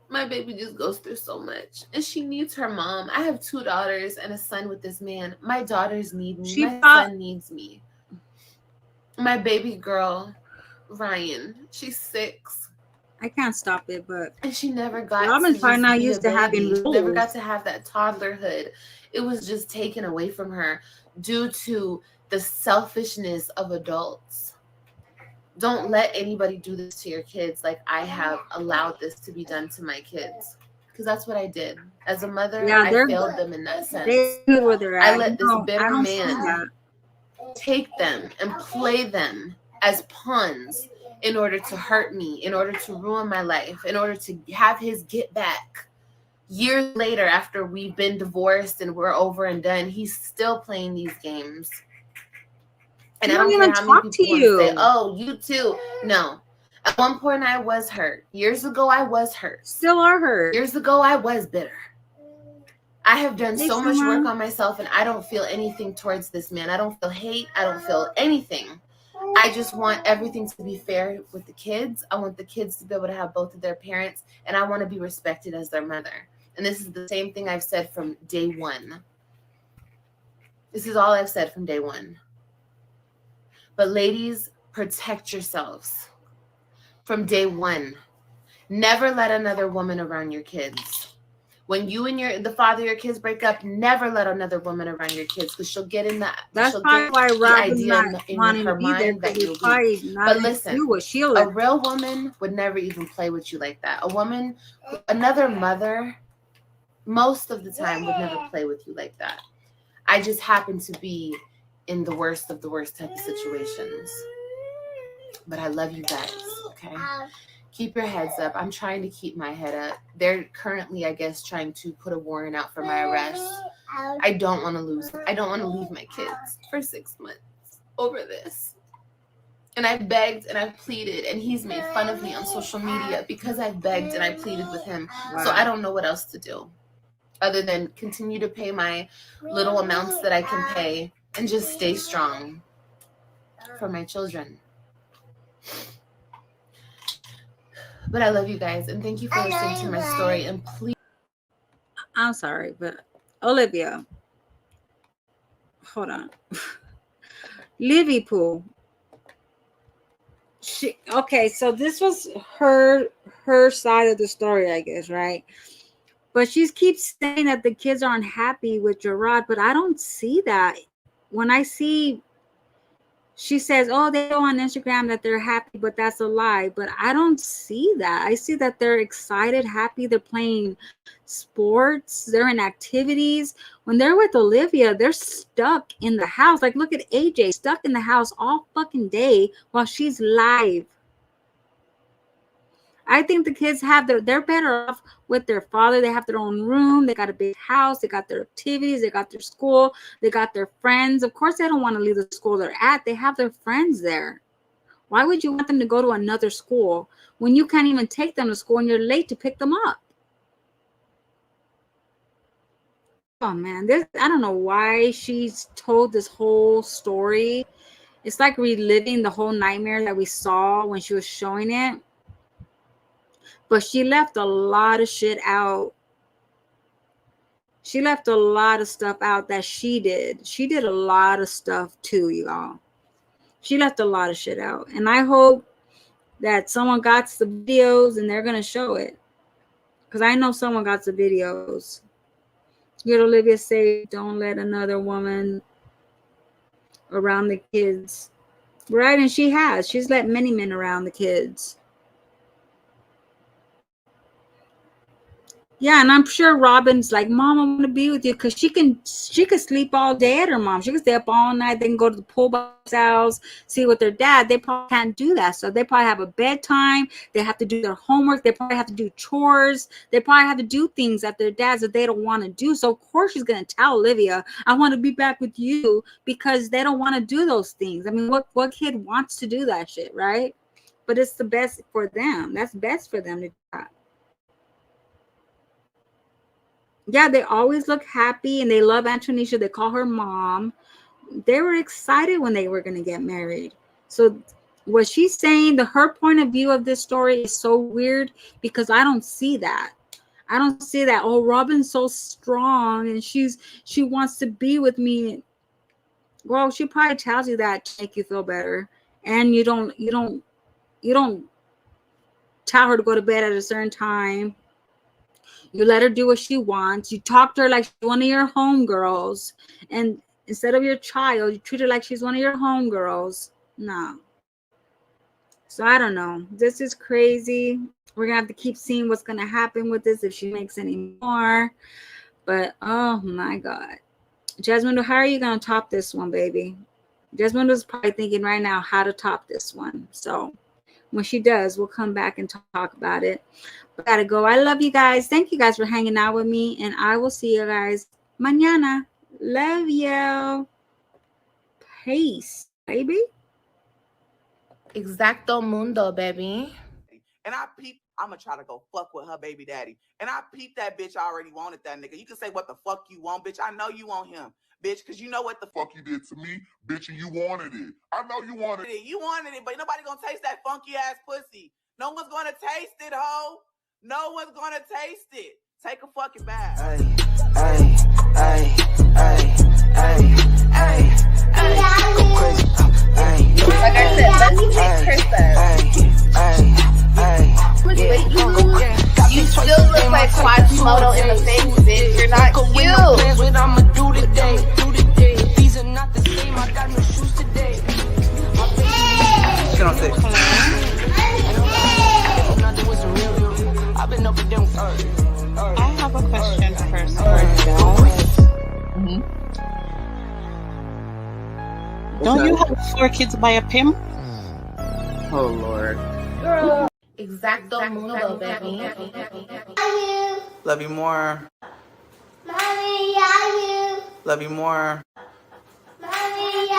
My baby just goes through so much, and she needs her mom. I have 2 daughters and a son with this man. My daughters need me. My son needs me. My baby girl, Ryan, she's 6. I can't stop it, but and she never got Robin's to probably just not be a used to having baby. She never got rules. to have that toddlerhood. It was just taken away from her due to the selfishness of adults. Don't let anybody do this to your kids like I have allowed this to be done to my kids. Because that's what I did. As a mother, Yeah, I failed them in that sense. they good where they're I at. let this I bitter don't see man that. take them and play them as pawns in order to hurt me, in order to ruin my life, in order to have his get back. Years later, after we've been divorced and we're over and done, he's still playing these games. And He I don't don't care even how many talk people to want to say, you. oh, you too. No. At one point, I was hurt. Years ago, I was hurt. Still are hurt. Years ago, I was bitter. I have done Hey, so much work Simone. on myself, and I don't feel anything towards this man. I don't feel hate. I don't feel anything. I just want everything to be fair with the kids. I want the kids to be able to have both of their parents, and I want to be respected as their mother. And this is the same thing I've said from day one. This is all I've said from day one. But ladies, protect yourselves from day one. Never let another woman around your kids. When you and the father of your kids break up, never let another woman around your kids, because she'll get in that. That's She'll probably get why the Robin's idea not in wanting her to be there, mind that because you're he's probably weak. not But into listen, what Sheila. a real woman would never even play with you like that. A woman, another mother, most of the time would never play with you like that. I just happen to be in the worst of the worst type of situations. But I love you guys, okay? Keep your heads up. I'm trying to keep my head up. They're currently, I guess, trying to put a warrant out for my arrest. I don't want to lose. I don't want to leave my kids for 6 months over this. And I've begged and I've pleaded, and he's made fun of me on social media because I've begged and I pleaded with him. Wow. So I don't know what else to do other than continue to pay my little amounts that I can pay and just stay strong for my children. But I love you guys, and thank you for listening to my story. And please, I'm sorry, but Olivia, hold on. Livy Pool. Okay, so this was her side of the story, I guess, right? But she keeps saying that the kids aren't happy with Gerard, but I don't see that. When I see, she says, oh, they go on Instagram that they're happy, but that's a lie. But I don't see that. I see that they're excited, happy. They're playing sports. They're in activities. When they're with Olivia, they're stuck in the house. Like, look at AJ, stuck in the house all fucking day while she's live. I think the kids they're better off with their father. They have their own room. They got a big house. They got their activities. They got their school. They got their friends. Of course, they don't want to leave the school they're at. They have their friends there. Why would you want them to go to another school when you can't even take them to school and you're late to pick them up? Oh, man. I don't know why she's told this whole story. It's like reliving the whole nightmare that we saw when she was showing it. But she left a lot of shit out. She left a lot of stuff out that she did. She did a lot of stuff too, y'all. She left a lot of shit out. And I hope that someone got the videos and they're going to show it. Because I know someone got the videos. You heard Olivia say, don't let another woman around the kids. Right? And she has. She's let many men around the kids. Yeah, and I'm sure Robin's like, Mom, I want to be with you, because she could sleep all day at her mom. She could stay up all night. They can go to the pool by themselves, see with their dad. They probably can't do that. So they probably have a bedtime. They have to do their homework. They probably have to do chores. They probably have to do things that their dads that they don't want to do. So of course she's gonna tell Olivia, I want to be back with you, because they don't want to do those things. I mean, what kid wants to do that shit, right? But it's the best for them. That's best for them to do that. Yeah, they always look happy and they love Antonisha. They call her mom. They were excited when they were going to get married. So what she's saying, her point of view of this story is so weird, because I don't see that. I don't see that. Oh, Robin's so strong and she wants to be with me. Well, she probably tells you that to make you feel better. and you don't tell her to go to bed at a certain time. You let her do what she wants. You talk to her like she's one of your homegirls, and instead of your child, you treat her like she's one of your homegirls. No. So I don't know. This is crazy. We're gonna have to keep seeing what's gonna happen with this if she makes any more. But oh my God, Jasmine, how are you gonna top this one, baby? Jasmine was probably thinking right now how to top this one. So when she does, we'll come back and talk about it. But gotta go. I love you guys. Thank you guys for hanging out with me, and I will see you guys mañana. Love you. Peace, baby. Exacto mundo, baby. And I peep, I'ma try to go fuck with her baby daddy. And I peep that bitch already wanted that nigga. You can say what the fuck you want, bitch. I know you want him, bitch, because you know what the fuck you did to me, bitch, and you wanted it. I know you wanted it. You wanted it, but nobody gonna taste that funky ass pussy. No one's gonna taste it, ho. No one's gonna taste it. Take a fucking bath. Ay, ay, ay, ay, ay, ay, go crazy. Like I said, let's take Chris. You still look like Quasimodo in the face, bitch. You're not cute. What I'ma do today? These are not the same. I got no shoes today. Get on stage. I've been up with them. I have a question first for Don't you have 4 kids by a pimp? Oh Lord. Girl. Exacto mundo, baby. Love you more. Mommy, are you? Love you more. Mommy,